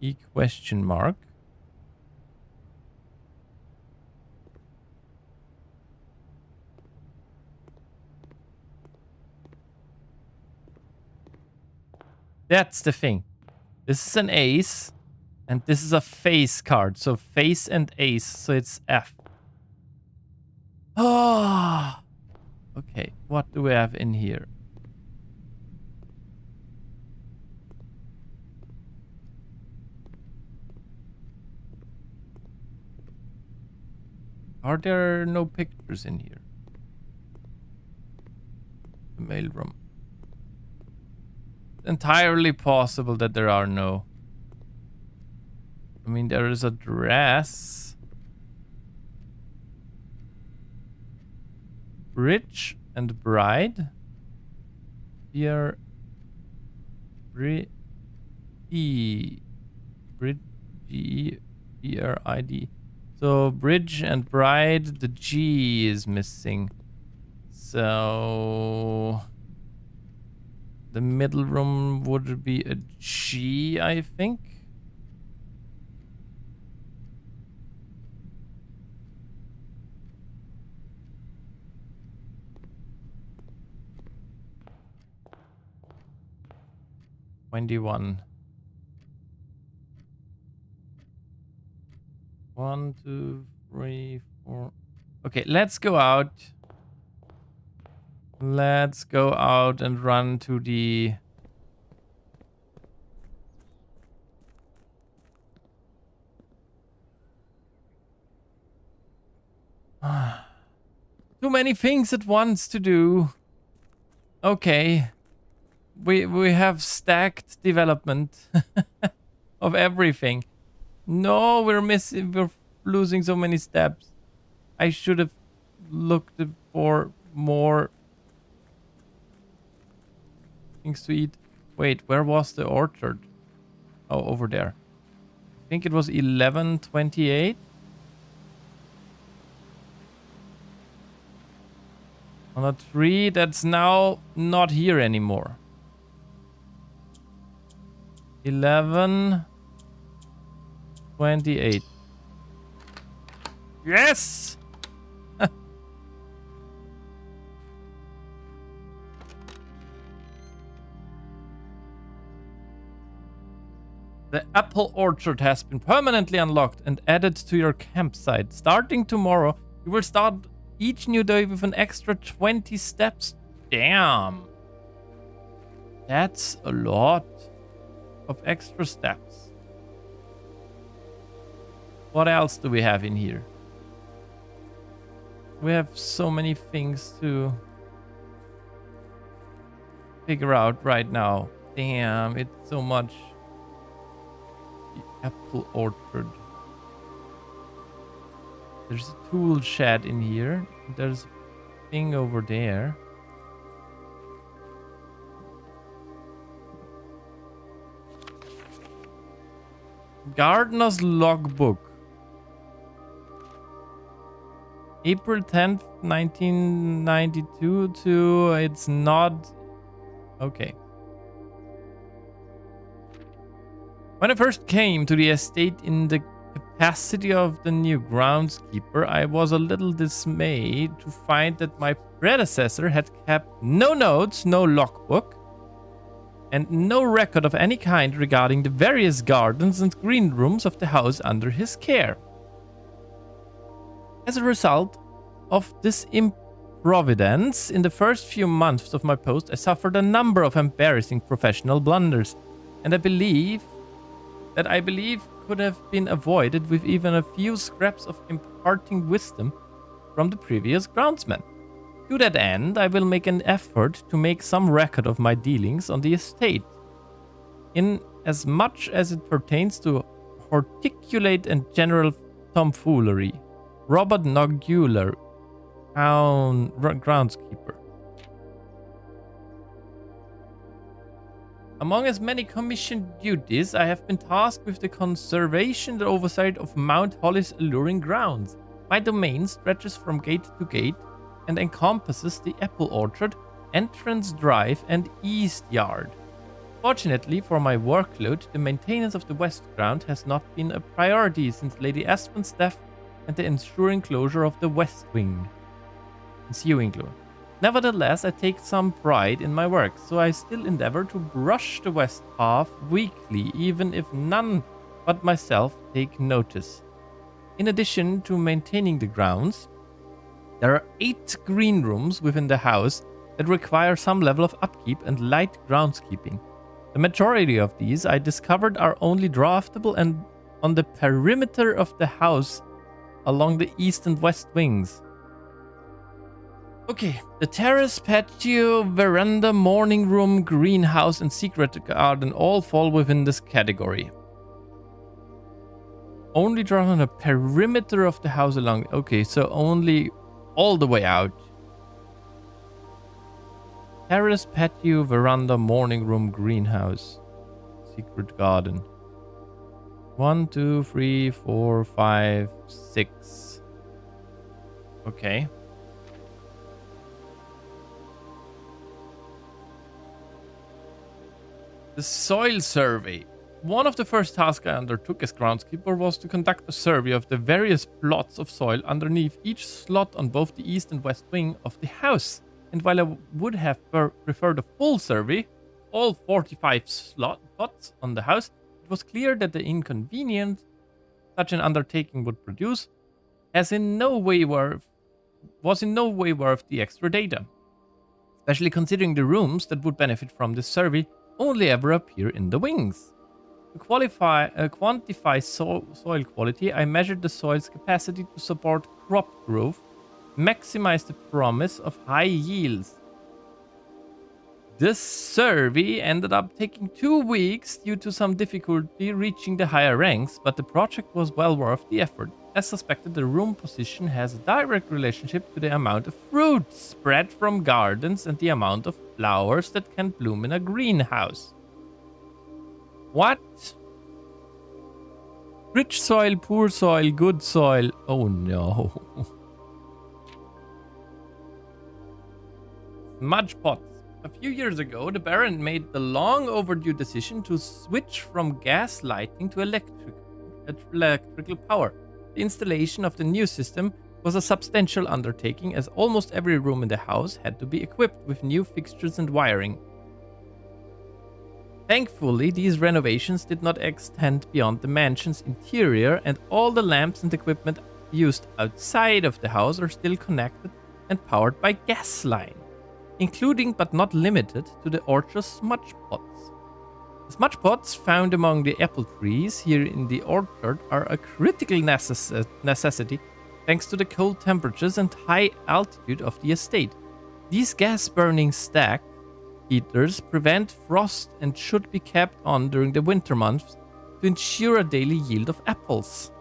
E question mark. That's the thing. This is an ace, and this is a face card. So face and ace, so it's F. Oh, okay. What do we have in here? Are there no pictures in here? The mailroom. It's entirely possible that there are no. I mean, there is a dress. Bridge and bride. Here. Bridge. G-E-R-I-D. So, bridge and bride, the G is missing. So, the middle room would be a G, I think. $21. 1, 2, 3, 4. Okay, let's go out. Let's go out and run to the... Too many things at once to do. Okay. We have stacked development of everything. No, we're losing so many steps. I should have looked for more things to eat. Wait, where was the orchard? Oh, over there. I think it was 11:28. On a tree that's now not here anymore. 11:28. Yes! The apple orchard has been permanently unlocked and added to your campsite. Starting tomorrow, you will start each new day with an extra 20 steps. Damn. That's a lot of extra steps. What else do we have in here? We have so many things to figure out right now. Damn, it's so much. The apple orchard. There's a tool shed in here. There's a thing over there. Gardener's logbook. April 10th, 1992 to it's not okay. When I first came to the estate in the capacity of the new groundskeeper, I was a little dismayed to find that my predecessor had kept no notes, no logbook, and no record of any kind regarding the various gardens and green rooms of the house under his care. As a result of this improvidence, in the first few months of my post, I suffered a number of embarrassing professional blunders, and I believe could have been avoided with even a few scraps of imparting wisdom from the previous groundsman. To that end, I will make an effort to make some record of my dealings on the estate, in as much as it pertains to horticulate and general tomfoolery. Robert Noguler, groundskeeper. Among his many commissioned duties, I have been tasked with the conservation and oversight of Mount Holly's alluring grounds. My domain stretches from gate to gate and encompasses the apple orchard, entrance drive, and east yard. Fortunately for my workload, the maintenance of the west ground has not been a priority since Lady Aspen's death and the ensuing closure of the west wing. Ensuing closure. Nevertheless, I take some pride in my work, so I still endeavor to brush the west half weekly, even if none but myself take notice. In addition to maintaining the grounds, there are 8 green rooms within the house that require some level of upkeep and light groundskeeping. The majority of these I discovered are only draftable and on the perimeter of the house along the east and west wings. Okay, the terrace, patio, veranda, morning room, greenhouse, and secret garden all fall within this category. Only drawn on the perimeter of the house along. Okay, so only all the way out. Terrace, patio, veranda, morning room, greenhouse, secret garden. 1, 2, 3, 4, 5, 6. Okay. The soil survey. One of the first tasks I undertook as groundskeeper was to conduct a survey of the various plots of soil underneath each slot on both the east and west wing of the house. And while I would have preferred a full survey, all 45 plots on the house, it was clear that the inconvenience such an undertaking would produce was in no way worth the extra data, especially considering the rooms that would benefit from this survey only ever appear in the wings. To quantify soil quality, I measured the soil's capacity to support crop growth, maximize the promise of high yields. This survey ended up taking 2 weeks due to some difficulty reaching the higher ranks, but the project was well worth the effort. As suspected, the room position has a direct relationship to the amount of fruit spread from gardens and the amount of flowers that can bloom in a greenhouse. What? Rich soil, poor soil, good soil. Oh no. Smudge pots. A few years ago, the Baron made the long overdue decision to switch from gas lighting to electrical power. The installation of the new system was a substantial undertaking, as almost every room in the house had to be equipped with new fixtures and wiring. Thankfully, these renovations did not extend beyond the mansion's interior, and all the lamps and equipment used outside of the house are still connected and powered by gas line, including but not limited to the orchard's smudge pots. The smudge pots found among the apple trees here in the orchard are a critical necessity thanks to the cold temperatures and high altitude of the estate. These gas-burning stack heaters prevent frost and should be kept on during the winter months to ensure a daily yield of apples.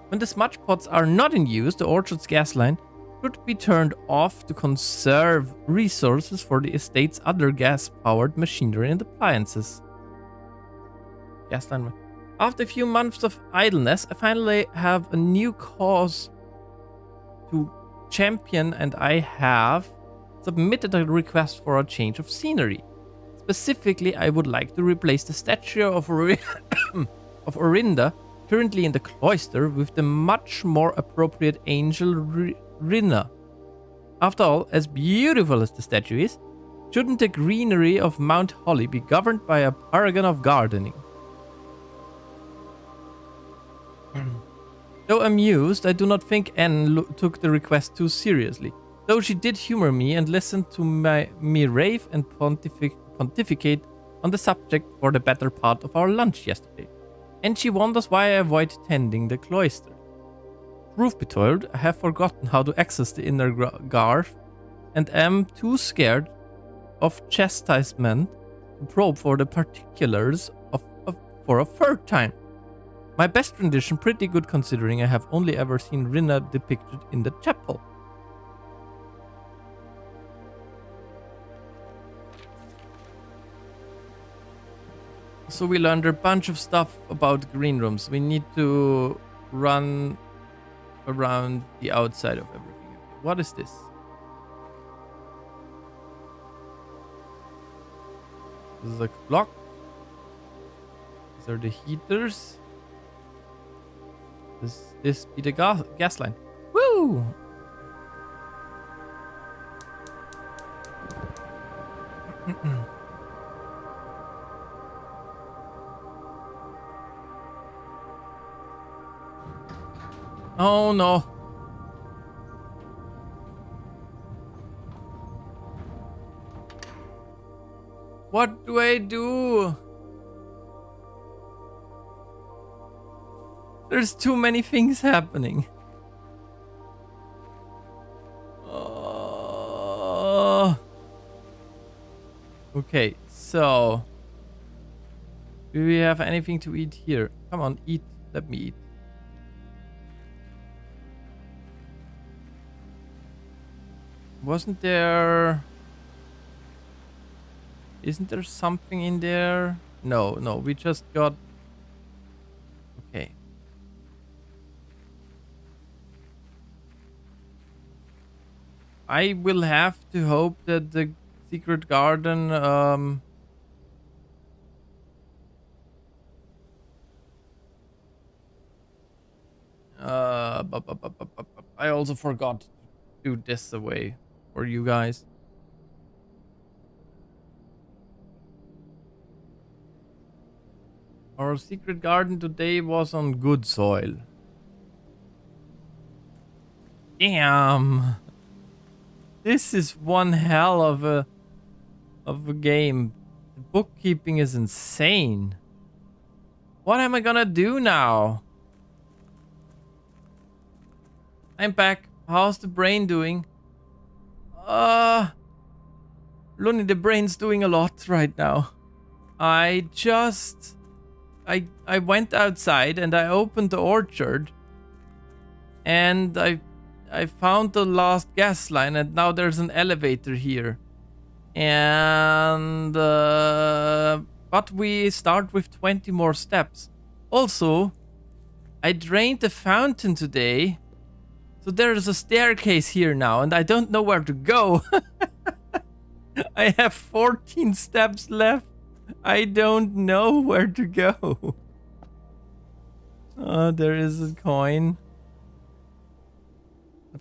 When the smudge pots are not in use, the orchard's gas line should be turned off to conserve resources for the estate's other gas-powered machinery and appliances. Gas line. After a few months of idleness, I finally have a new cause to champion, and I have submitted a request for a change of scenery. Specifically, I would like to replace the statue of Orinda, currently in the cloister, with the much more appropriate angel Rinna. After all, as beautiful as the statue is, shouldn't the greenery of Mount Holly be governed by a paragon of gardening? Though amused, I do not think Anne took the request too seriously, though she did humor me and listened to me rave and pontificate on the subject for the better part of our lunch yesterday. And she wonders why I avoid tending the cloister. Truth be told, I have forgotten how to access the inner garth and am too scared of chastisement to probe for the particulars for a third time. My best rendition pretty good considering I have only ever seen Rinna depicted in the chapel. So we learned a bunch of stuff about green rooms. We need to run around the outside of everything. What is this? This is a clock. These are the heaters. This be the gas line. Woo! Oh no. What do I do? There's too many things happening. Okay, so do we have anything to eat here? Come on, eat. Let me eat. Wasn't there... Isn't there something in there? No, no, we just got... Okay. I will have to hope that the secret garden, I also forgot to do this away for you guys. Our secret garden today was on good soil. Damn. This is one hell of a game. The bookkeeping is insane. What am I gonna do now? I'm back. How's the brain doing? Looney, the brain's doing a lot right now. I went outside and I opened the orchard and I found the last gas line and now there's an elevator here. And but we start with 20 more steps. Also, I drained the fountain today. So there's a staircase here now and I don't know where to go. I have 14 steps left. I don't know where to go. There is a coin.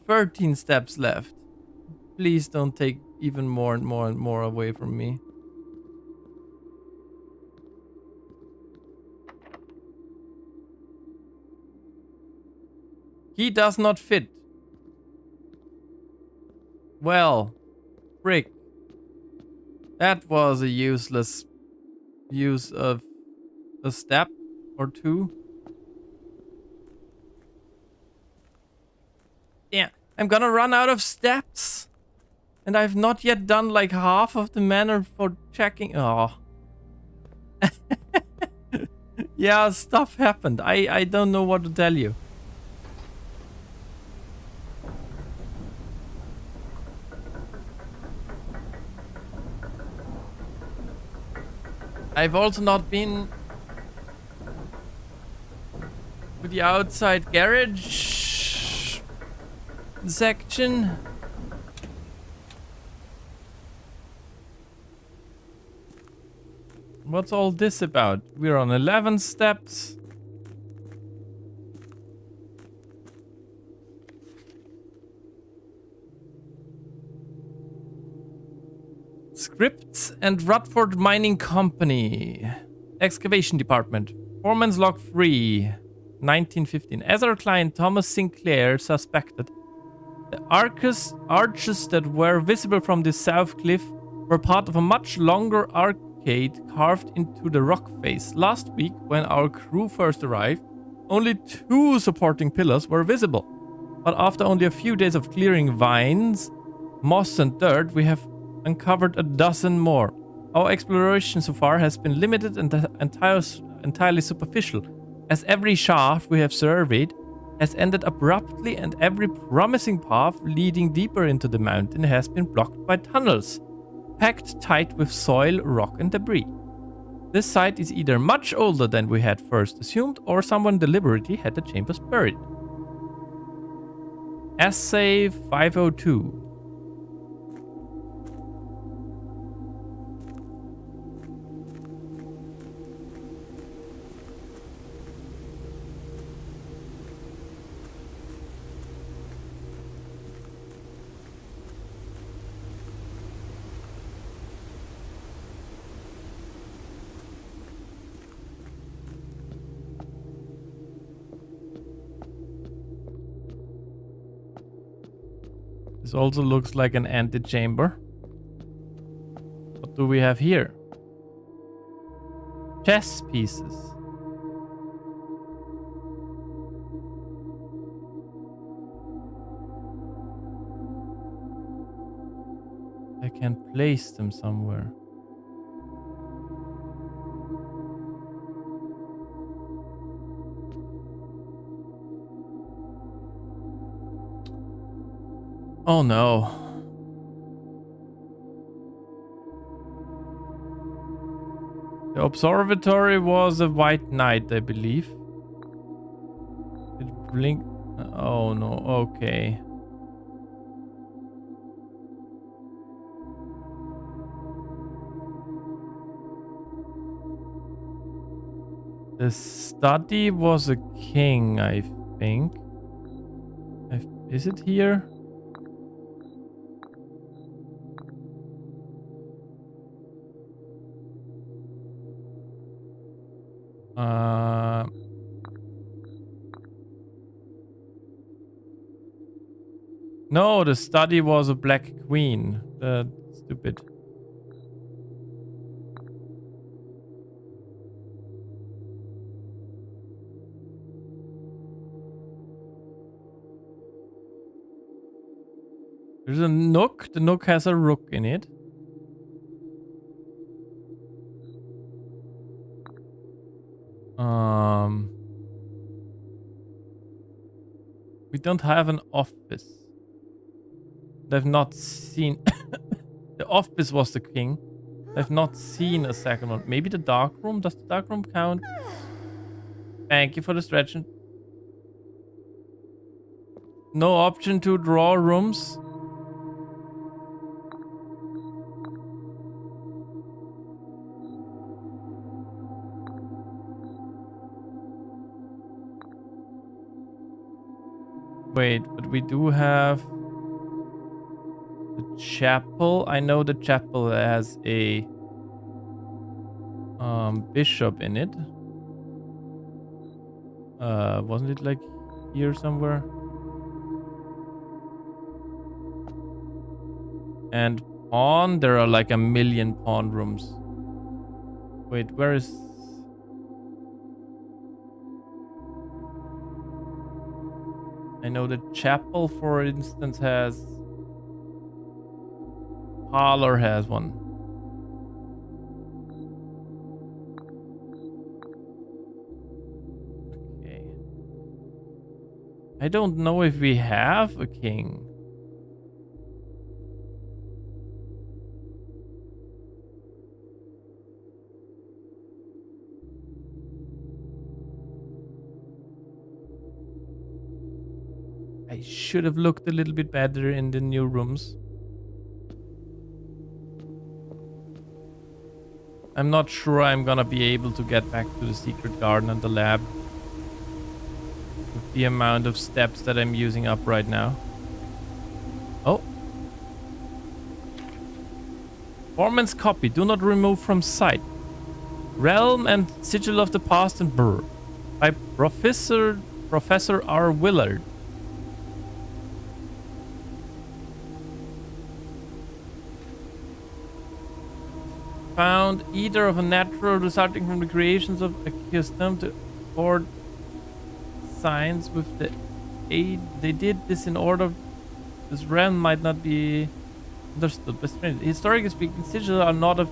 13 steps left. Please don't take even more and more and more away from me. He does not fit. Well, frick. That was a useless use of a step or two. Yeah, I'm gonna run out of steps. And I've not yet done like half of the manner for checking. Oh. Yeah, stuff happened. I don't know what to tell you. I've also not been to the outside garage section. What's all this about? We're on 11 steps. Scripts and Rutford Mining Company. Excavation Department. Foreman's Log 3. 1915. As our client Thomas Sinclair suspected, the arches that were visible from the south cliff were part of a much longer arcade carved into the rock face. Last week, when our crew first arrived, only 2 supporting pillars were visible. But after only a few days of clearing vines, moss and dirt, we have uncovered a dozen more. Our exploration so far has been limited and entirely superficial, as every shaft we have surveyed has ended abruptly and every promising path leading deeper into the mountain has been blocked by tunnels, packed tight with soil, rock and debris. This site is either much older than we had first assumed, or someone deliberately had the chambers buried. Assay 502. This also looks like an antechamber. What do we have here? Chess pieces. I can place them somewhere. Oh no. The observatory was a white knight, I believe. It blinked. Oh no, okay. The study was a king, I think. Is it here? No, the study was a black queen. Stupid. There's a nook. The nook has a rook in it. We don't have an office. They've not seen... The office was the king. They've not seen a second one. Maybe the dark room? Does the dark room count? Thank you for the stretching. No option to draw rooms. Wait, but we do have the chapel. I know the chapel has a bishop in it. Wasn't it like here somewhere? And pawn, there are like a million pawn rooms. Wait, where is... I know the chapel, for instance, has... Parlor has one. Okay. I don't know if we have a king. I should have looked a little bit better in the new rooms. I'm not sure I'm gonna be able to get back to the secret garden and the lab with the amount of steps that I'm using up right now. Oh. Foreman's copy. Do not remove from sight. Realm and Sigil of the Past and Burr by Professor R. Willard. Found either of a natural resulting from the creations of accustomed to or science with the aid. They did this in order this realm might not be understood by strangers. Historically speaking, sigils are not a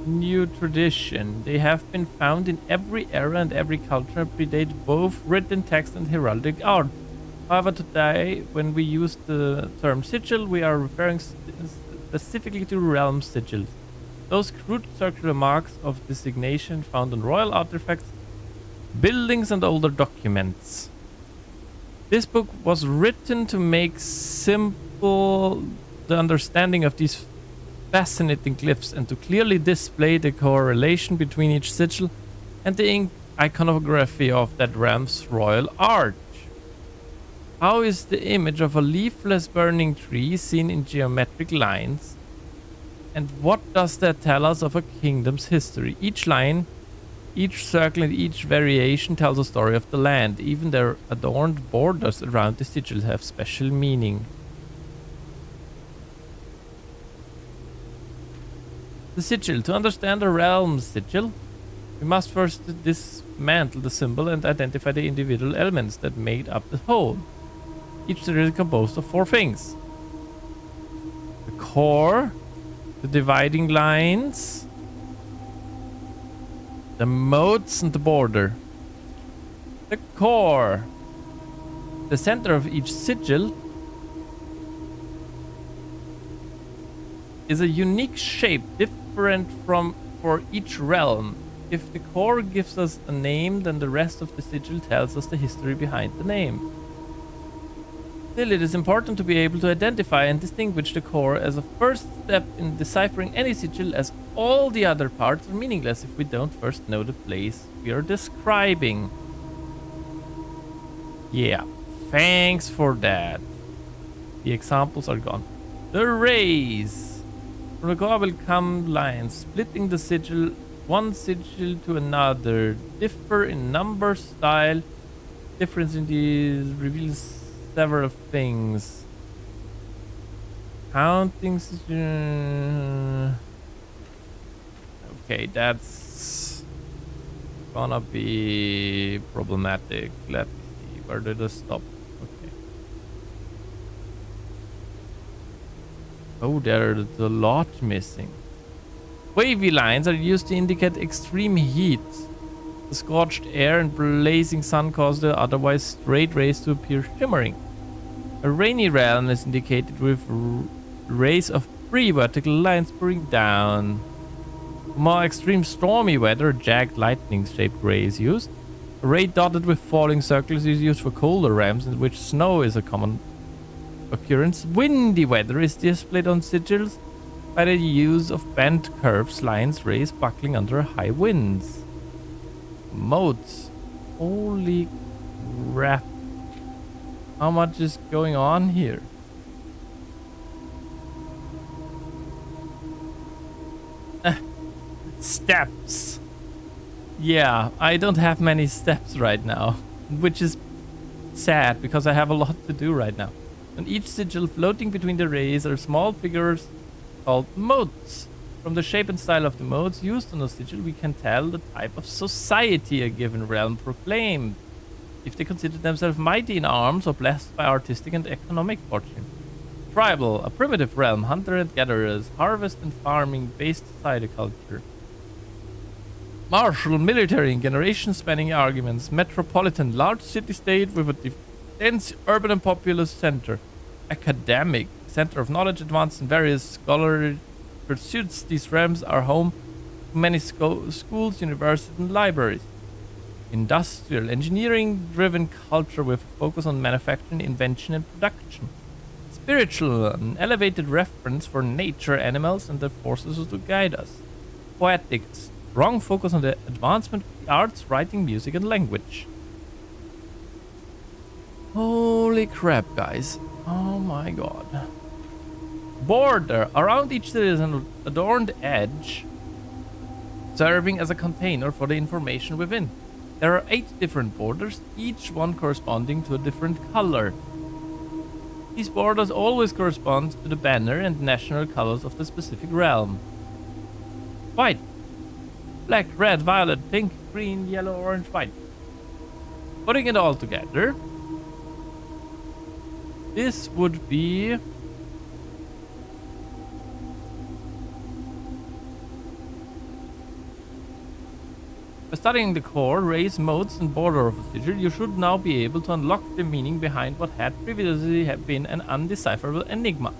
new tradition. They have been found in every era and every culture, predate both written text and heraldic art. However, today, when we use the term sigil, we are referring specifically to realm sigils. Those crude circular marks of designation found on royal artifacts, buildings and older documents. This book was written to make simple the understanding of these fascinating glyphs and to clearly display the correlation between each sigil and the iconography of that realm's royal art. How is the image of a leafless burning tree seen in geometric lines? And what does that tell us of a kingdom's history? Each line Each circle and each variation tells a story of the land. Even their adorned borders around the sigils have special meaning. The sigil. To understand a realm's sigil, we must first dismantle the symbol and identify the individual elements that made up the whole. Each sigil is composed of 4 things: the core, the dividing lines, the moats, and the border. The core. The center of each sigil is a unique shape, different from for each realm. If the core gives us a name, then the rest of the sigil tells us the history behind the name. Still, it is important to be able to identify and distinguish the core as a first step in deciphering any sigil, as all the other parts are meaningless if we don't first know the place we are describing. Yeah, thanks for that. The examples are gone. The rays. From the core will come lines, splitting the sigil, one sigil to another, differ in number, style. Difference in these reveals several things. Counting sigil. Okay, that's gonna be problematic. Let me see. Where did I stop? Okay. Oh, there's a lot missing. Wavy lines are used to indicate extreme heat. The scorched air and blazing sun cause the otherwise straight rays to appear shimmering. A rainy realm is indicated with rays of 3 vertical lines pouring down. For more extreme stormy weather, jagged lightning-shaped ray is used. A ray dotted with falling circles is used for colder realms in which snow is a common occurrence. Windy weather is displayed on sigils by the use of bent curves, lines, rays buckling under high winds. Moats. Holy crap. How much is going on here? Steps. Yeah, I don't have many steps right now, which is sad because I have a lot to do right now. On each sigil floating between the rays are small figures called moats. From the shape and style of the moats used on a sigil, we can tell the type of society a given realm proclaimed, if they consider themselves mighty in arms or blessed by artistic and economic fortune. Tribal, a primitive realm, hunter and gatherers, harvest and farming based society culture. Martial, military, generation-spanning arguments. Metropolitan, large city-state with a dense urban and populous center. Academic, center of knowledge advanced in various scholarly pursuits. These realms are home to many schools, universities, and libraries. Industrial, engineering-driven culture with a focus on manufacturing, invention, and production. Spiritual, an elevated reference for nature, animals, and their forces to guide us. Poetic, strong focus on the advancement of the arts, writing, music, and language. Holy crap, guys. Oh my god. Border. Around each there is an adorned edge, serving as a container for the information within. There are 8 different borders, each one corresponding to a different color. These borders always correspond to the banner and national colors of the specific realm. White. Black, red, violet, pink, green, yellow, orange, white. Putting it all together, this would be by studying the core, rays, moats, and border of a sigil, you should now be able to unlock the meaning behind what had previously been an undecipherable enigma.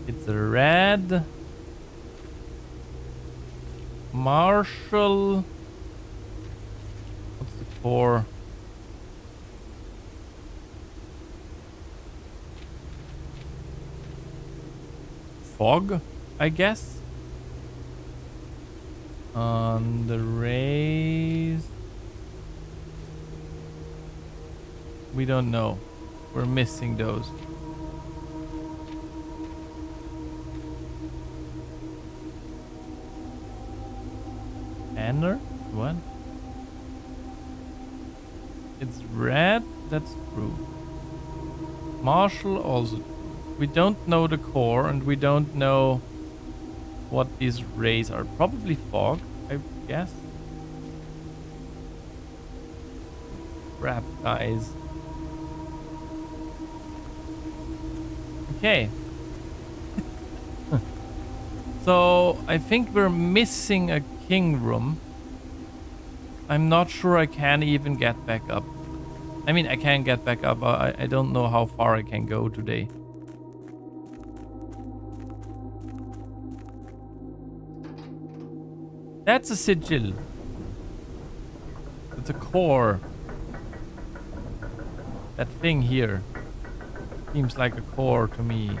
It's a red Martial. What's the core? Fog, I guess. On the rays, we don't know. We're missing those. Manor? What? It's red. That's true. Marshall also true. We don't know the core and we don't know what these rays are. Probably fog, I guess. Crap, guys. Okay. So I think we're missing a king room. I'm not sure I can even get back up. I mean, I can get back up. I don't know how far I can go today. That's a sigil. It's a core. That thing here seems like a core to me.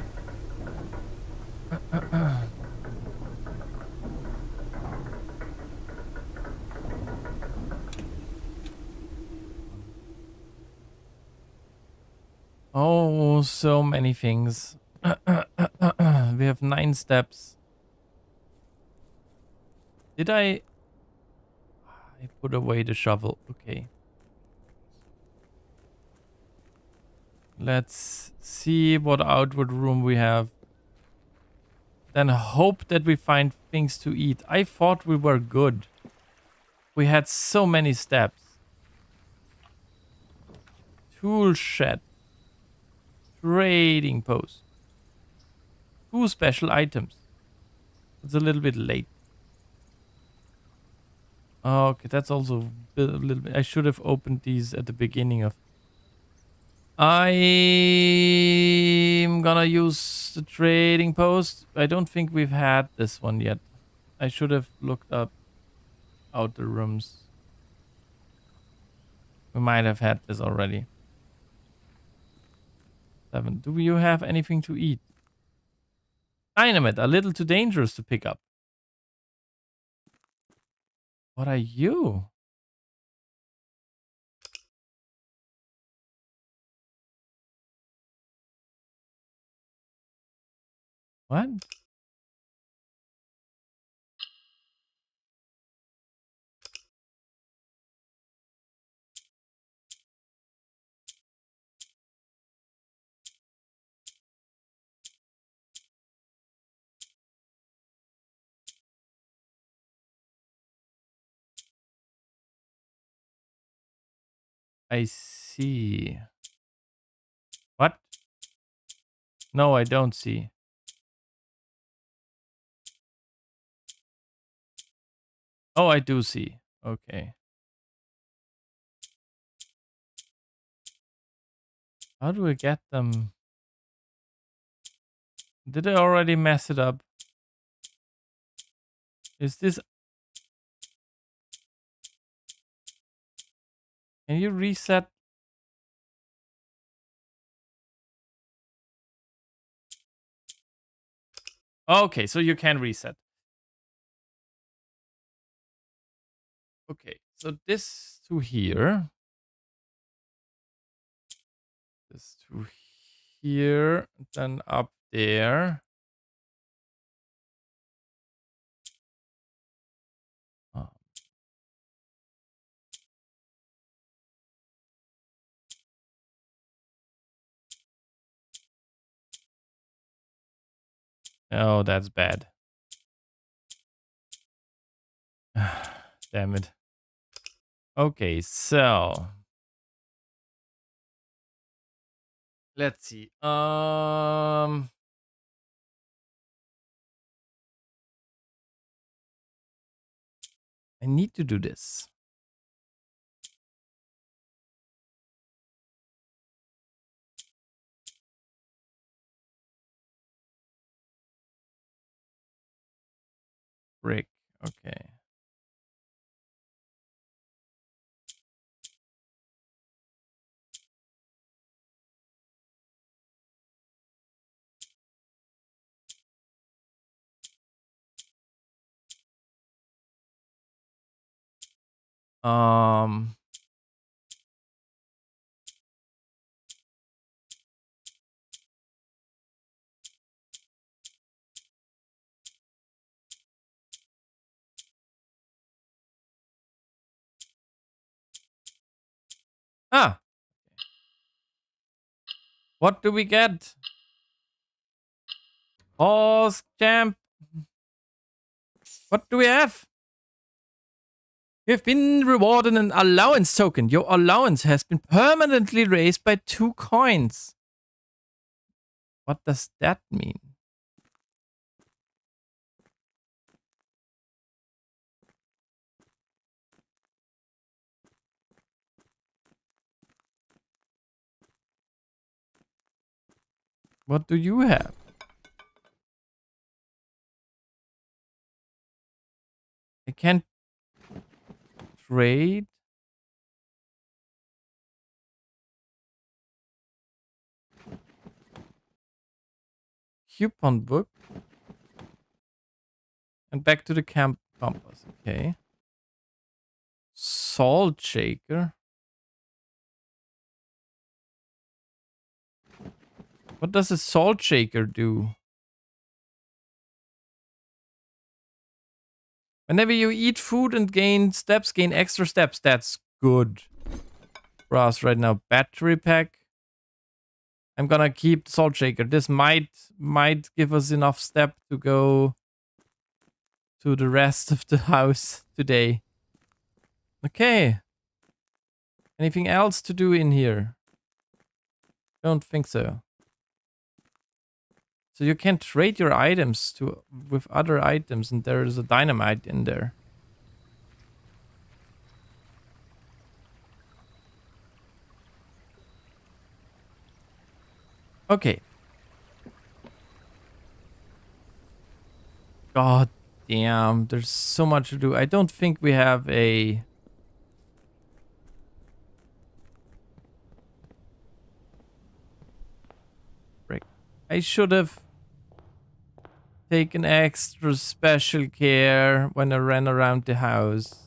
Oh, so many things. We have 9 steps. Did I put away the shovel? Okay. Let's see what outward room we have. Then hope that we find things to eat. I thought we were good. We had so many steps. Tool shed. Trading post. 2 special items. It's a little bit late. Okay, that's also a little bit. I should have opened these at the beginning of. I'm gonna use the trading post. I don't think we've had this one yet. I should have looked up outer rooms. We might have had this already. 7. Do you have anything to eat? Dynamite, a little too dangerous to pick up. What are you? What? I see. What? No, I don't see. Oh, I do see. Okay. How do I get them? Did I already mess it up? Is this... Can you reset? Okay, so you can reset. Okay, so this to here. This to here. Then up there. Oh. Oh, that's bad. Damn it. Okay, so let's see. I need to do this. Brick. Okay. Um, Ah. What do we get? Horse champ. What do we have? You've been rewarded an allowance token. Your allowance has been permanently raised by 2 coins. What does that mean? What do you have? I can't trade. Coupon book. And back to the camp compass. Okay. Salt shaker. What does a salt shaker do? Whenever you eat food and gain extra steps. That's good for us right now. Battery pack. I'm gonna keep the salt shaker. This might give us enough step to go to the rest of the house today. Okay. Anything else to do in here? Don't think so. So you can trade your items with other items, and there is a dynamite in there. Okay. God damn, there's so much to do. I don't think we have a... Frick. I should have taken extra special care when I ran around the house.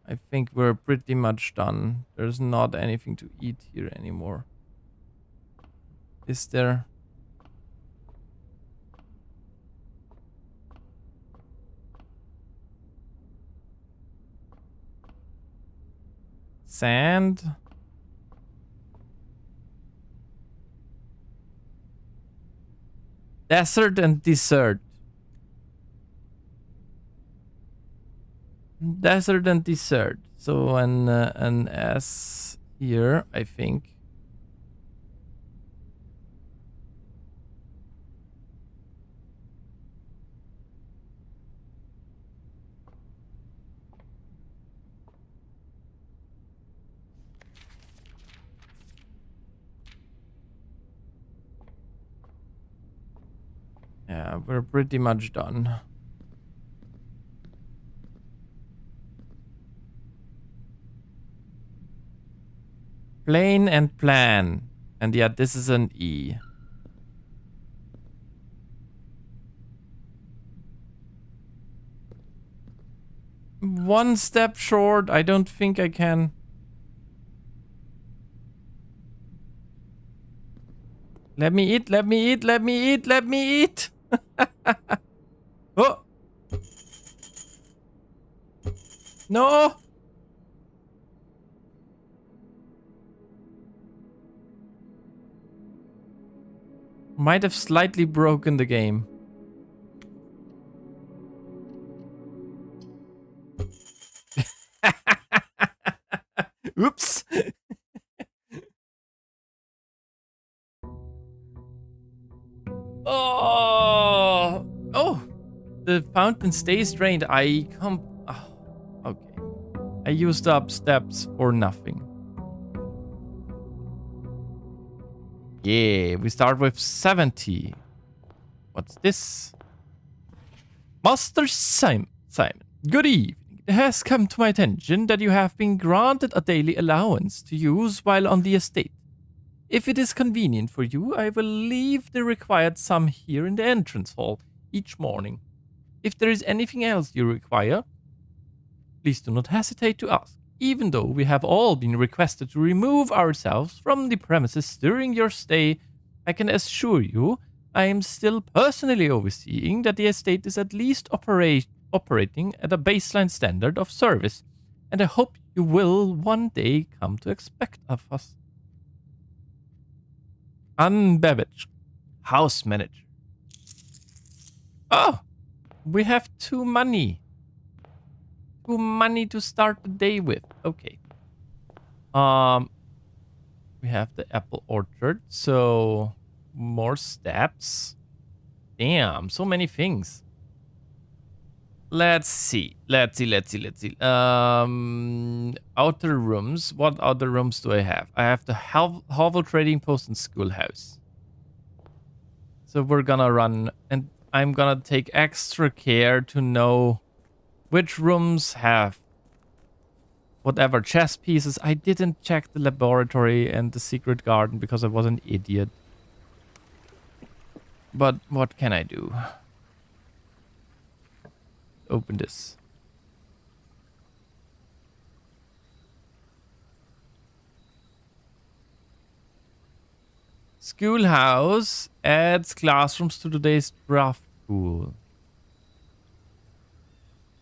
I think we're pretty much done. There's not anything to eat here anymore. Is there? Sand? Desert and dessert. Desert and dessert. So an S here, I think. Yeah, we're pretty much done. Plain and plan. And yeah, this is an E. One step short. I don't think I can. Let me eat, let me eat, let me eat, let me eat. Oh. No. Might have slightly broken the game. Oops. Oh. Oh. The fountain stays drained. Oh, okay. I used up steps for nothing. Yeah, we start with 70. What's this? Master Simon. Good evening. It has come to my attention that you have been granted a daily allowance to use while on the estate. If it is convenient for you, I will leave the required sum here in the entrance hall each morning. If there is anything else you require, please do not hesitate to ask. Even though we have all been requested to remove ourselves from the premises during your stay, I can assure you I am still personally overseeing that the estate is at least operating at a baseline standard of service, and I hope you will one day come to expect of us. Ann Babbage, house manager. Oh, we have 2 money. 2 money to start the day with. Okay. We have the apple orchard, so more steps. Damn, so many things. Let's see. Outer rooms. What other rooms do I have? I have the Hovel Trading Post and Schoolhouse. So we're gonna run, and I'm gonna take extra care to know which rooms have whatever chess pieces. I didn't check the laboratory and the secret garden because I was an idiot. But what can I do? Open this. Schoolhouse adds classrooms to today's draft pool.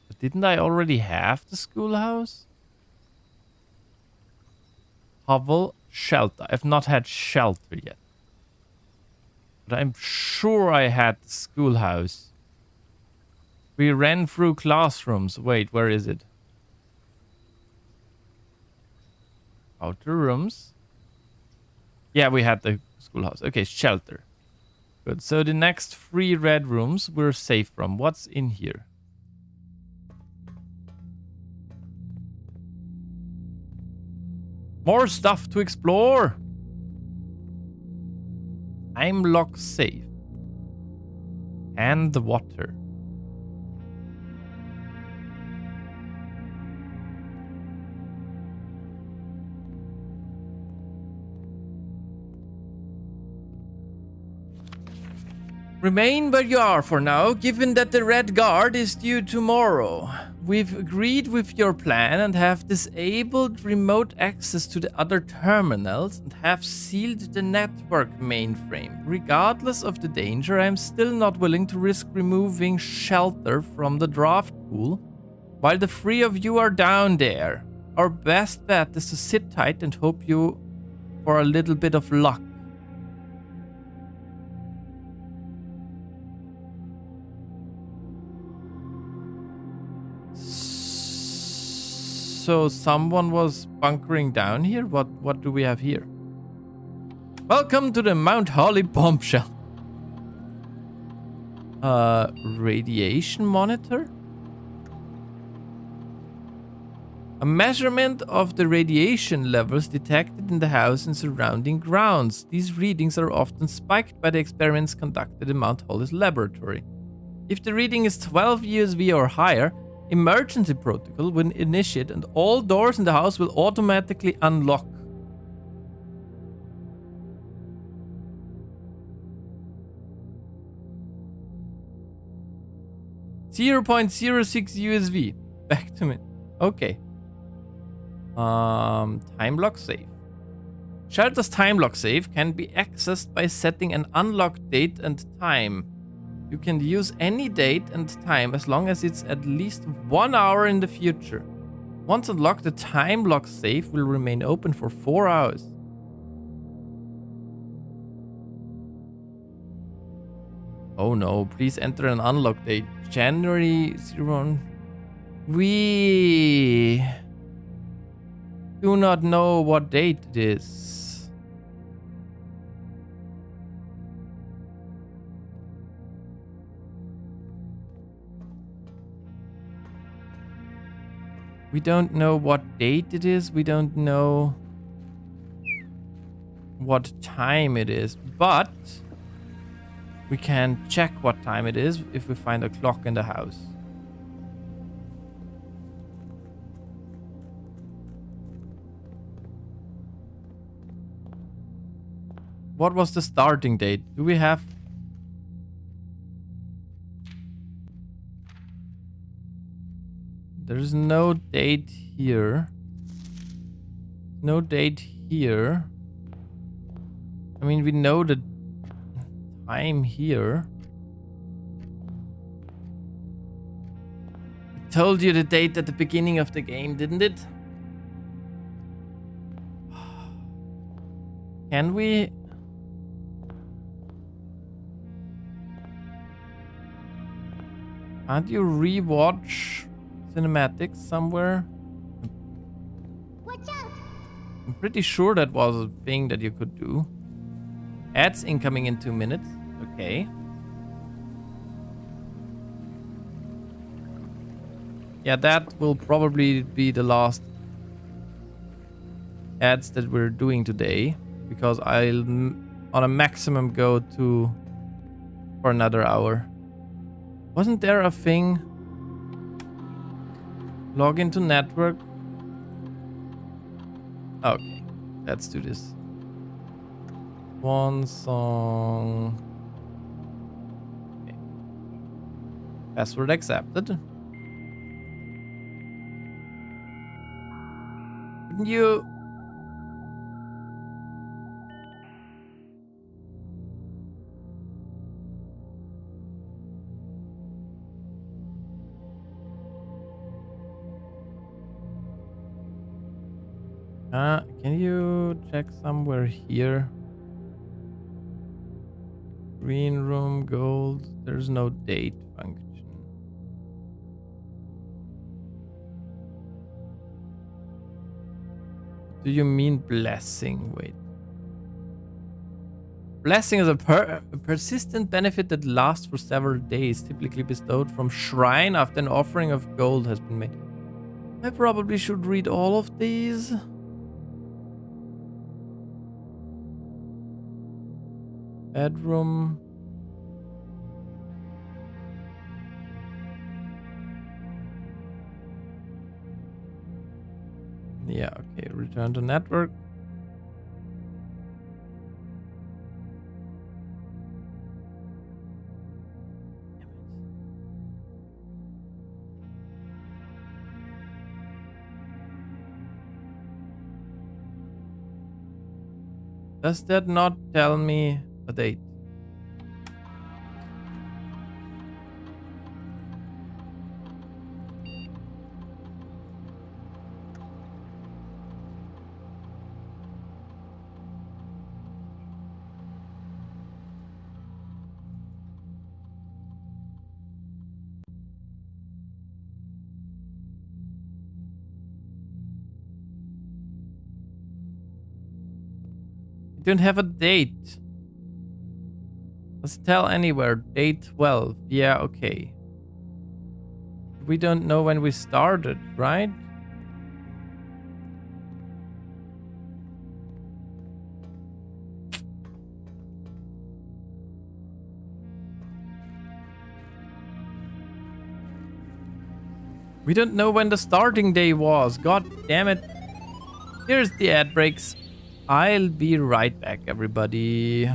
But didn't I already have the schoolhouse? Hovel, shelter. I've not had shelter yet. But I'm sure I had the schoolhouse. We ran through classrooms. Wait, where is it? Outer rooms. Yeah, we had the schoolhouse. Okay, shelter. Good. So the next 3 red rooms we're safe from. What's in here? More stuff to explore. Time lock safe. And the water. Remain where you are for now, given that the Red Guard is due tomorrow. We've agreed with your plan and have disabled remote access to the other terminals and have sealed the network mainframe. Regardless of the danger, I am still not willing to risk removing shelter from the draft pool while the 3 of you are down there. Our best bet is to sit tight and hope you for a little bit of luck. So someone was bunkering down here? What do we have here? Welcome to the Mount Holly bombshell. Radiation monitor? A measurement of the radiation levels detected in the house and surrounding grounds. These readings are often spiked by the experiments conducted in Mount Holly's laboratory. If the reading is 12 USV or higher, emergency protocol will initiate and all doors in the house will automatically unlock. .06 USV. Back to me. Okay. Time lock safe. Shelter's time lock safe can be accessed by setting an unlock date and time. You can use any date and time as long as it's at least 1 hour in the future. Once unlocked, the time lock safe will remain open for 4 hours. Oh no, please enter an unlock date. January 01. We do not know what date it is. We don't know what date it is. We don't know what time it is. But we can check what time it is if we find a clock in the house. What was the starting date? Do we have... There's no date here. No date here. I mean, we know the I'm here. It told you the date at the beginning of the game, didn't it? Can we? Can't you rewatch cinematics somewhere? Watch out! I'm pretty sure that was a thing that you could do. Ads incoming in 2 minutes. Okay. Yeah, that will probably be the last ads that we're doing today, because I'll on a maximum go to for another hour. Wasn't there a thing? Log into network. Okay, let's do this. One song. Okay. Password accepted. Couldn't you? Can you check somewhere here? Green room, gold. There's no date function. Do you mean blessing? Wait. Blessing is a persistent benefit that lasts for several days, typically bestowed from shrine after an offering of gold has been made. I probably should read all of these. Bedroom. Yeah, okay. Return to network. Does that not tell me a date? I don't have a date. Let's tell anywhere. Date 12. Yeah, okay. We don't know when we started, right? We don't know when the starting day was. God damn it. Here's the ad breaks. I'll be right back, everybody.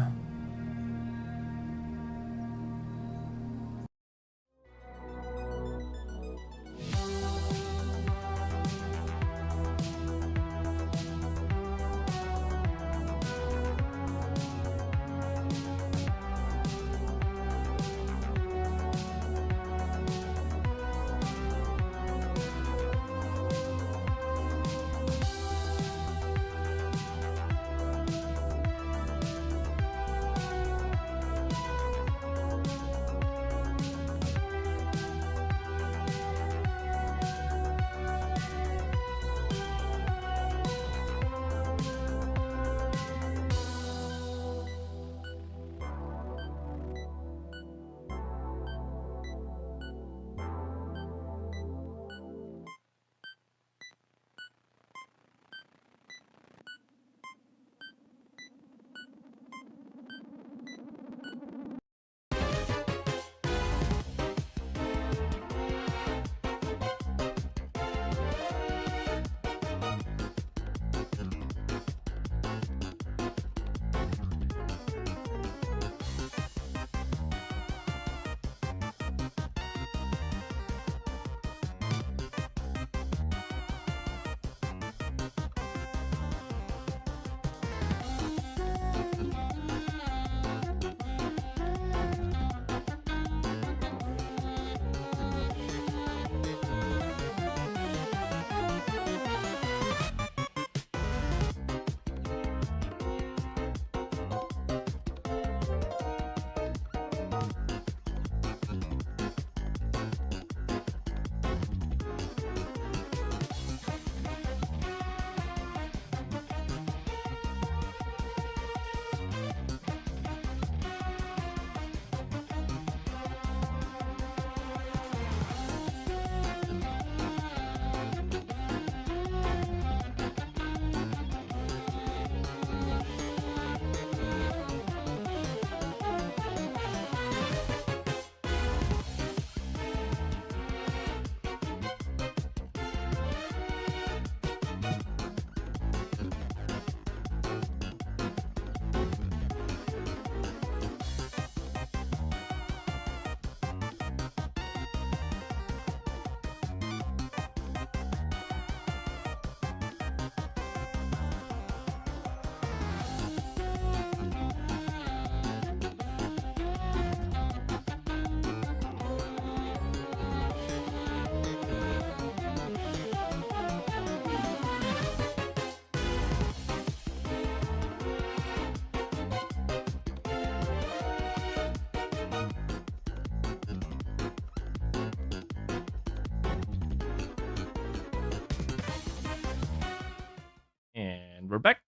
And we're back.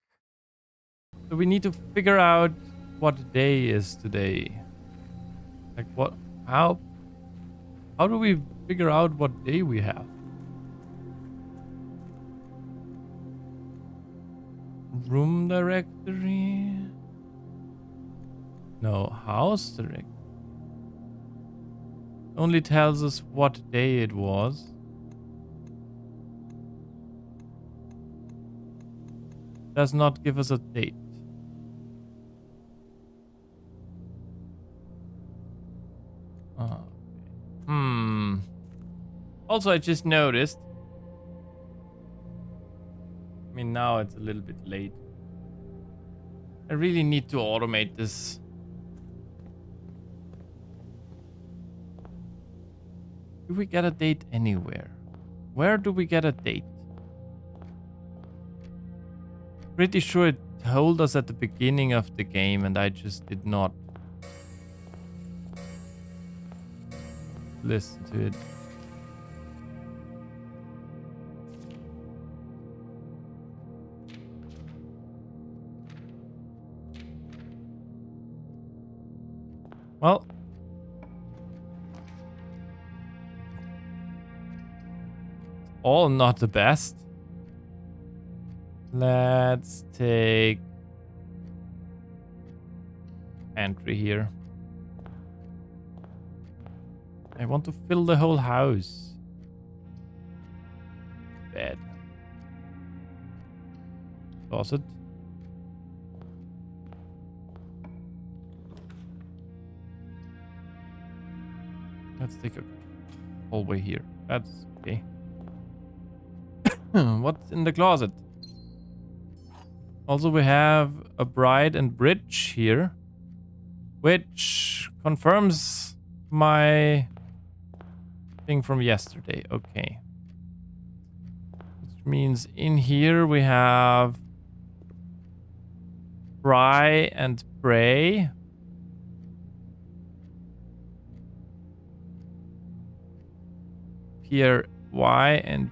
So we need to figure out what day is today. Like what, how do we figure out what day we have? Room directory? No, house directory. Only tells us what day it was. Does not give us a date. Okay. Also, I just noticed. I mean, now it's a little bit late. I really need to automate this. Do we get a date anywhere? Where do we get a date? Pretty sure it told us at the beginning of the game and I just did not listen to it. Well, all not the best. Let's take entry here. I want to fill the whole house. Bed. Closet. Let's take a hallway here. That's okay. What's in the closet? Also, we have a bride and bridge here, which confirms my thing from yesterday. Okay. Which means in here we have pry and pray. Here Y and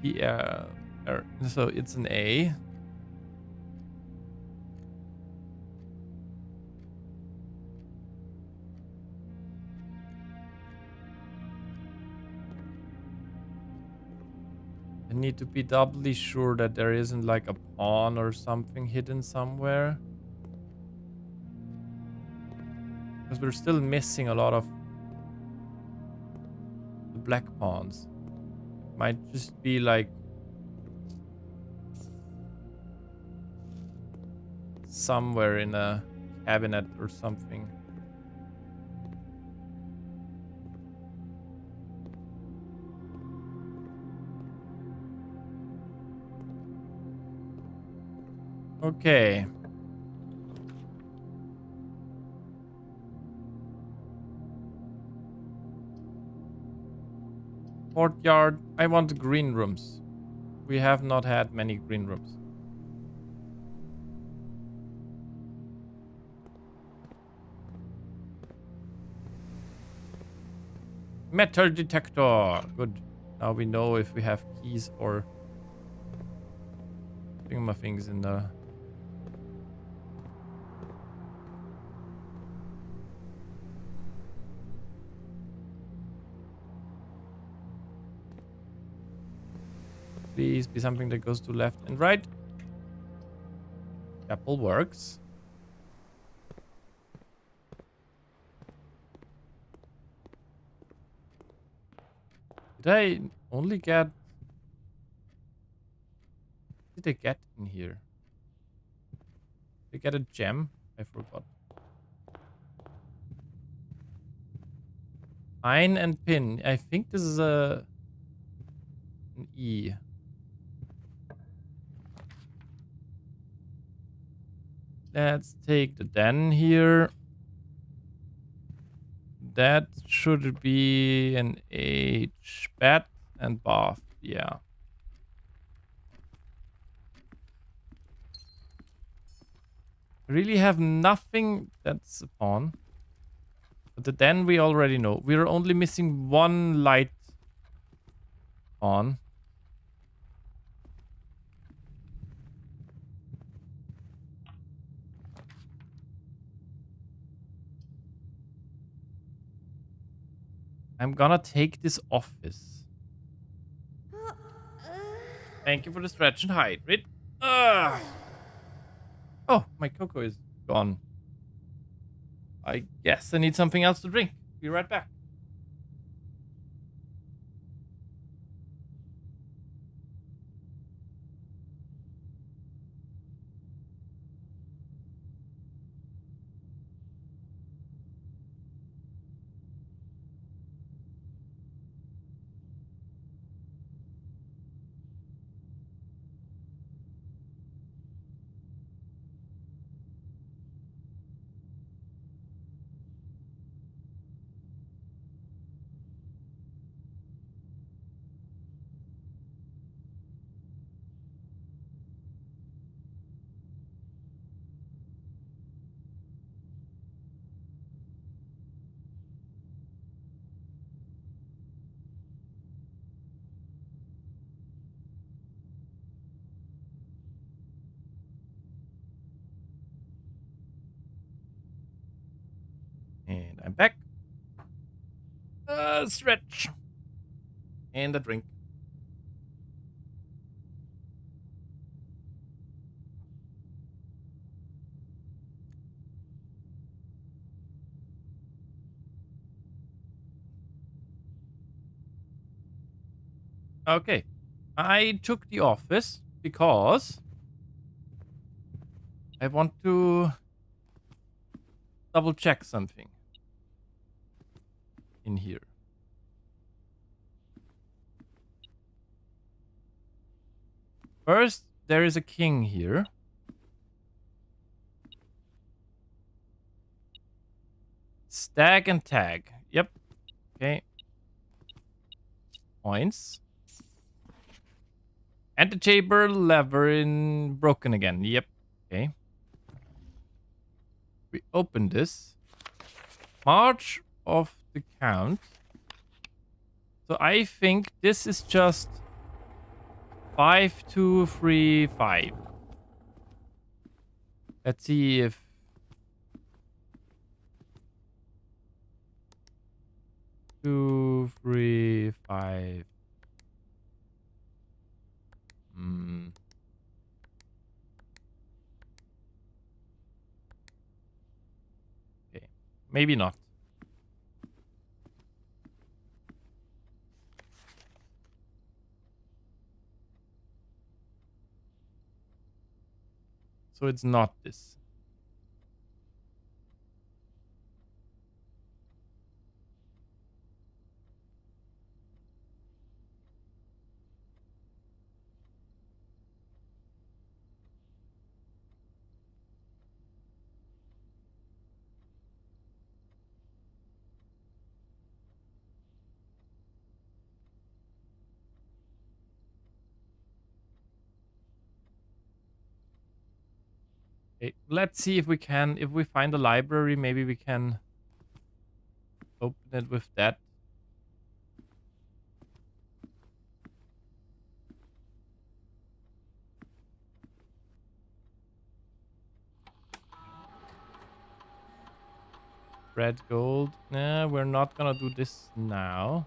here R. So it's an A. I need to be doubly sure that there isn't like a pawn or something hidden somewhere. Because we're still missing a lot of the black pawns. Might just be like somewhere in a cabinet or something. Okay. Courtyard. I want green rooms. We have not had many green rooms. Metal detector. Good. Now we know if we have keys or things in the... Please be something that goes to left and right. Apple works. Did I only get... Did I get in here? Did I get a gem? I forgot. Pine and pin. I think this is an E. Let's take the den here. That should be an H. Bed and bath. Yeah. Really have nothing that's a pawn. But the den we already know. We're only missing one light pawn. I'm gonna take this office. Uh, Thank you for the stretch and hydrate. Ugh. Oh, my cocoa is gone. I guess I need something else to drink. Be right back. And I'm back. Stretch. And a drink. Okay. I took the office because I want to double check something in here. First, there is a king here. Stag and tag. Yep. Okay. Points. Antechamber lever in broken again. Yep. Okay. We open this. March of the Count. So I think this is just 5, 2, 3, 5. Let's see if 2, 3, 5. Okay. Maybe not. So it's not this. Okay. Let's see if we can, if we find a library, maybe we can open it with that. Red gold. Nah, we're not gonna do this now.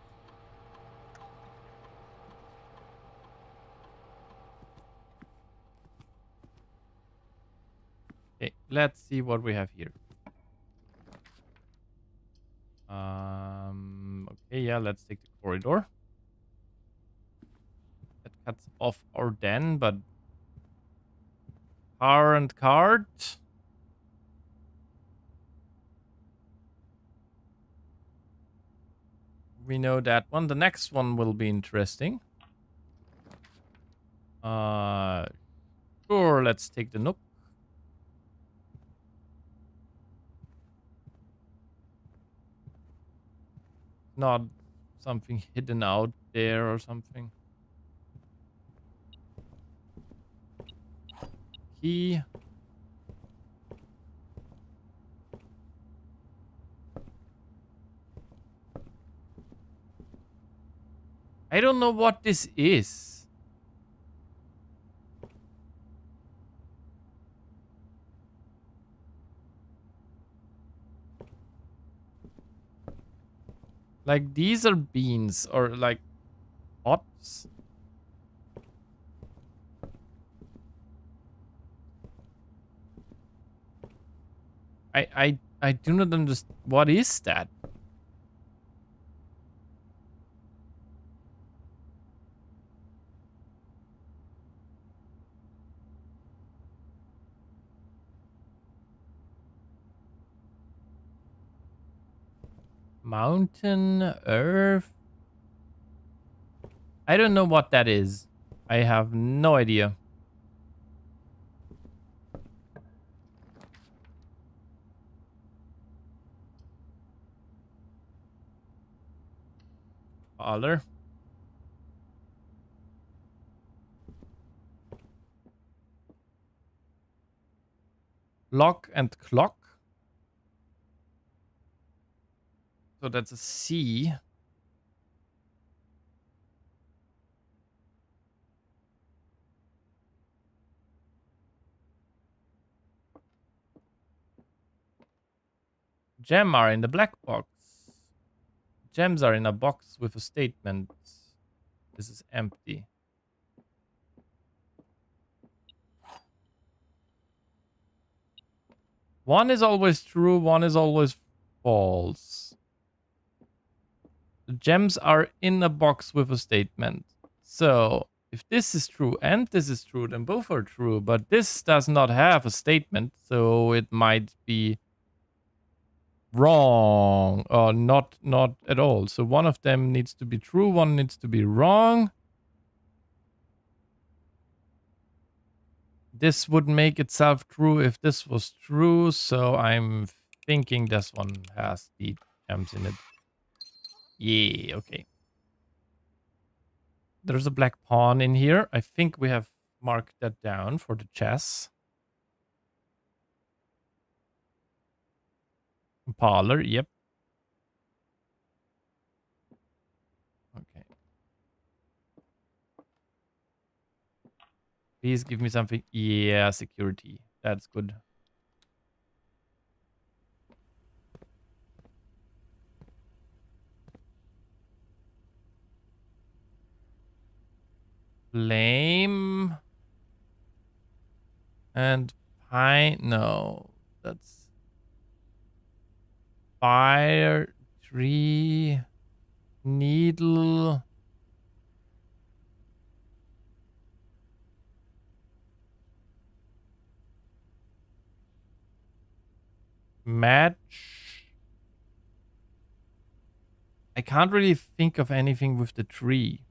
Okay, let's see what we have here. Okay, yeah, let's take the corridor. That cuts off our den, but current card. We know that one. The next one will be interesting. Sure, let's take the Nook. Not something hidden out there or something. Key. I don't know what this is. Like these are beans or like pots. I do not understand. What is that? Mountain, earth. I don't know what that is. I have no idea. Other. Lock and clock. So that's a C. Gem are in the black box. Gems are in a box with a statement. This is empty. One is always true, one is always false. The gems are in a box with a statement. So if this is true and this is true, then both are true. But this does not have a statement, so it might be wrong or not at all. So one of them needs to be true, one needs to be wrong. This would make itself true if this was true, so I'm thinking this one has the gems in it. Yeah, okay. There's a black pawn in here. I think we have marked that down for the chess. Parlor, yep. Okay. Please give me something. Yeah, security. That's good. Flame. And pine. No, that's fire, tree, needle. Match. I can't really think of anything with the tree.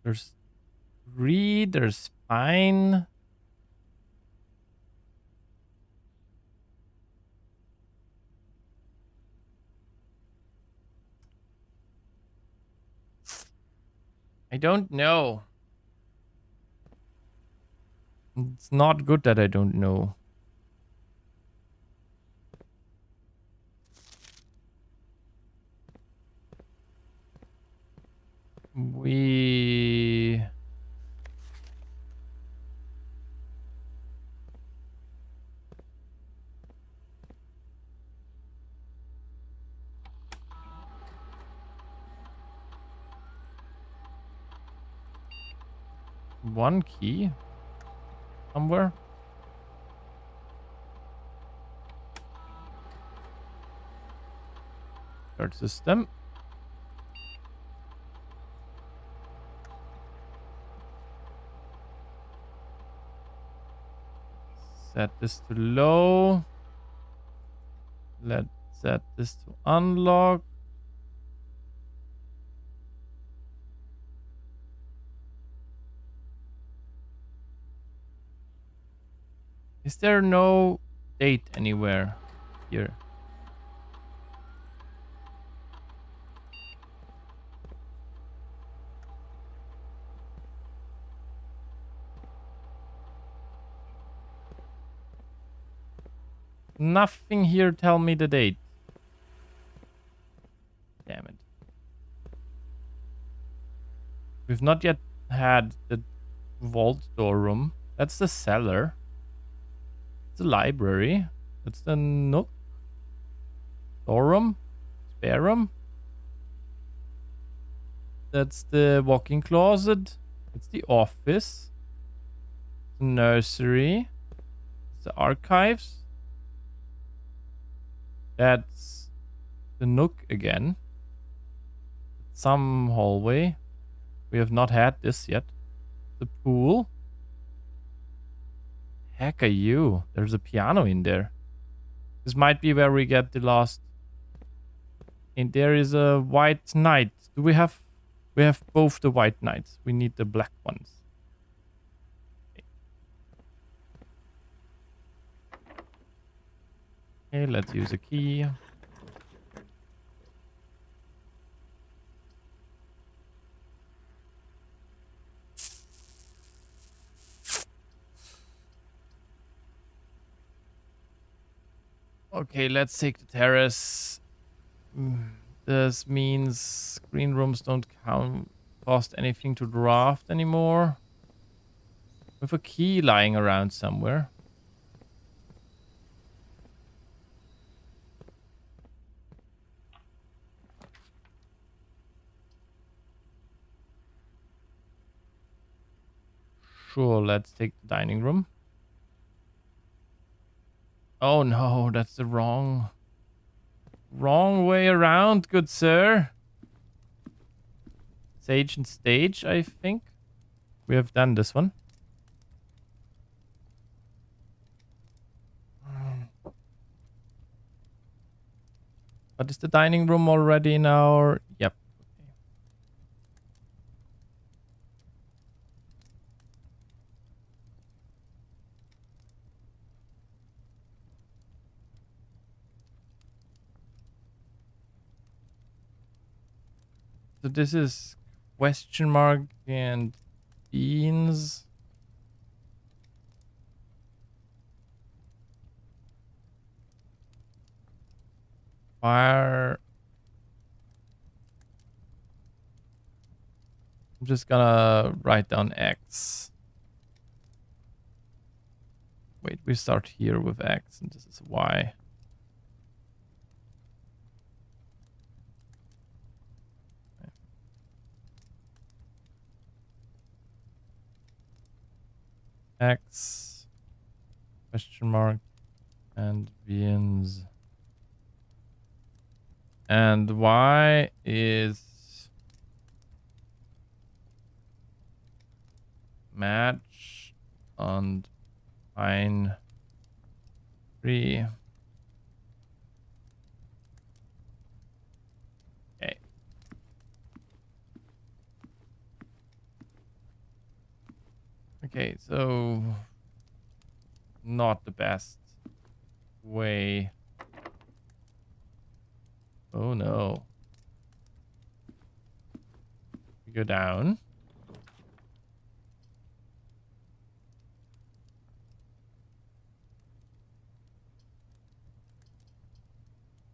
There's tree, there's pine. I don't know. It's not good that I don't know. We... One key somewhere. Third system. Set this to low. Let's set this to unlock. Is there no date anywhere here? Nothing here tell me the date. Damn it. We've not yet had the vault storeroom. That's the cellar. It's the library. That's the nook. Storeroom. spare room. That's the walk-in closet. It's the office. The nursery. It's the archives. That's the nook again. Some hallway. We have not had this yet. The pool. Heck are you? There's a piano in there. This might be where we get the last. And there is a white knight. Do we have? We have both the white knights. We need the black ones. Okay, let's use a key. Okay, let's take the terrace. This means green rooms don't cost anything to draft anymore. With a key lying around somewhere. Sure, let's take the dining room. Oh no, that's the wrong way around, good sir. Sage and stage, I think. We have done this one. But is the dining room already in our... Yep. Okay. So this is question mark and beans. Fire. I'm just gonna write down X. Wait, we start here with X and this is Y. X, question mark, and beans. And Y is match and pine tree. Okay. Okay, so not the best way. Oh no. We go down.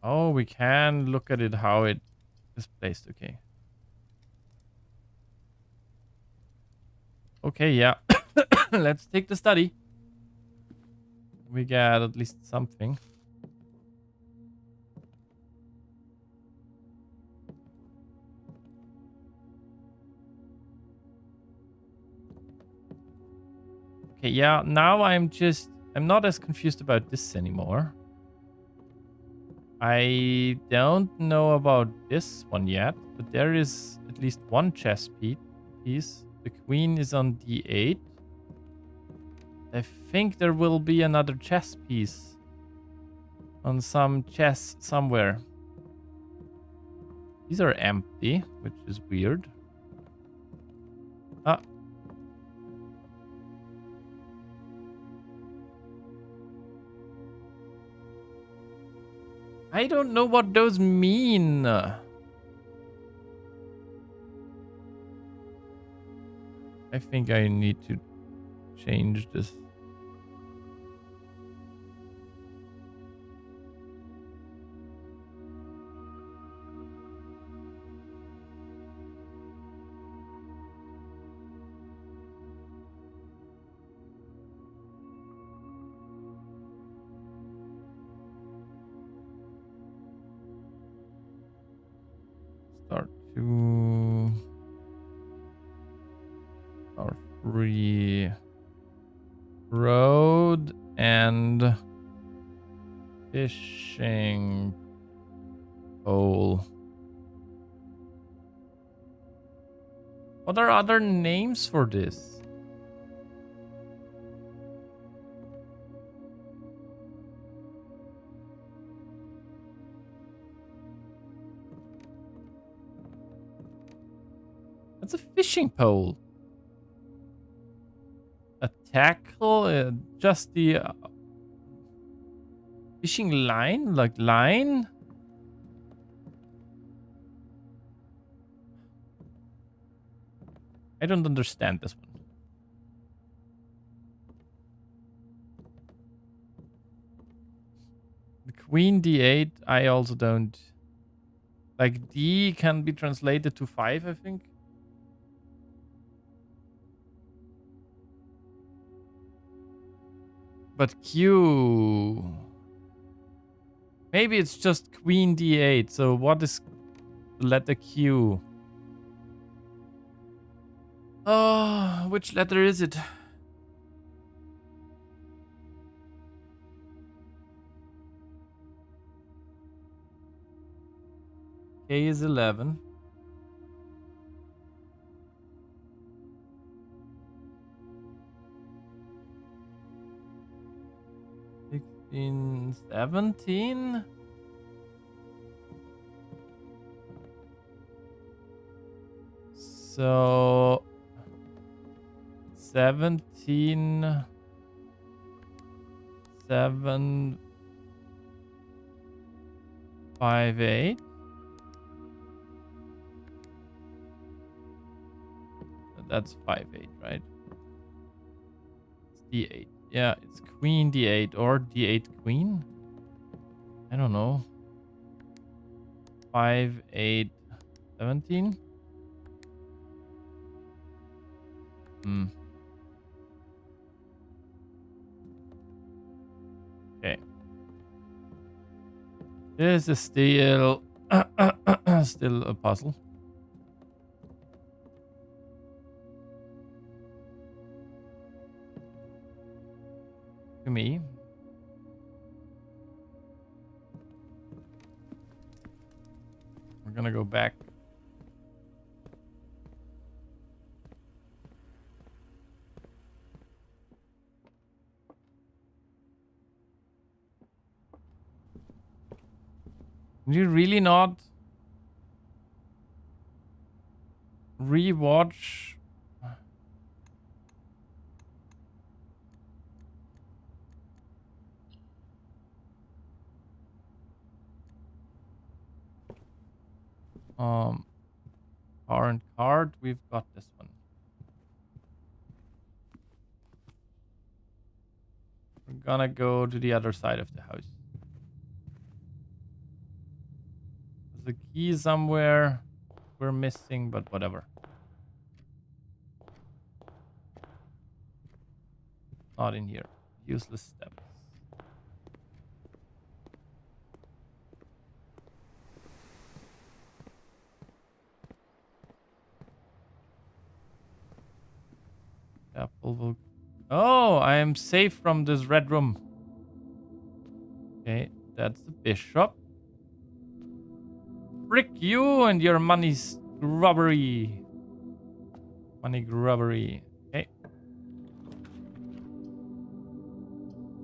Oh, we can look at it how it is placed. Okay. Okay, yeah. Let's take the study. We get at least something. Okay, yeah, now I'm not as confused about this anymore. I don't know about this one yet, but there is at least one chess piece. The queen is on d8. I think there will be another chess piece on some chess somewhere. These are empty, which is weird. Ah. I don't know what those mean. I think I need to change this. to our free road and fishing pole. What are other names for this? That's a fishing pole. A tackle, just the fishing line, like line. I don't understand this one. The Queen D8, I also don't. Like D can be translated to 5, I think. But Q... Maybe it's just Queen D8. So what is the letter Q? Oh, which letter is it? K is 11. In 17. So 17 7 5 8. That's 5 8, right? It's D8. Yeah, it's Queen D8 or D8 Queen. I don't know. 5 8 17. Okay. This is still still a puzzle. To me. We're gonna go back. Did you really not rewatch? Current card, we've got this one. We're gonna go to the other side of the house. There's a key somewhere we're missing, but whatever. Not in here. Useless steps. Apple will... Oh, I am safe from this red room. Okay, that's the bishop. Frick you and your money's grubbery. Money grubbery. Okay.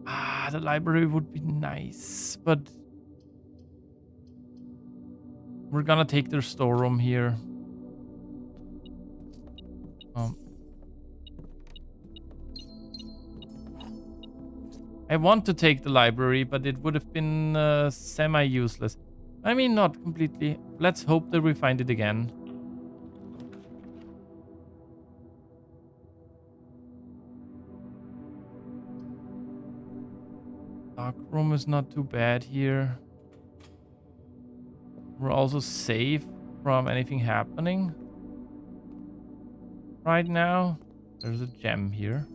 Ah, the library would be nice, but we're gonna take their storeroom here. I want to take the library, but it would have been semi-useless. I mean, not completely. Let's hope that we find it again. Dark room is not too bad here. We're also safe from anything happening. Right now, there's a gem here.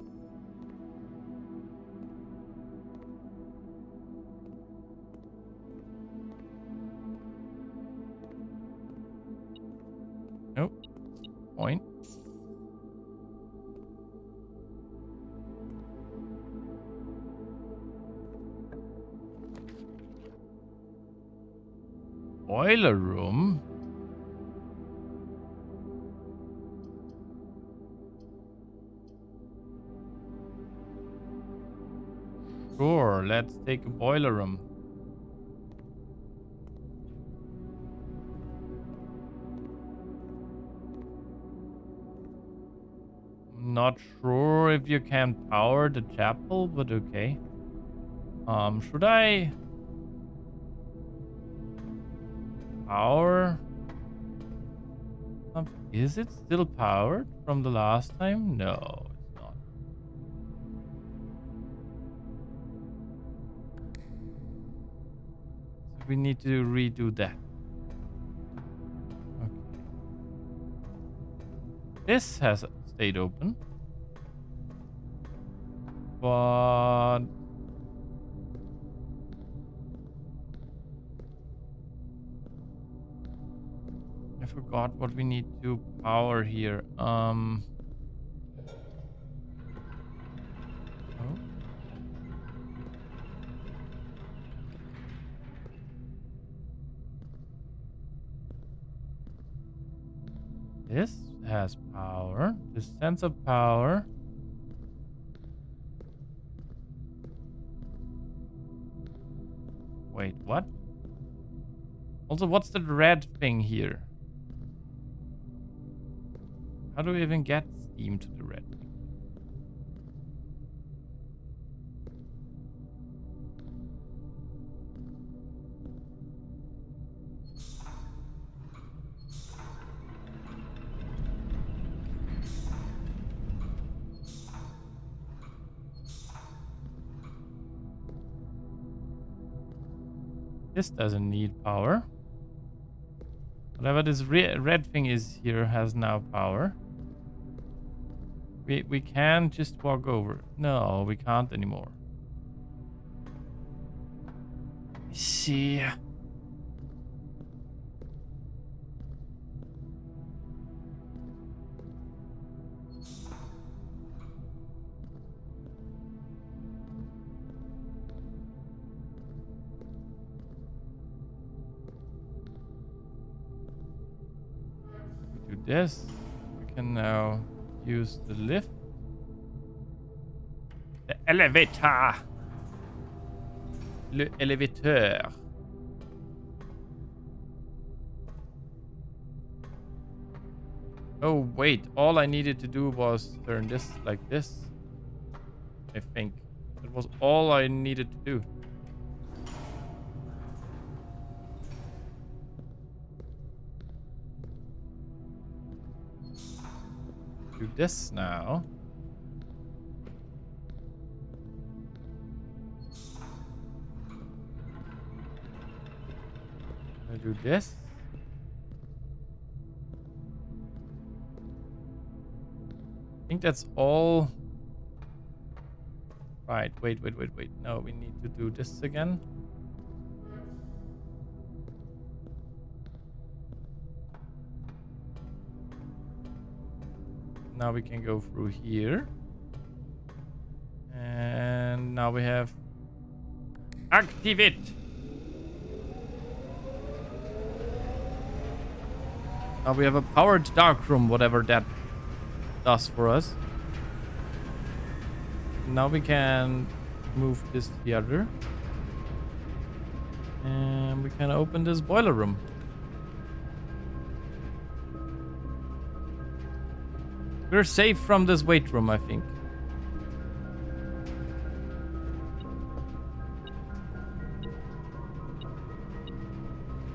Nope. Point. Boiler room? Sure, let's take a boiler room. Not sure if you can power the chapel, but okay. Should I power something? Is it still powered from the last time? No, it's not. So we need to redo that. Okay. This has stayed open. But I forgot what we need to power here. Oh. This has power. This sense of power. Wait, what? Also, what's the red thing here? How do we even get steam to the red thing? This doesn't need power. Whatever this red thing is here has now power. We can just walk over. No, we can't anymore. Let me see. Do this. We can now use the lift. The elevator. Le elevateur. Oh wait, all I needed to do was turn this like this. I think that was all I needed to do. Do this now. I do this. I think that's all. Right, wait. No, we need to do this again. Now we can go through here. And now we have activate. Now we have a powered dark room, whatever that does for us. Now we can move this to the other. And we can open this boiler room. We're safe from this weight room, I think.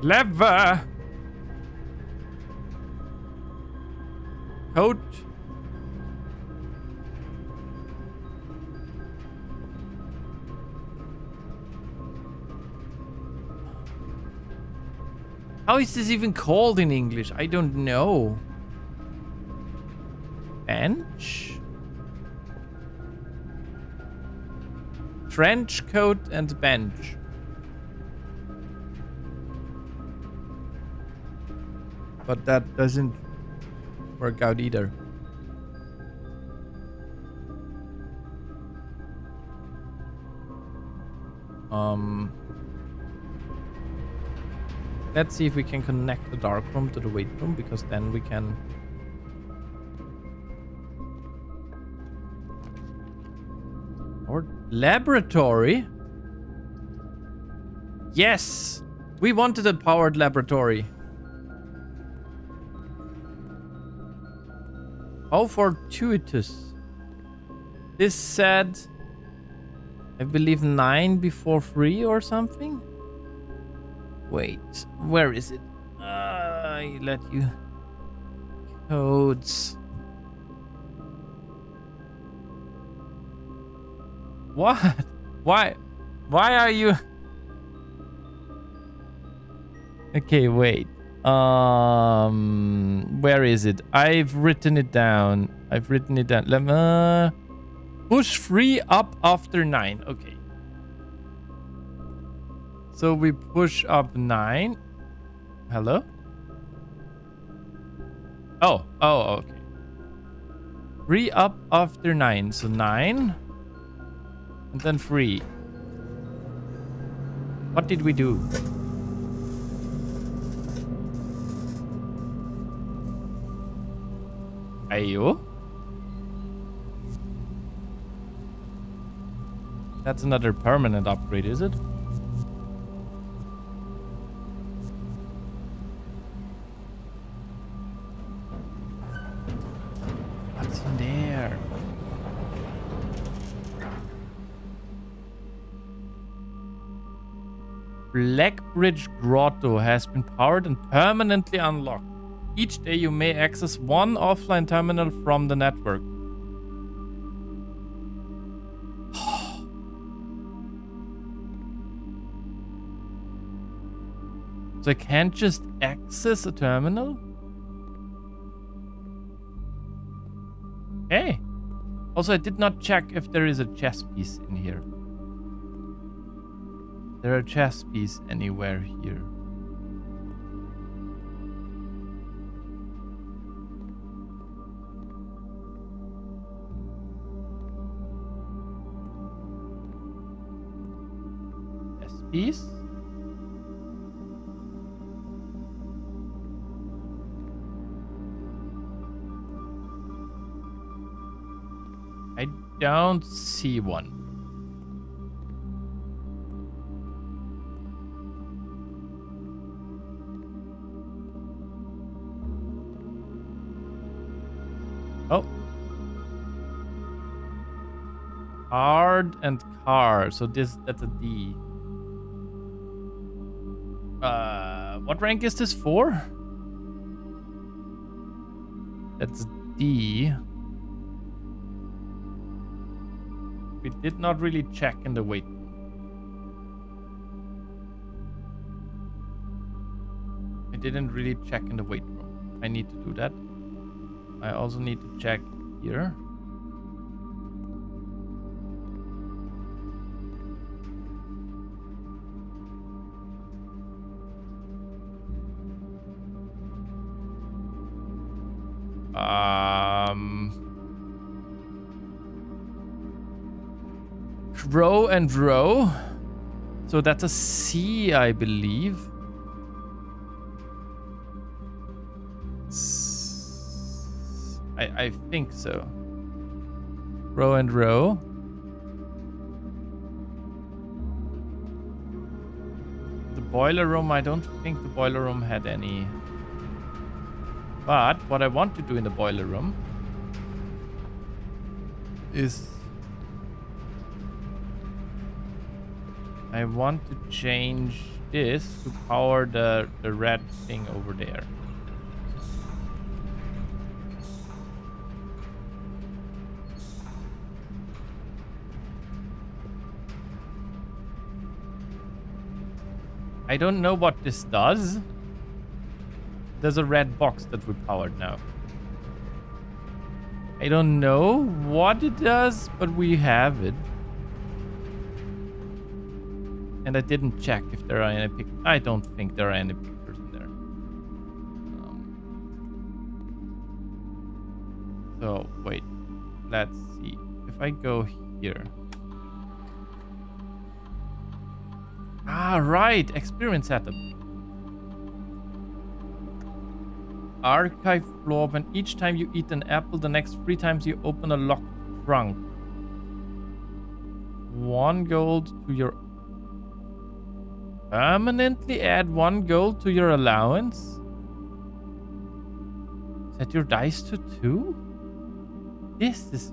Lever! Coat. How is this even called in English? I don't know. Bench? Trench coat and bench. But that doesn't work out either. Let's see if we can connect the dark room to the weight room, because then we can... Or laboratory? Yes! We wanted a powered laboratory. How fortuitous. This said, I believe 9 before 3 or something? Wait, where is it? I let you... Codes. What? Why? Why are you... Okay, wait. Where is it? I've written it down. Let me... Push 3 up after 9. Okay. So we push up 9. Hello? Oh, okay. 3 up after 9. So 9. And then 3. What did we do? Ayo? That's another permanent upgrade, is it? What's in there? Blackbridge Grotto has been powered and permanently unlocked. Each day you may access one offline terminal from the network. So I can't just access a terminal? Okay. Also, I did not check if there is a chess piece in here. There are chess pieces anywhere here. Chess piece? I don't see one. Oh. Hard and car. So that's a D. What rank is this for? That's D. We did not really check in the weight. I didn't really check in the weight room. I need to do that. I also need to check here. Row and row. So that's a C, I believe. I think so. Row and row. The boiler room, I don't think the boiler room had any. But what I want to do in the boiler room is I want to change this to power the red thing over there. I don't know what this does. There's a red box that we powered now. I don't know what it does, but we have it. And I didn't check if there are any pictures. I don't think there are any pictures in there. So, wait. Let's see. If I go here. Ah, right. Experience setup. Archive floor. When each time you eat an apple, the next 3 times you open a locked trunk. 1 gold to your... Permanently add 1 gold to your allowance? Set your dice to 2? This is...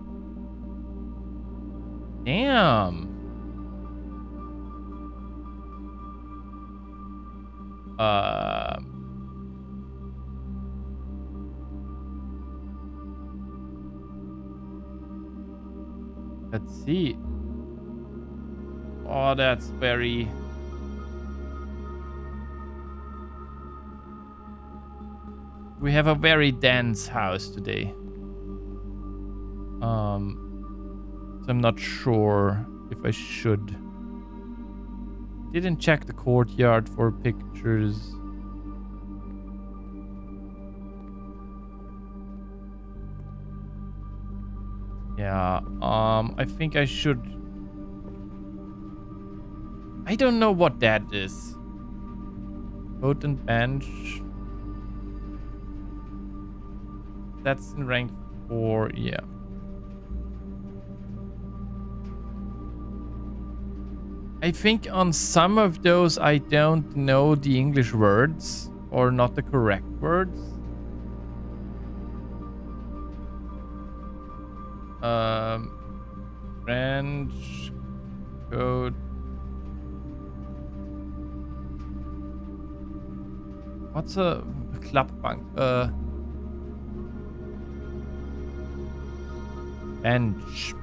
Damn. Let's see. Oh, that's very... We have a very dense house today. So I'm not sure if I should. Didn't check the courtyard for pictures. Yeah, I think I should. I don't know what that is. Potent bench. That's in rank 4, yeah. I think on some of those I don't know the English words or not the correct words. French code. What's a Klappbank? Bench.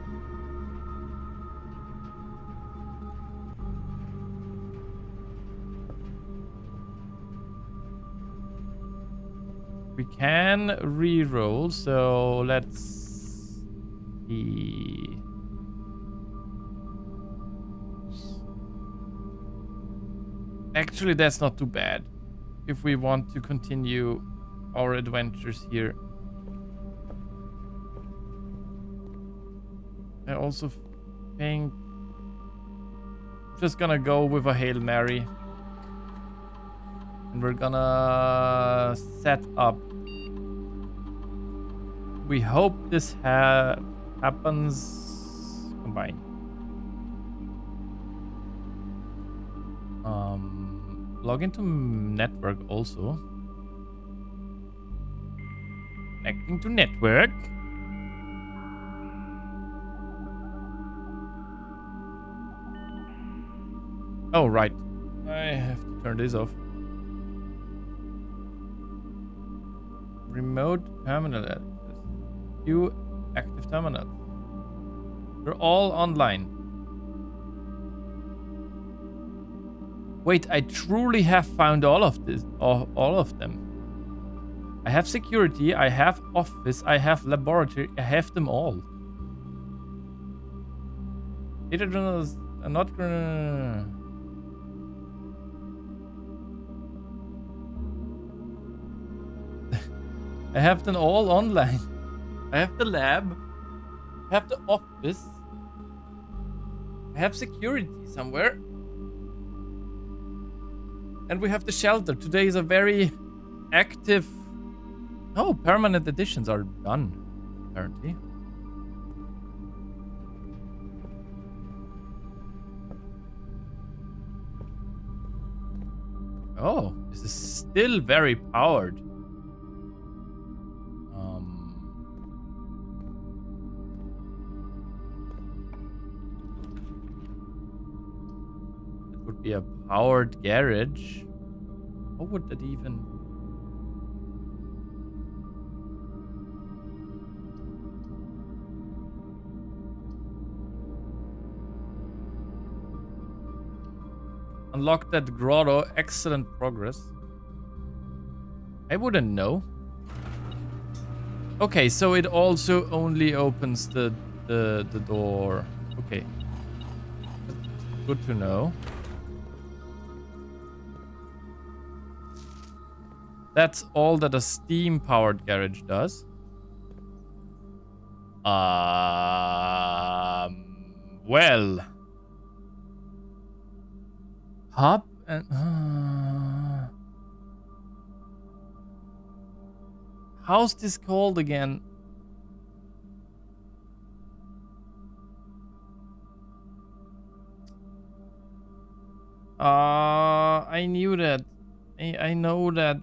We can re-roll, so let's see. Actually, that's not too bad if we want to continue our adventures here. I also think just gonna go with a Hail Mary. And we're gonna set up. We hope this happens combined. Log into network also. Connecting to network. Oh, right. I have to turn this off. Remote terminal access. View active terminal. They're all online. Wait, I truly have found all of this, all of them. I have security, I have office, I have laboratory, I have them all. Data journals are not gonna... I have them all online. I have the lab. I have the office. I have security somewhere. And we have the shelter. Today is a very active... Oh, permanent editions are done, apparently. Oh, this is still very powered. Be a powered garage. How would that even... Unlock that grotto. Excellent progress. I wouldn't know. Okay, so it also only opens the door. Okay. Good to know. That's all that a steam-powered garage does. Well. Hub and... how's this called again? I knew that. I know that.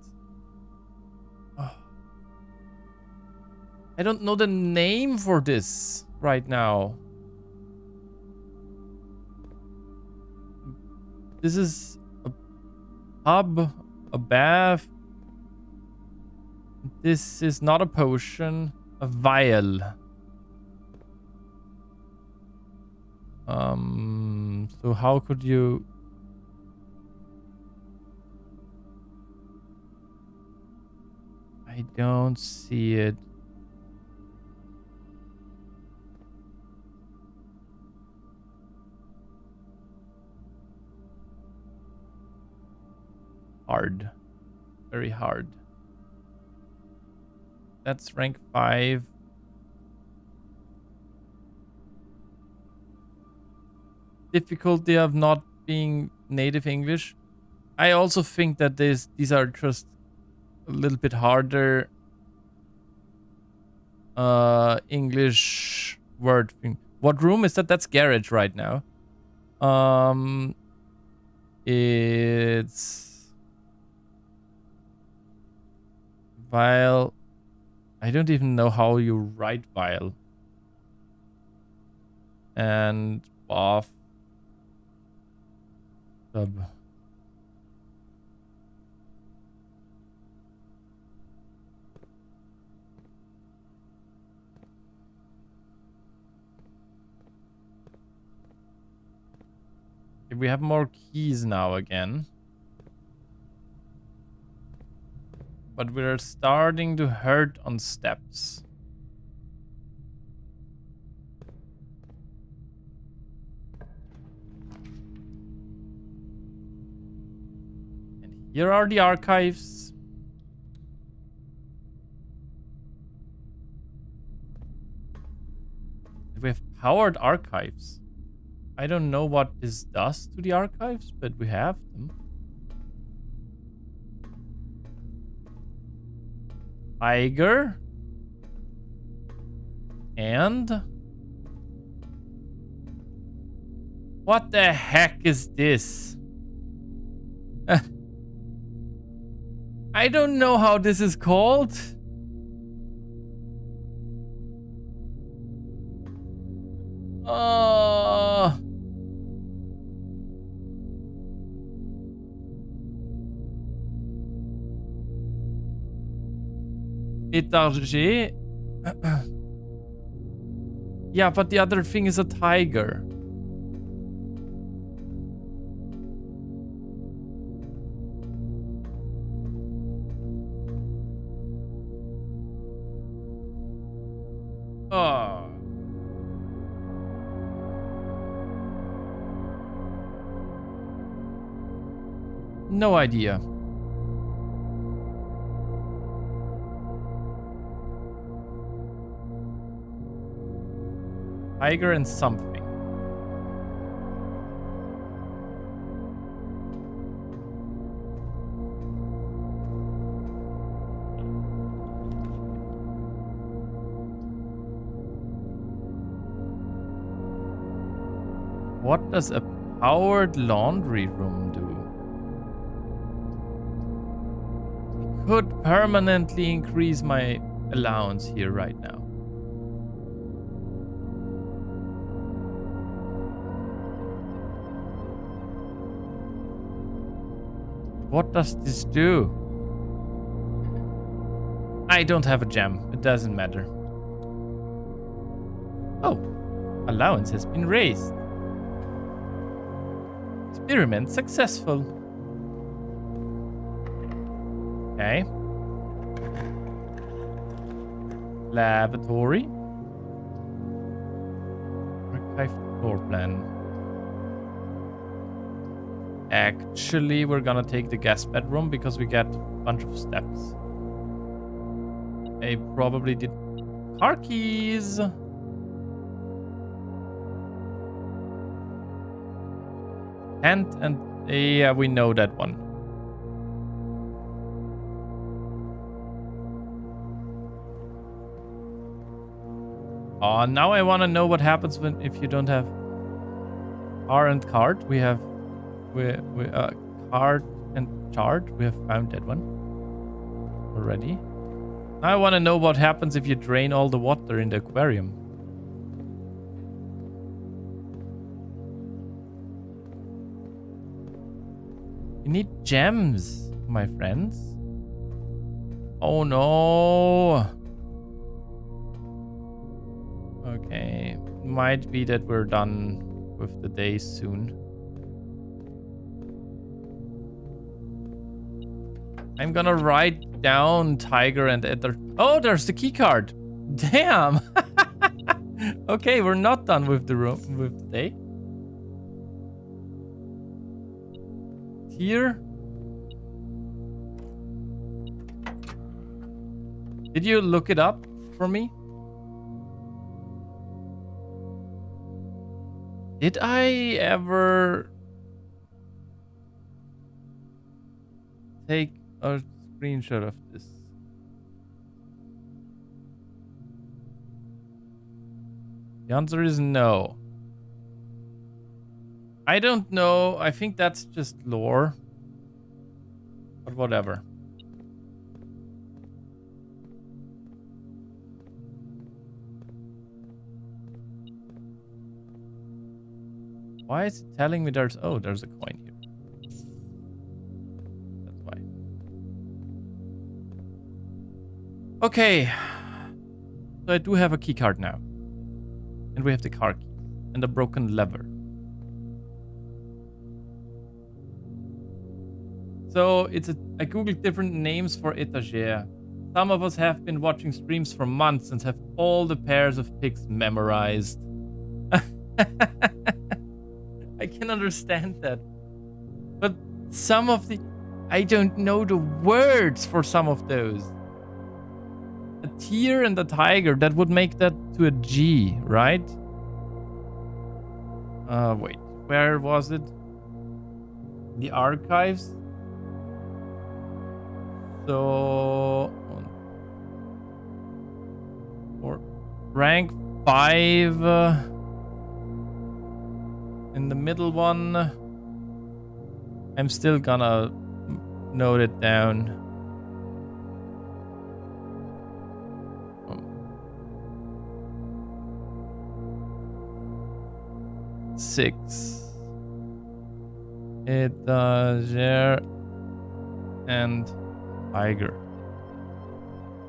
I don't know the name for this right now. This is a pub, a bath. This is not a potion, a vial. So how could you... I don't see it. Hard. Very hard. That's rank 5. Difficulty of not being native English. I also think that these are just a little bit harder English word thing. What room is that? That's garage right now. It's vial. I don't even know how you write vial. And bath. Sub. We have more keys now again. But we're starting to hurt on steps. And here are the archives. We have powered archives. I don't know what this does to the archives, but we have them. Tiger. And... what the heck is this? I don't know how this is called. Étargé. Yeah, but the other thing is a tiger. Oh. No idea. Tiger and something. What does a powered laundry room do? It could permanently increase my allowance here right now. What does this do? I don't have a gem. It doesn't matter. Oh, allowance has been raised. Experiment successful. Okay. Lavatory. Archive floor plan. Actually, we're gonna take the guest bedroom because we get a bunch of steps. I probably did car keys. Tent and... yeah, we know that one. Oh, now I want to know what happens if you don't have car and cart. We have cart and chart. We have found that one already. Now I want to know what happens if you drain all the water in the aquarium. You need gems, my friends. Oh no. Okay, might be that we're done with the day soon. I'm gonna write down Tiger and Ether. Oh, there's the key card. Damn. Okay, we're not done with the room with the day. Here. Did you look it up for me? Did I ever take a screenshot of this? The answer is no. I don't know. I think that's just lore. But whatever. Why is it telling me there's... oh, there's a coin here. That's why. Okay. So I do have a key card now. And we have the car key. And a broken lever. So it's I googled different names for etagere. Some of us have been watching streams for months and have all the pairs of pigs memorized. I can understand that. But some of the... I don't know the words for some of those. A tear and a tiger, that would make that to a G, right? Wait. Where was it? The archives? So... or rank 5... in the middle one, I'm still gonna note it down. 6. Etagere and tiger.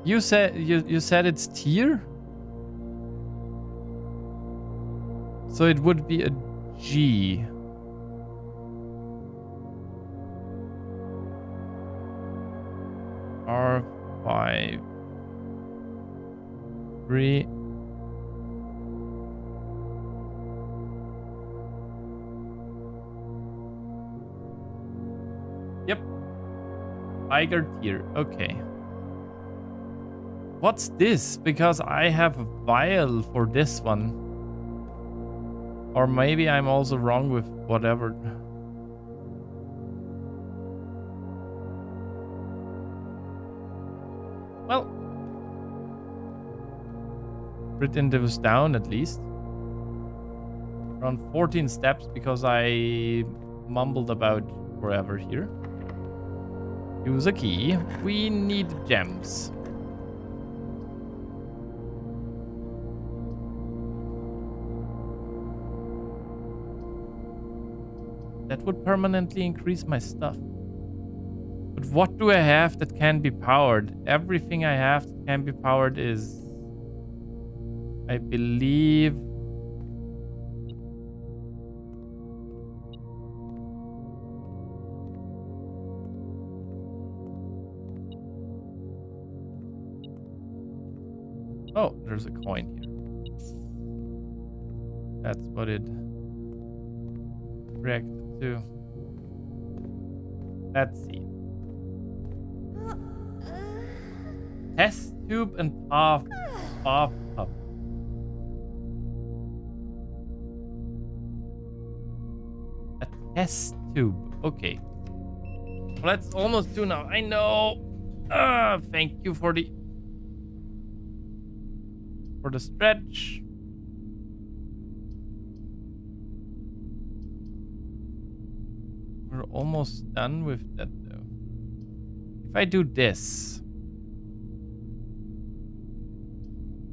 You said it's tier? So it would be a G. R5 3 Yep. Tiger tier. Okay. What's this? Because I have a vial for this one. Or maybe I'm also wrong with whatever. Well. Written this down at least. Around 14 steps because I mumbled about forever here. Use a key. We need gems. That would permanently increase my stuff. But what do I have that can be powered? Everything I have that can be powered is... I believe... oh, there's a coin here. That's what it reacted to. Let's see. Test tube and path up. That Test tube. Okay. Well, that's almost 2 now. I know. Thank you for the stretch. We're almost done with that though. If I do this,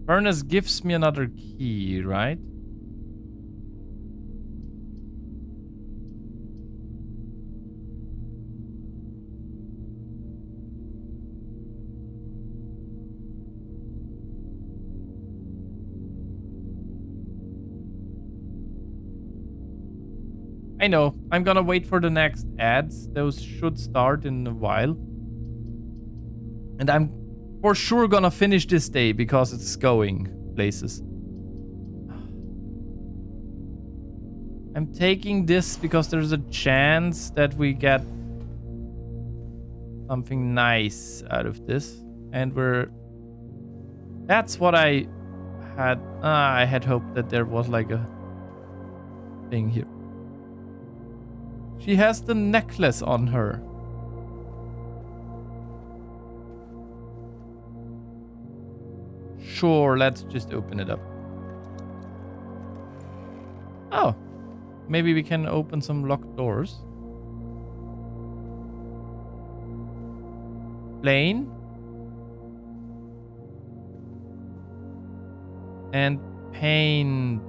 furnace gives me another key, right? I know. I'm gonna wait for the next ads. Those should start in a while. And I'm for sure gonna finish this day because it's going places. I'm taking this because there's a chance that we get something nice out of this. And that's what I had hoped that there was like a thing here. She has the necklace on her. Sure, let's just open it up. Oh, maybe we can open some locked doors. Plain. And paint.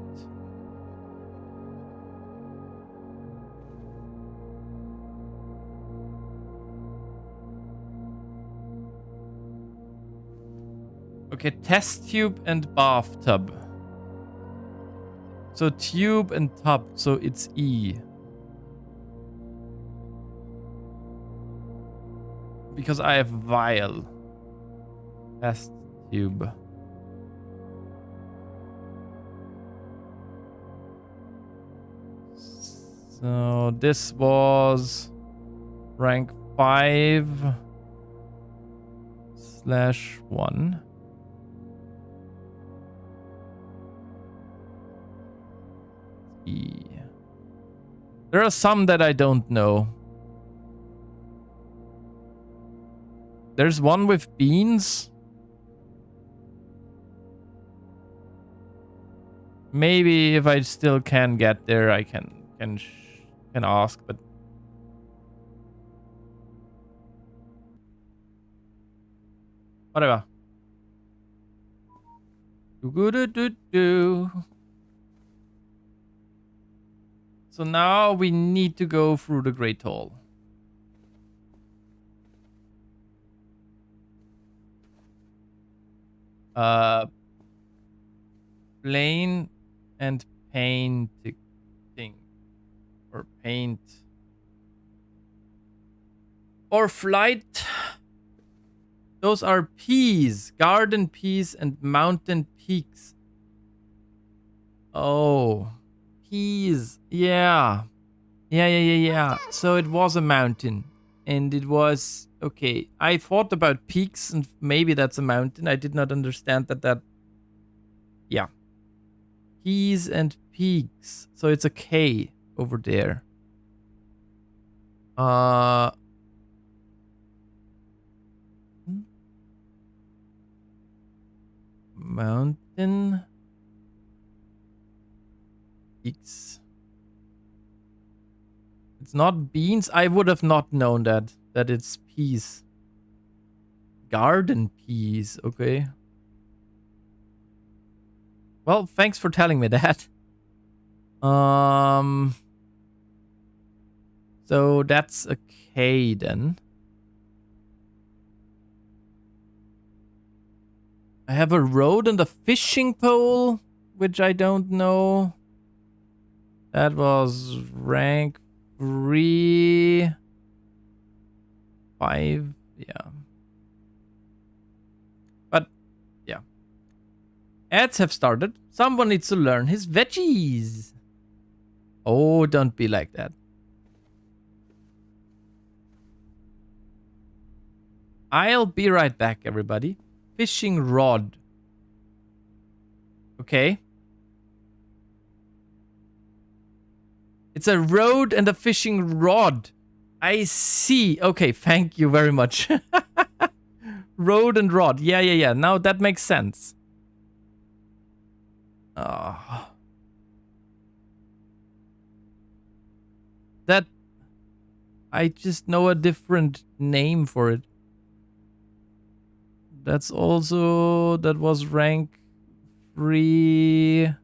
Okay, test tube and bathtub. So tube and tub, so it's E. Because I have vial. Test tube. So this was rank 5/1. There are some that I don't know. There's one with beans. Maybe if I still can get there, I can ask, but whatever. Do. So now we need to go through the Great Hall. Plain and painting. Or paint. Or flight. Those are peas. Garden peas and mountain peaks. Oh. Peas. Yeah. Yeah. So it was a mountain. And it was... Okay. I thought about peaks and maybe that's a mountain. I did not understand that... Yeah. Peas and peaks. So it's a K over there. Mountain peaks. It's not beans. I would have not known that it's peas. Garden peas. Okay. Well, thanks for telling me that. So that's a K then. I have a road and a fishing pole, which I don't know. That was rank 3. 5, yeah. But, yeah. Ads have started. Someone needs to learn his veggies. Oh, don't be like that. I'll be right back, everybody. Fishing rod. Okay. It's a rod and a fishing rod. I see. Okay, thank you very much. Rod and rod. Yeah. Now that makes sense. Oh. That... I just know a different name for it. That's also... That was rank 3...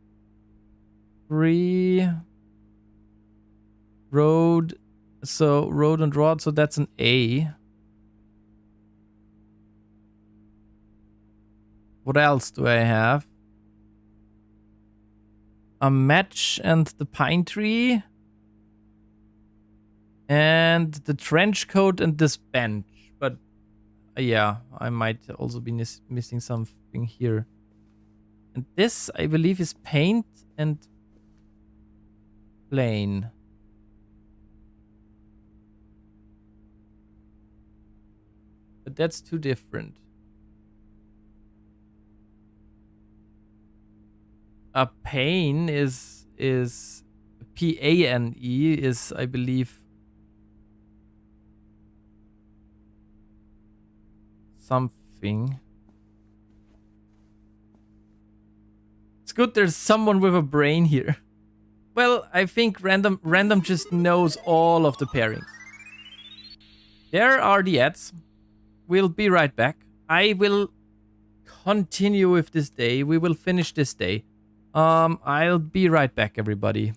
Road. So, road and rod. So that's an A. What else do I have? A match and the pine tree. And the trench coat and this bench. But yeah, I might also be missing something here. And this, I believe, is paint and plain. But that's too different. A pane is P-A-N-E is, I believe, something. It's good there's someone with a brain here. Well, I think random just knows all of the pairings. There are the ads. We'll be right back. I will continue with this day. We will finish this day. I'll be right back, everybody.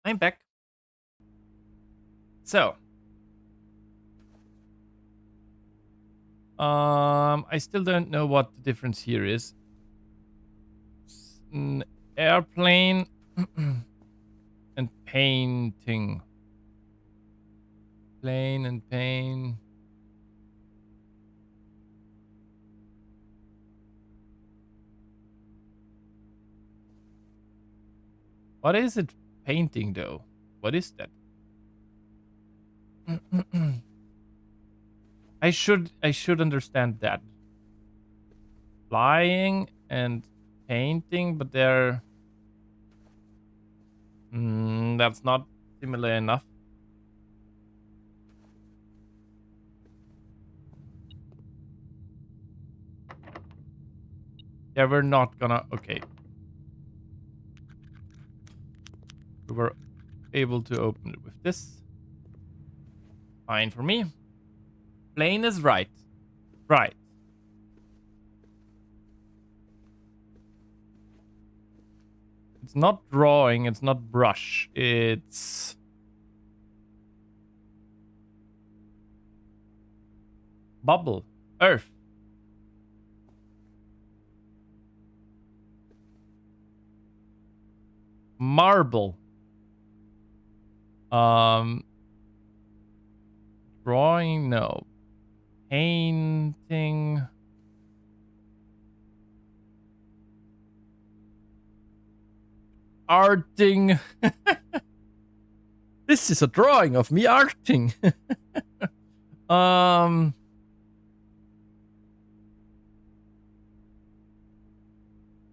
I'm back. So, I still don't know what the difference here is. An airplane and painting. Plane and paint. What is it painting though? What is that? I should understand that. Flying and painting, but they're that's not similar enough. Yeah, we're not gonna okay. We were able to open it with this. Fine for me. Plane is right. Right. It's not drawing, it's not brush. It's bubble. Earth. Marble. Drawing, no. Painting. Arting. This is a drawing of me arting.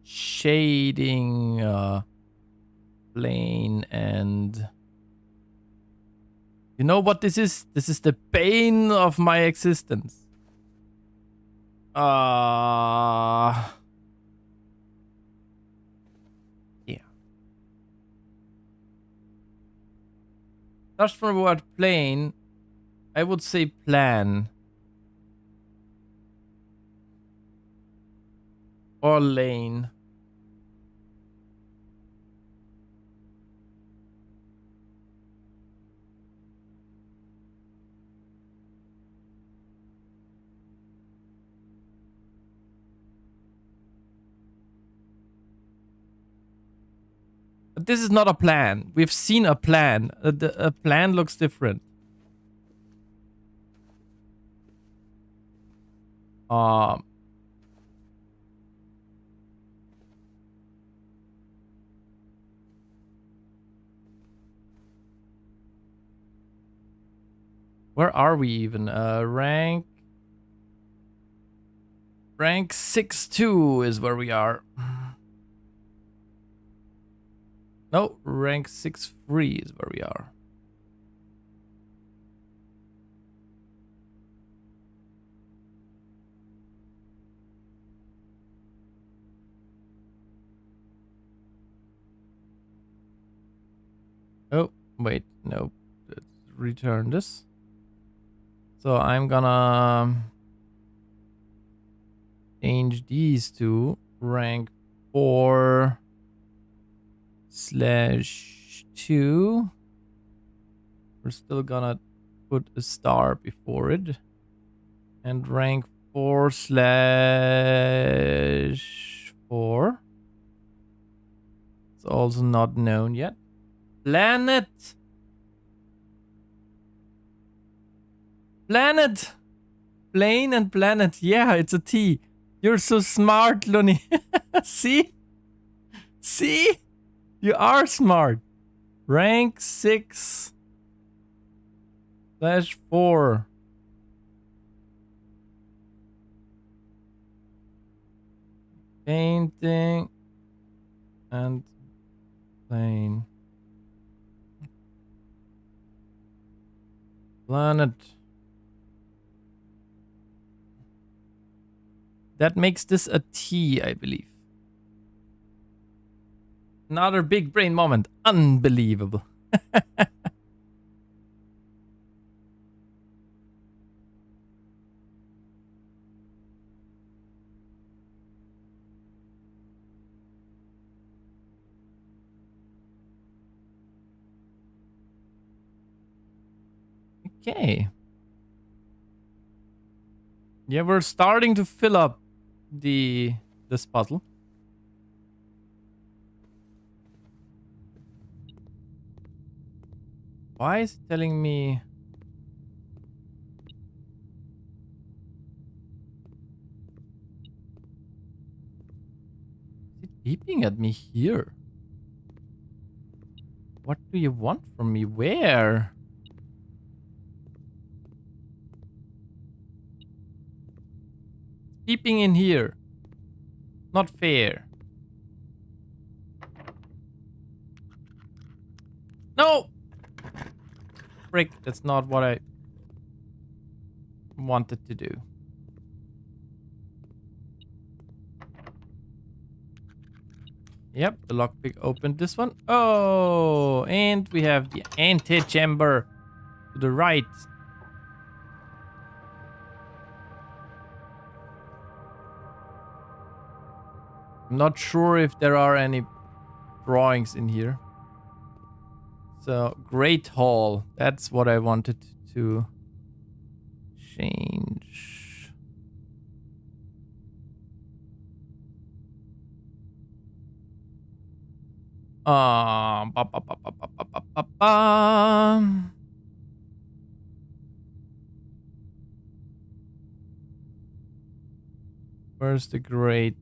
Shading, plane and you know what this is? This is the bane of my existence. Yeah. Just from the word plane, I would say plan. Or lane. But this is not a plan. We've seen a plan. A plan looks different. Where are we even? Rank 6-2 is where we are. No, rank 6-3 is where we are. Oh, wait, no. Let's return this. So I'm gonna change these to rank 4/2. We're still gonna put a star before it. And rank 4/4. It's also not known yet. Planet. Planet. Plane and planet. Yeah, it's a T. You're so smart, Looney. See? See? You are smart. Rank 6/4. Painting and plane. Planet. That makes this a T, I believe. Another big brain moment. Unbelievable. Okay. Yeah, we're starting to fill up this puzzle. Why is it telling me? Is it beeping at me here? What do you want from me? Where? Beeping in here. Not fair. No! Frick, that's not what I wanted to do. Yep, the lockpick opened this one. Oh, and we have the antechamber to the right. I'm not sure if there are any drawings in here. So, Great Hall. That's what I wanted to change. Ba, ba, ba, ba, ba, ba, ba, ba, ba. Where's the Great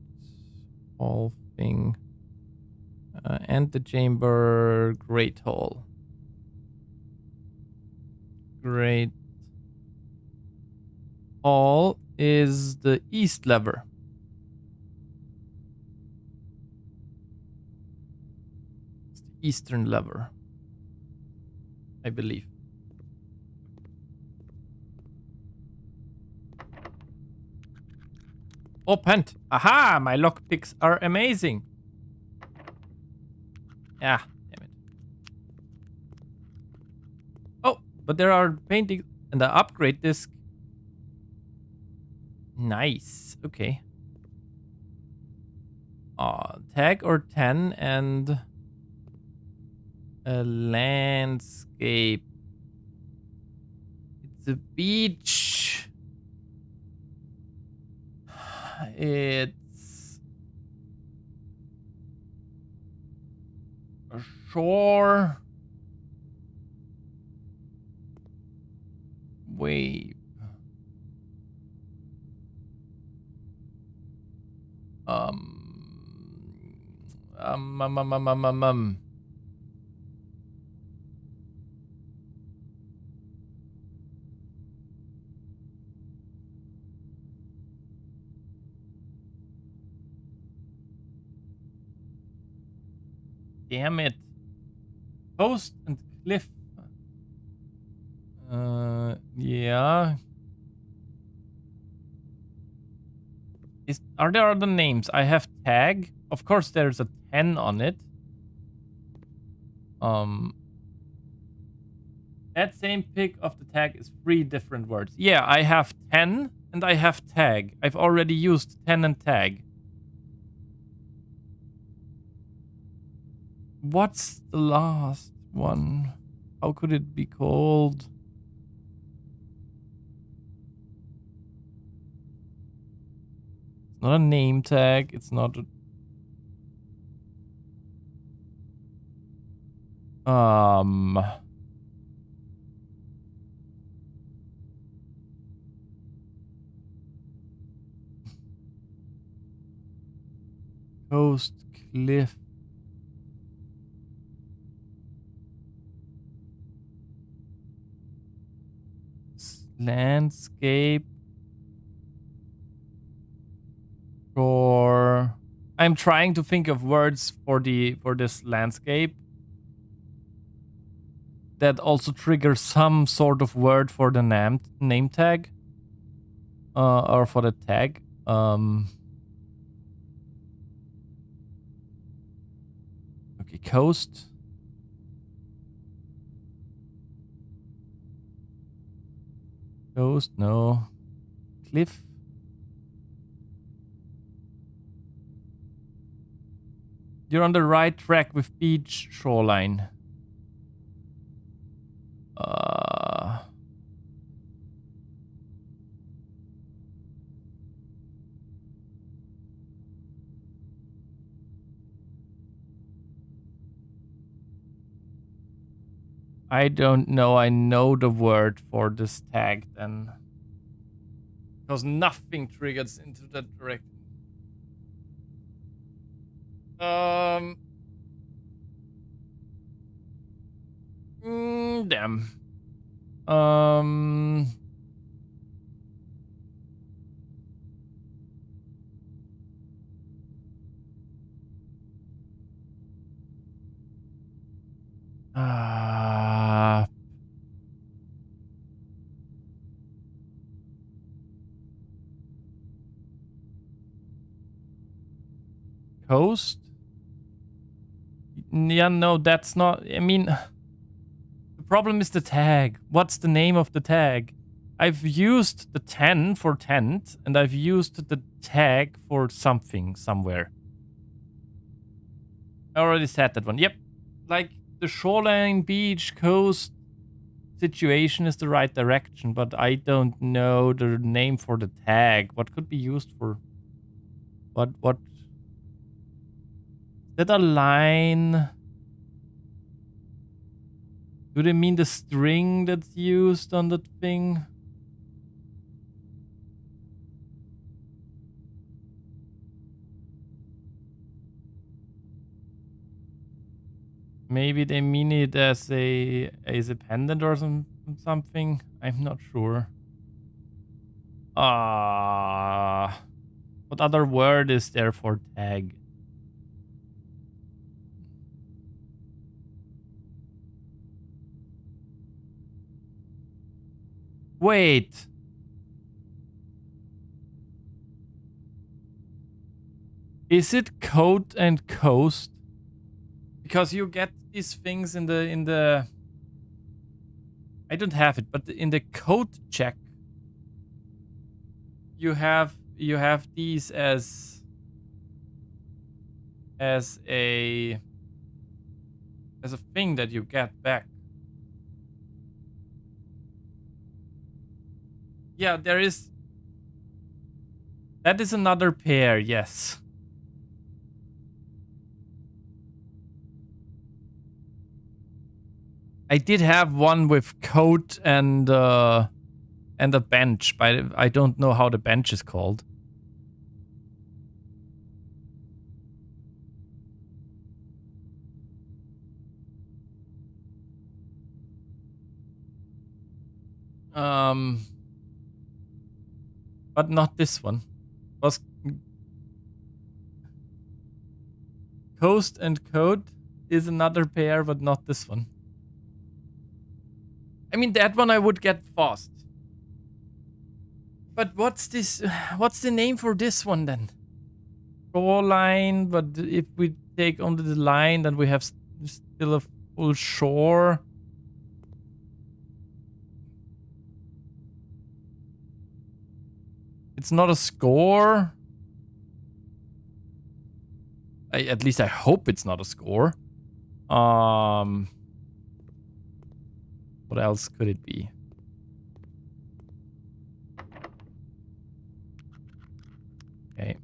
Hall thing? Antechamber, Great Hall. Great Hall is the east lever. It's the eastern lever, I believe. Opened. Aha! My lockpicks are amazing. Ah, damn it. Oh, but there are paintings and the upgrade disc. Nice. Okay. Tag or 10 and a landscape. It's a beach. It's a shore. Wave. Um. Damn it. Coast and cliff. Yeah. Are there other names? I have tag. Of course, there's a 10 on it. That same pick of the tag is 3 different words. Yeah, I have 10 and I have tag. I've already used 10 and tag. What's the last one? How could it be called? It's not a name tag. It's not a... Coast, cliff. Landscape. Or I'm trying to think of words for this landscape that also triggers some sort of word for the name tag. Or for the tag. Okay, coast. Coast, no. Cliff. You're on the right track with beach shoreline. I don't know. I know the word for this tag then. Because nothing triggers into that direction. Damn. Coast? Yeah, no, that's not. I mean, the problem is the tag. What's the name of the tag? I've used the 10 for tent, and I've used the tag for something somewhere. I already said that one. Yep. Like, the shoreline, beach, coast situation is the right direction, but I don't know the name for the tag. What could be used for... What? Is that a line? Do they mean the string that's used on that thing? Maybe they mean it as a pendant or something. I'm not sure. What other word is there for tag? Wait. Is it coat and coast? Because you get these things in the I don't have it, but in the code check you have these as a thing that you get back. Yeah, there is. That is another pair, yes. I did have one with coat and a bench, but I don't know how the bench is called. But not this one. Was coast and coat is another pair, but not this one. I mean, that one I would get fast. But what's this? What's the name for this one then? Shoreline, but if we take only the line, then we have still a full shore. It's not a score. At least I hope it's not a score. What else could it be? Okay.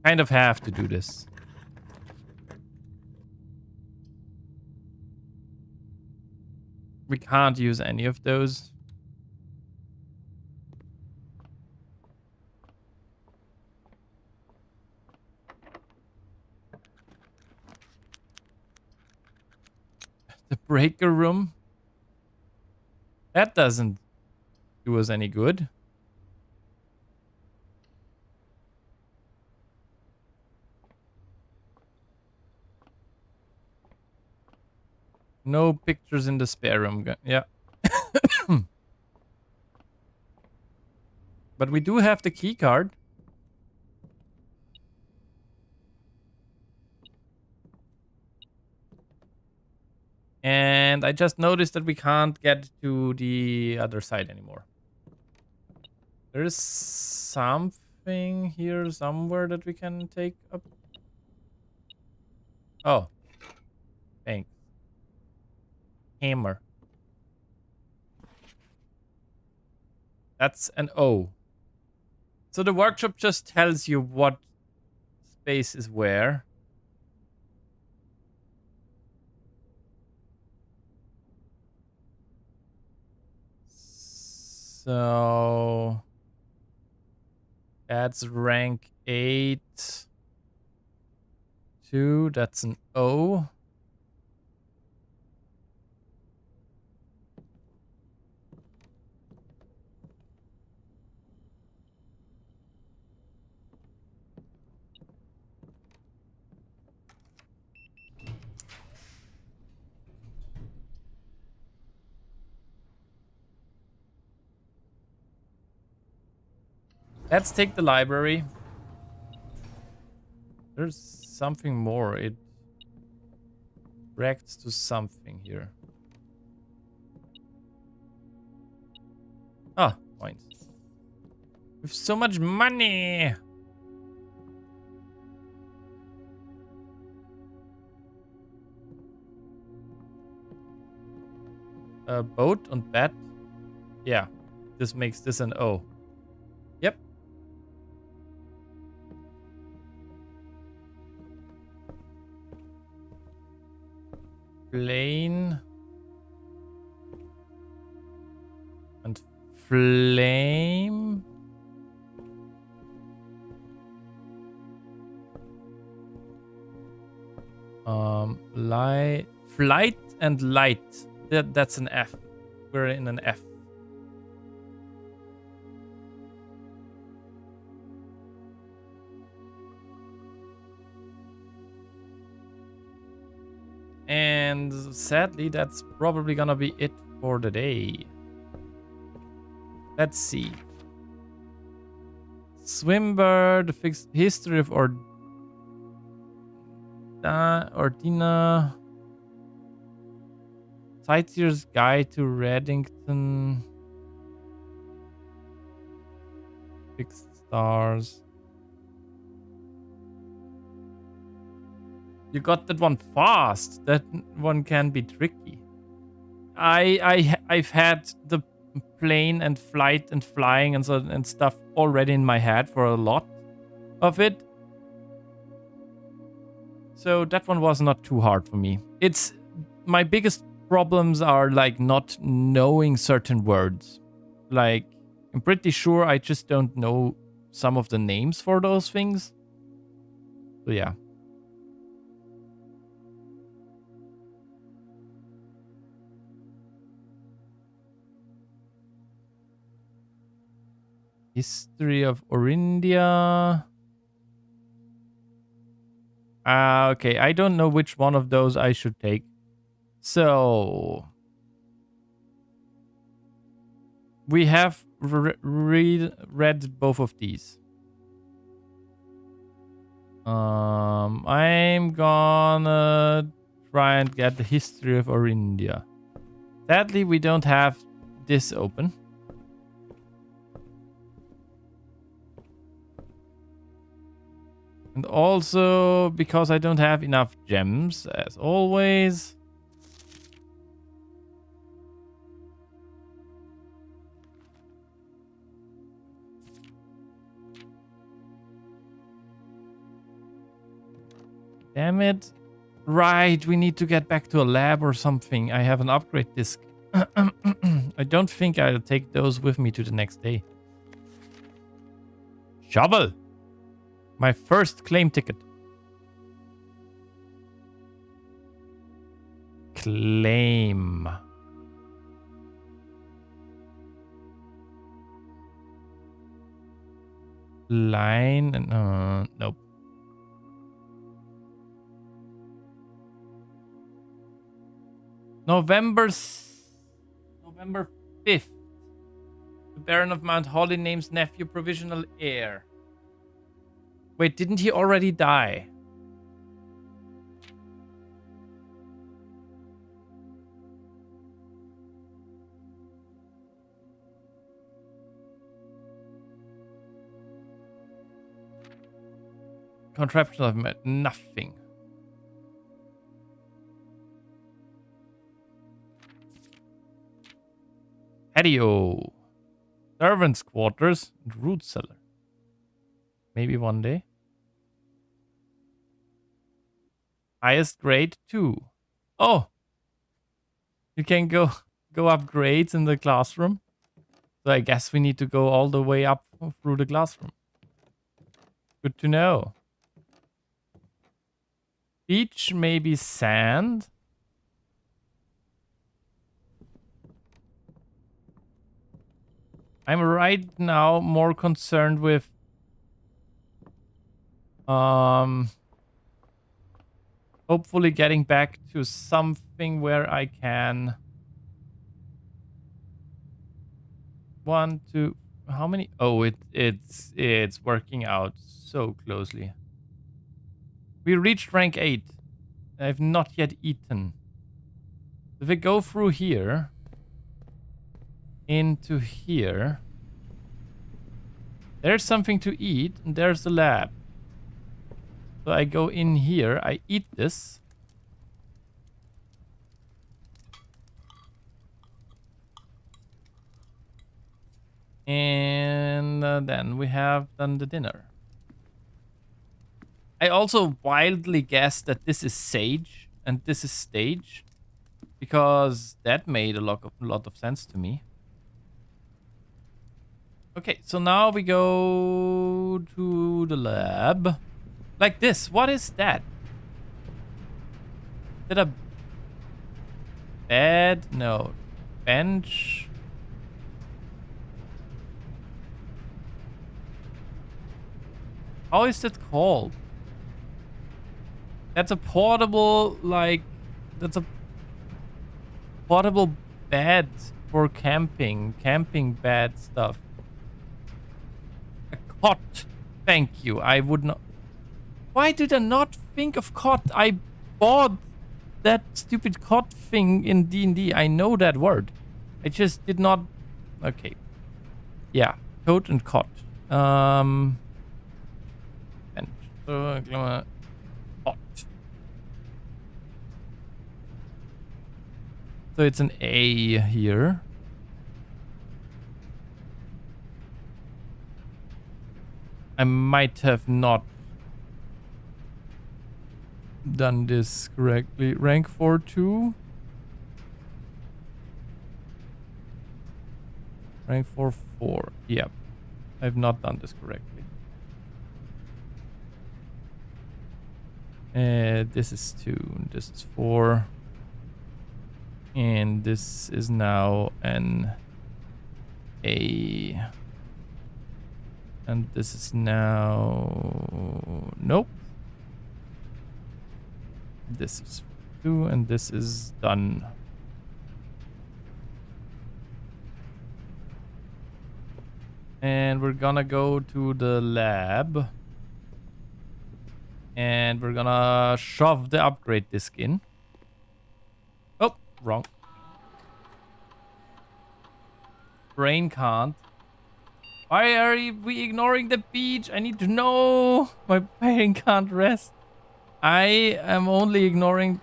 Kind of have to do this. We can't use any of those. The breaker room? That doesn't do us any good. No pictures in the spare room. Yeah. But we do have the key card. And I just noticed that we can't get to the other side anymore. There's something here somewhere that we can take up. Oh. Thanks. Hammer. That's an O. So the workshop just tells you what space is where. So that's rank 8. 2, that's an O. Let's take the library. There's something more. It reacts to something here. Ah, points. With so much money. Boat and bat. Yeah, this makes this an O. Yep. Plane and flame. Flight and light. That's an F. We're in an F. And sadly, that's probably gonna be it for the day. Let's see. Swimbird, fixed history of Ordina. Sightseer's Guide to Reddington. 6 stars. You got that one fast. That one can be tricky. I've had the plane and flight and flying and stuff already in my head for a lot of it. So that one was not too hard for me. It's my biggest problems are like not knowing certain words. Like I'm pretty sure I just don't know some of the names for those things. So yeah. History of Orindia. Okay, I don't know which one of those I should take. So we have read both of these. I'm gonna try and get the history of Orindia. Sadly, we don't have this open. And also because I don't have enough gems, as always. Damn it. Right, we need to get back to a lab or something. I have an upgrade disc. I don't think I'll take those with me to the next day. Shovel! My first claim ticket. Claim. Line and nope. November 5th. The Baron of Mount Holly names nephew provisional heir. Wait, didn't he already die? Contraption of nothing. Patio. Servants' quarters and root cellar. Maybe one day. Highest grade 2. Oh! You can go up grades in the classroom. So I guess we need to go all the way up through the classroom. Good to know. Beach, maybe sand. I'm right now more concerned with hopefully getting back to something where I can 1, 2, how many? Oh, it's working out so closely. We reached rank 8. I've not yet eaten. If we go through here into here, there's something to eat and there's the lab. So I go in here, I eat this. And then we have done the dinner. I also wildly guess that this is sage and this is stage, because that made a lot of sense to me. Okay, so now we go to the lab. Like this. What is that? Is it a bed? No. Bench? How is that called? That's a portable, like, that's a portable bed for camping bed stuff. A cot. Thank you. I would not. Why did I not think of cot? I bought that stupid cot thing in D&D. I know that word. I just did not. Okay. Yeah. Coat and cot. Bench. So, cot. So it's an A here. I might have not done this correctly. Rank 4-2. Rank 4-4. Yep. I've not done this correctly. This is 2. This is 4. And this is now an A. And this is now... Nope. This is 2 and this is done. And we're gonna go to the lab. And we're gonna shove the upgrade disc in. Oh, wrong. Brain can't. Why are we ignoring the beach? I need to know. My brain can't rest. I am only ignoring...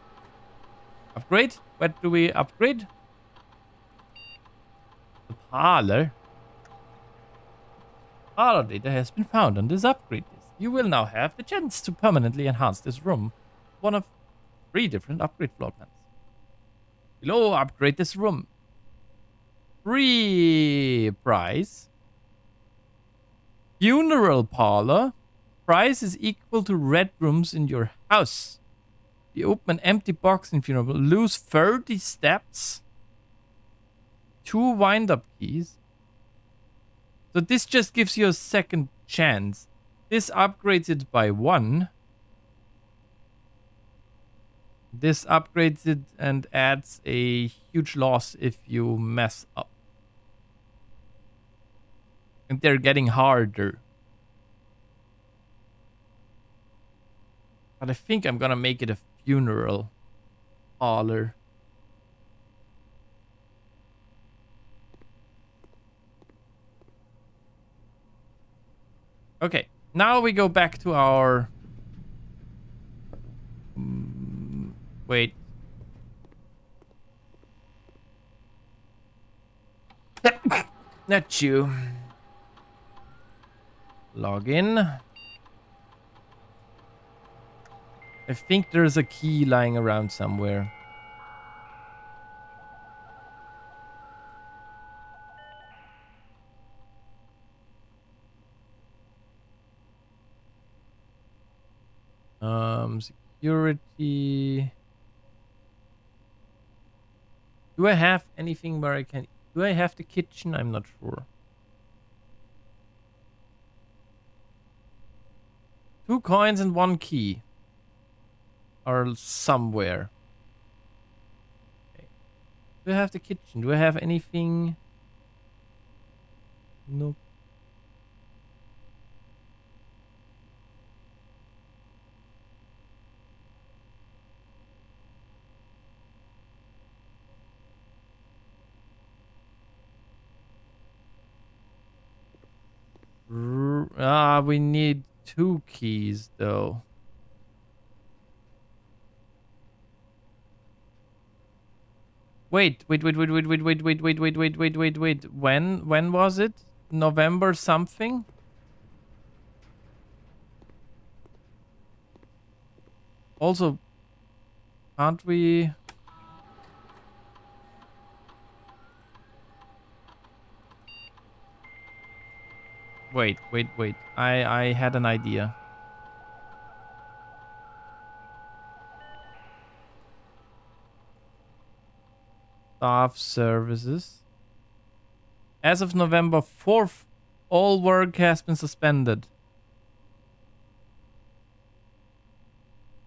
Upgrade? What do we upgrade? The parlor. Parlor data has been found on this upgrade list. You will now have the chance to permanently enhance this room. One of 3 different upgrade floor plans. Below, upgrade this room. Free price. Funeral parlor. Price is equal to red rooms in your house. You open an empty box in funeral. Lose 30 steps. 2 wind-up keys. So this just gives you a second chance. This upgrades it by 1. This upgrades it and adds a huge loss if you mess up. And they're getting harder. But I think I'm gonna make it a funeral parlor. Okay, now we go back to our... wait. Not you. Log in. I think there's a key lying around somewhere. Security. Do I have anything where I can... Do I have the kitchen? I'm not sure. 2 coins and 1 key. Are somewhere. Okay. Do I have the kitchen? Do I have anything? Nope. We need 2 keys though. Wait. When was it? November something? Also, can't we... Wait. I had an idea. Staff services. As of November 4th, all work has been suspended.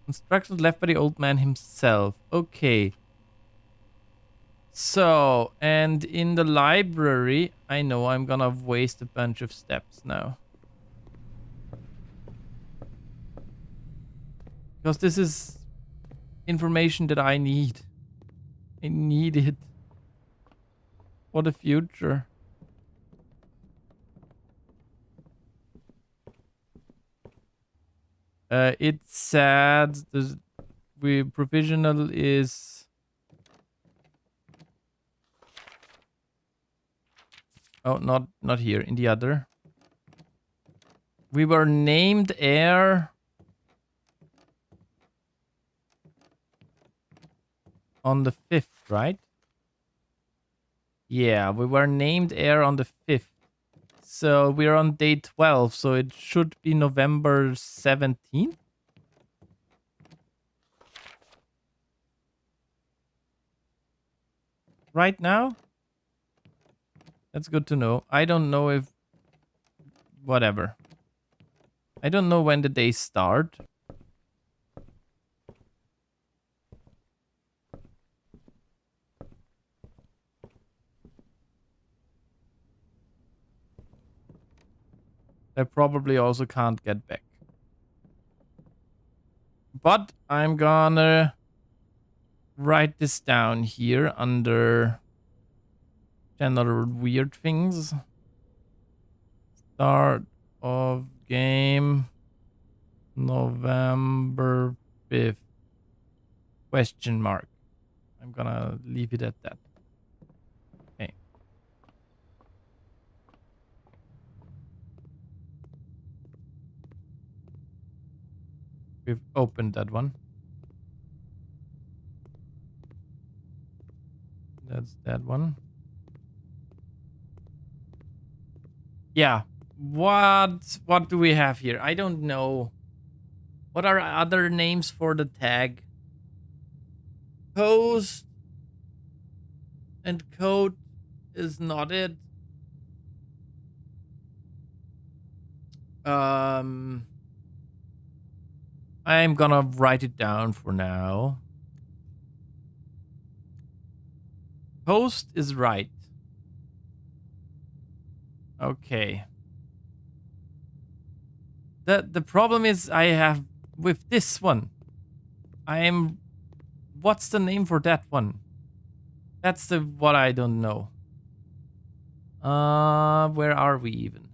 Instructions left by the old man himself. Okay. So, and in the library, I know I'm gonna waste a bunch of steps now. Because this is information that I need. I need it for the future. It's sad. Provisional is... Oh, not here. In the other. We were named heir on the 5th, right? Yeah, we were named heir on the 5th. So we're on day 12, so it should be November 17th. Right now? That's good to know. I don't know if... Whatever. I don't know when the days start. I probably also can't get back. But I'm gonna write this down here under general weird things. Start of game November 5th. Question mark. I'm gonna leave it at that. Okay. We've opened that one. That's that one. Yeah. What do we have here? I don't know. What are other names for the tag? Post and code is not it. I'm gonna write it down for now. Post is right. Okay. The problem is I have with this one. What's the name for that one? That's what I don't know. Where are we even?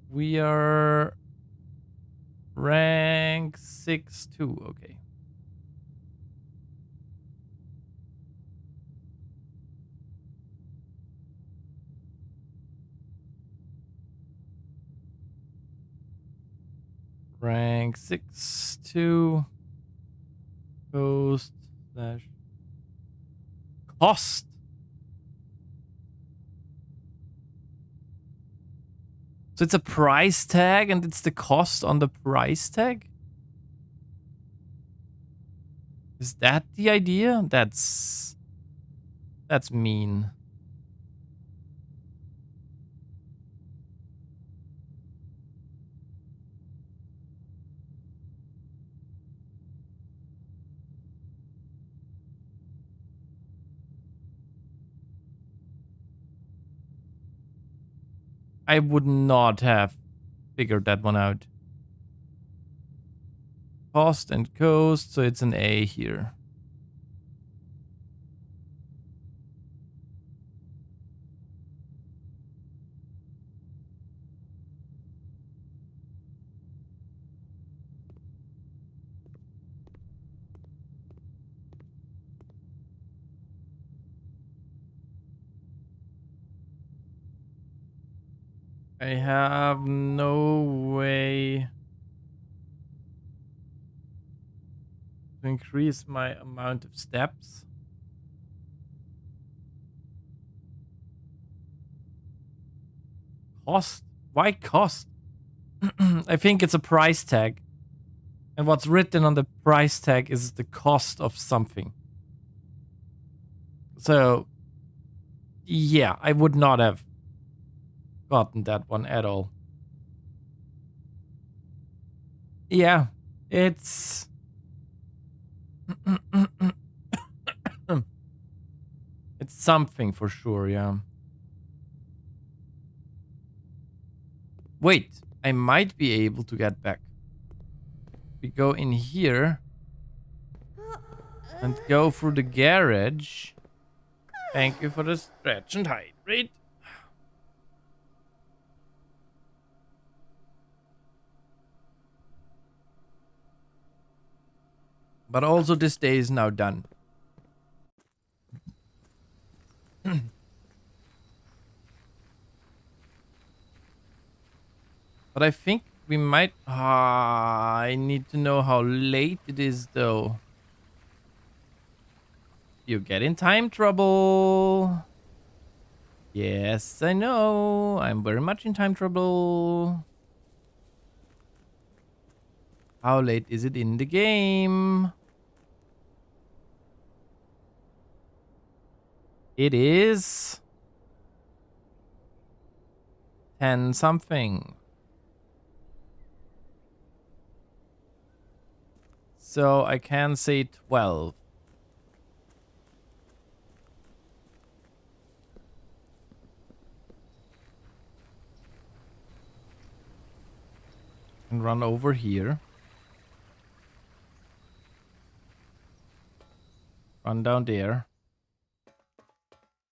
We are rank 6-2. Okay. Rank 6 2 Ghost slash cost. So it's a price tag and it's the cost on the price tag? Is that the idea? That's mean. I would not have figured that one out. Cost and coast, so it's an A here. I have no way to increase my amount of steps. Cost? Why cost? I think it's a price tag. And what's written on the price tag is the cost of something. So, yeah, I would not have gotten that one at all. Yeah, it's... it's something for sure, yeah. Wait, I might be able to get back. We go in here and go through the garage. Thank you for the stretch and hydrate. But also this day is now done. But I think we might... I need to know how late it is though. You get in time trouble. Yes, I know. I'm very much in time trouble. How late is it in the game? It is 10 something. So I can say 12. And run over here. Run down there.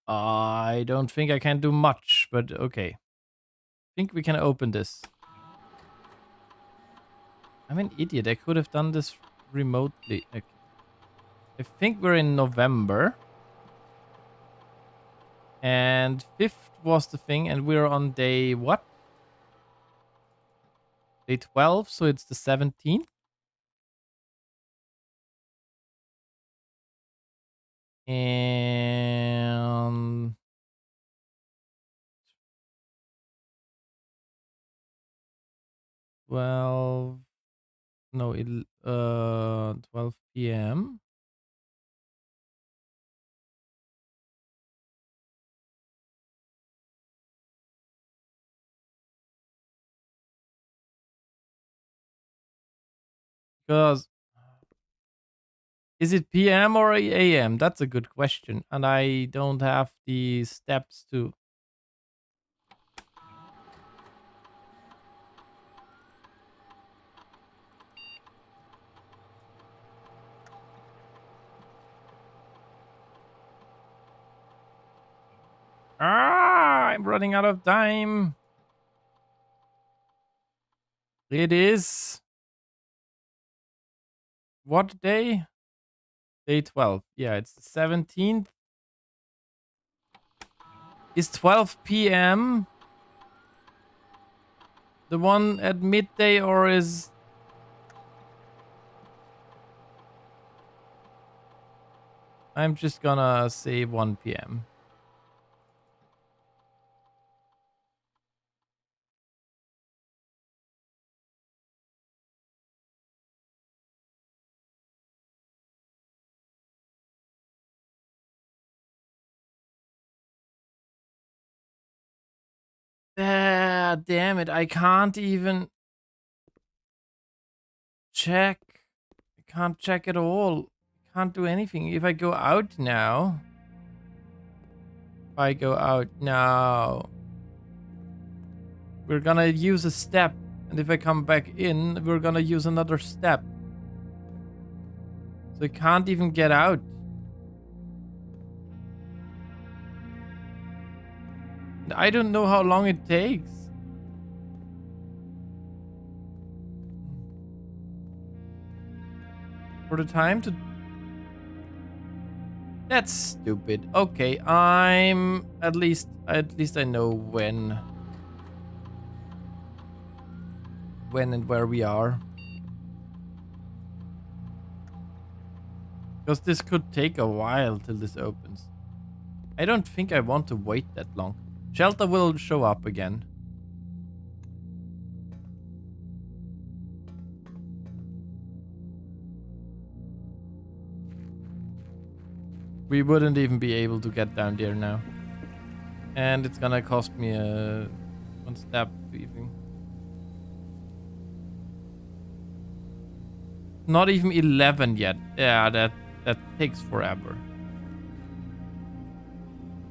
I don't think I can do much, but okay. I think we can open this. I'm an idiot. I could have done this remotely. Okay. I think we're in November. And 5th was the thing, and we're on day what? Day 12, so it's the 17th. And 12 no 12 p.m. Because is it PM or AM? That's a good question. And I don't have the steps to... I'm running out of time. It is... what day? Day 12. Yeah, it's the 17th. Is 12 p.m. the one at midday, or is I'm just gonna say 1 p.m. Damn it. I can't even check. I can't check at all. I can't do anything. If I go out now. If I go out now. We're gonna use a step. And if I come back in, we're gonna use another step. So I can't even get out. And I don't know how long it takes. For the time to... That's stupid. Okay, I'm... At least I know when and where we are. Because this could take a while till this opens. I don't think I want to wait that long. Shelter will show up again. We wouldn't even be able to get down there now. And it's gonna cost me a 1 step even. Not even 11 yet. Yeah, that takes forever.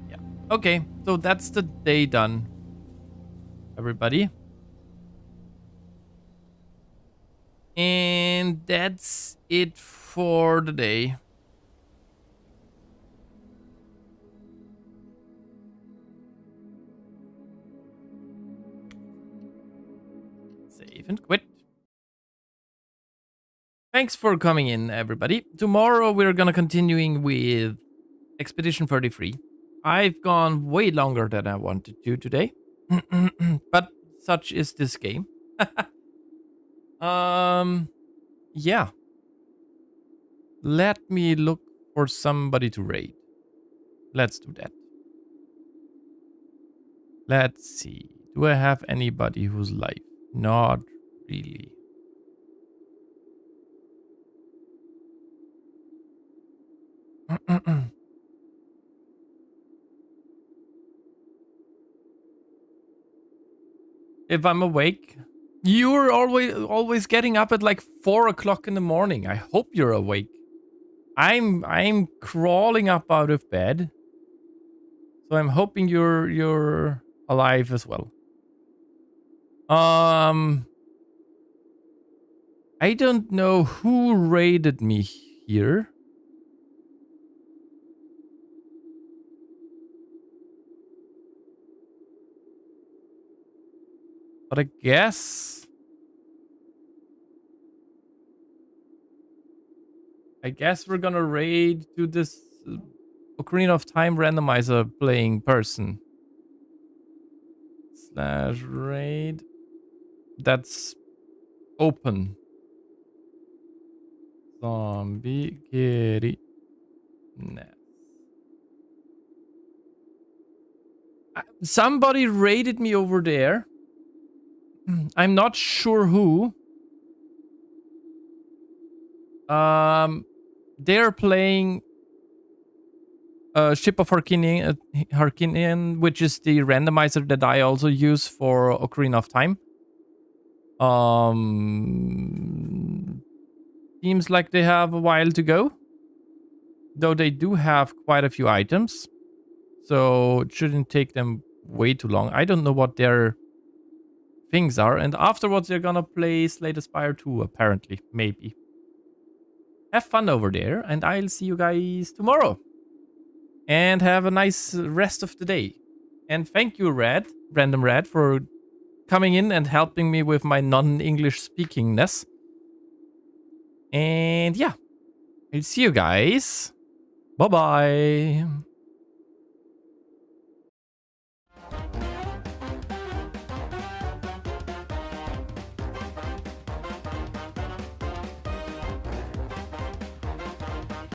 Yeah. Okay, so that's the day done. Everybody. And that's it for the day. Save and quit. Thanks for coming in, everybody. Tomorrow we're gonna continuing with Expedition 33. I've gone way longer than I wanted to today. But such is this game. Yeah. Let me look for somebody to raid. Let's do that. Let's see. Do I have anybody who's live? Not really. If I'm awake, you're always getting up at like 4 o'clock in the morning. I hope you're awake. I'm crawling up out of bed, so I'm hoping you're alive as well. I don't know who raided me here. But I guess we're gonna raid to this Ocarina of Time randomizer playing person. /raid. That's open. Zombie Kitty Nest. Somebody raided me over there. I'm not sure who. They're playing Ship of Harkinian, which is the randomizer that I also use for Ocarina of Time. Seems like they have a while to go. Though they do have quite a few items. So it shouldn't take them way too long. I don't know what their things are. And afterwards they're gonna play Slay the Spire 2, apparently. Maybe. Have fun over there, and I'll see you guys tomorrow. And have a nice rest of the day. And thank you, Random Red, for coming in and helping me with my non-English speakingness. And yeah, I'll see you guys. Bye-bye.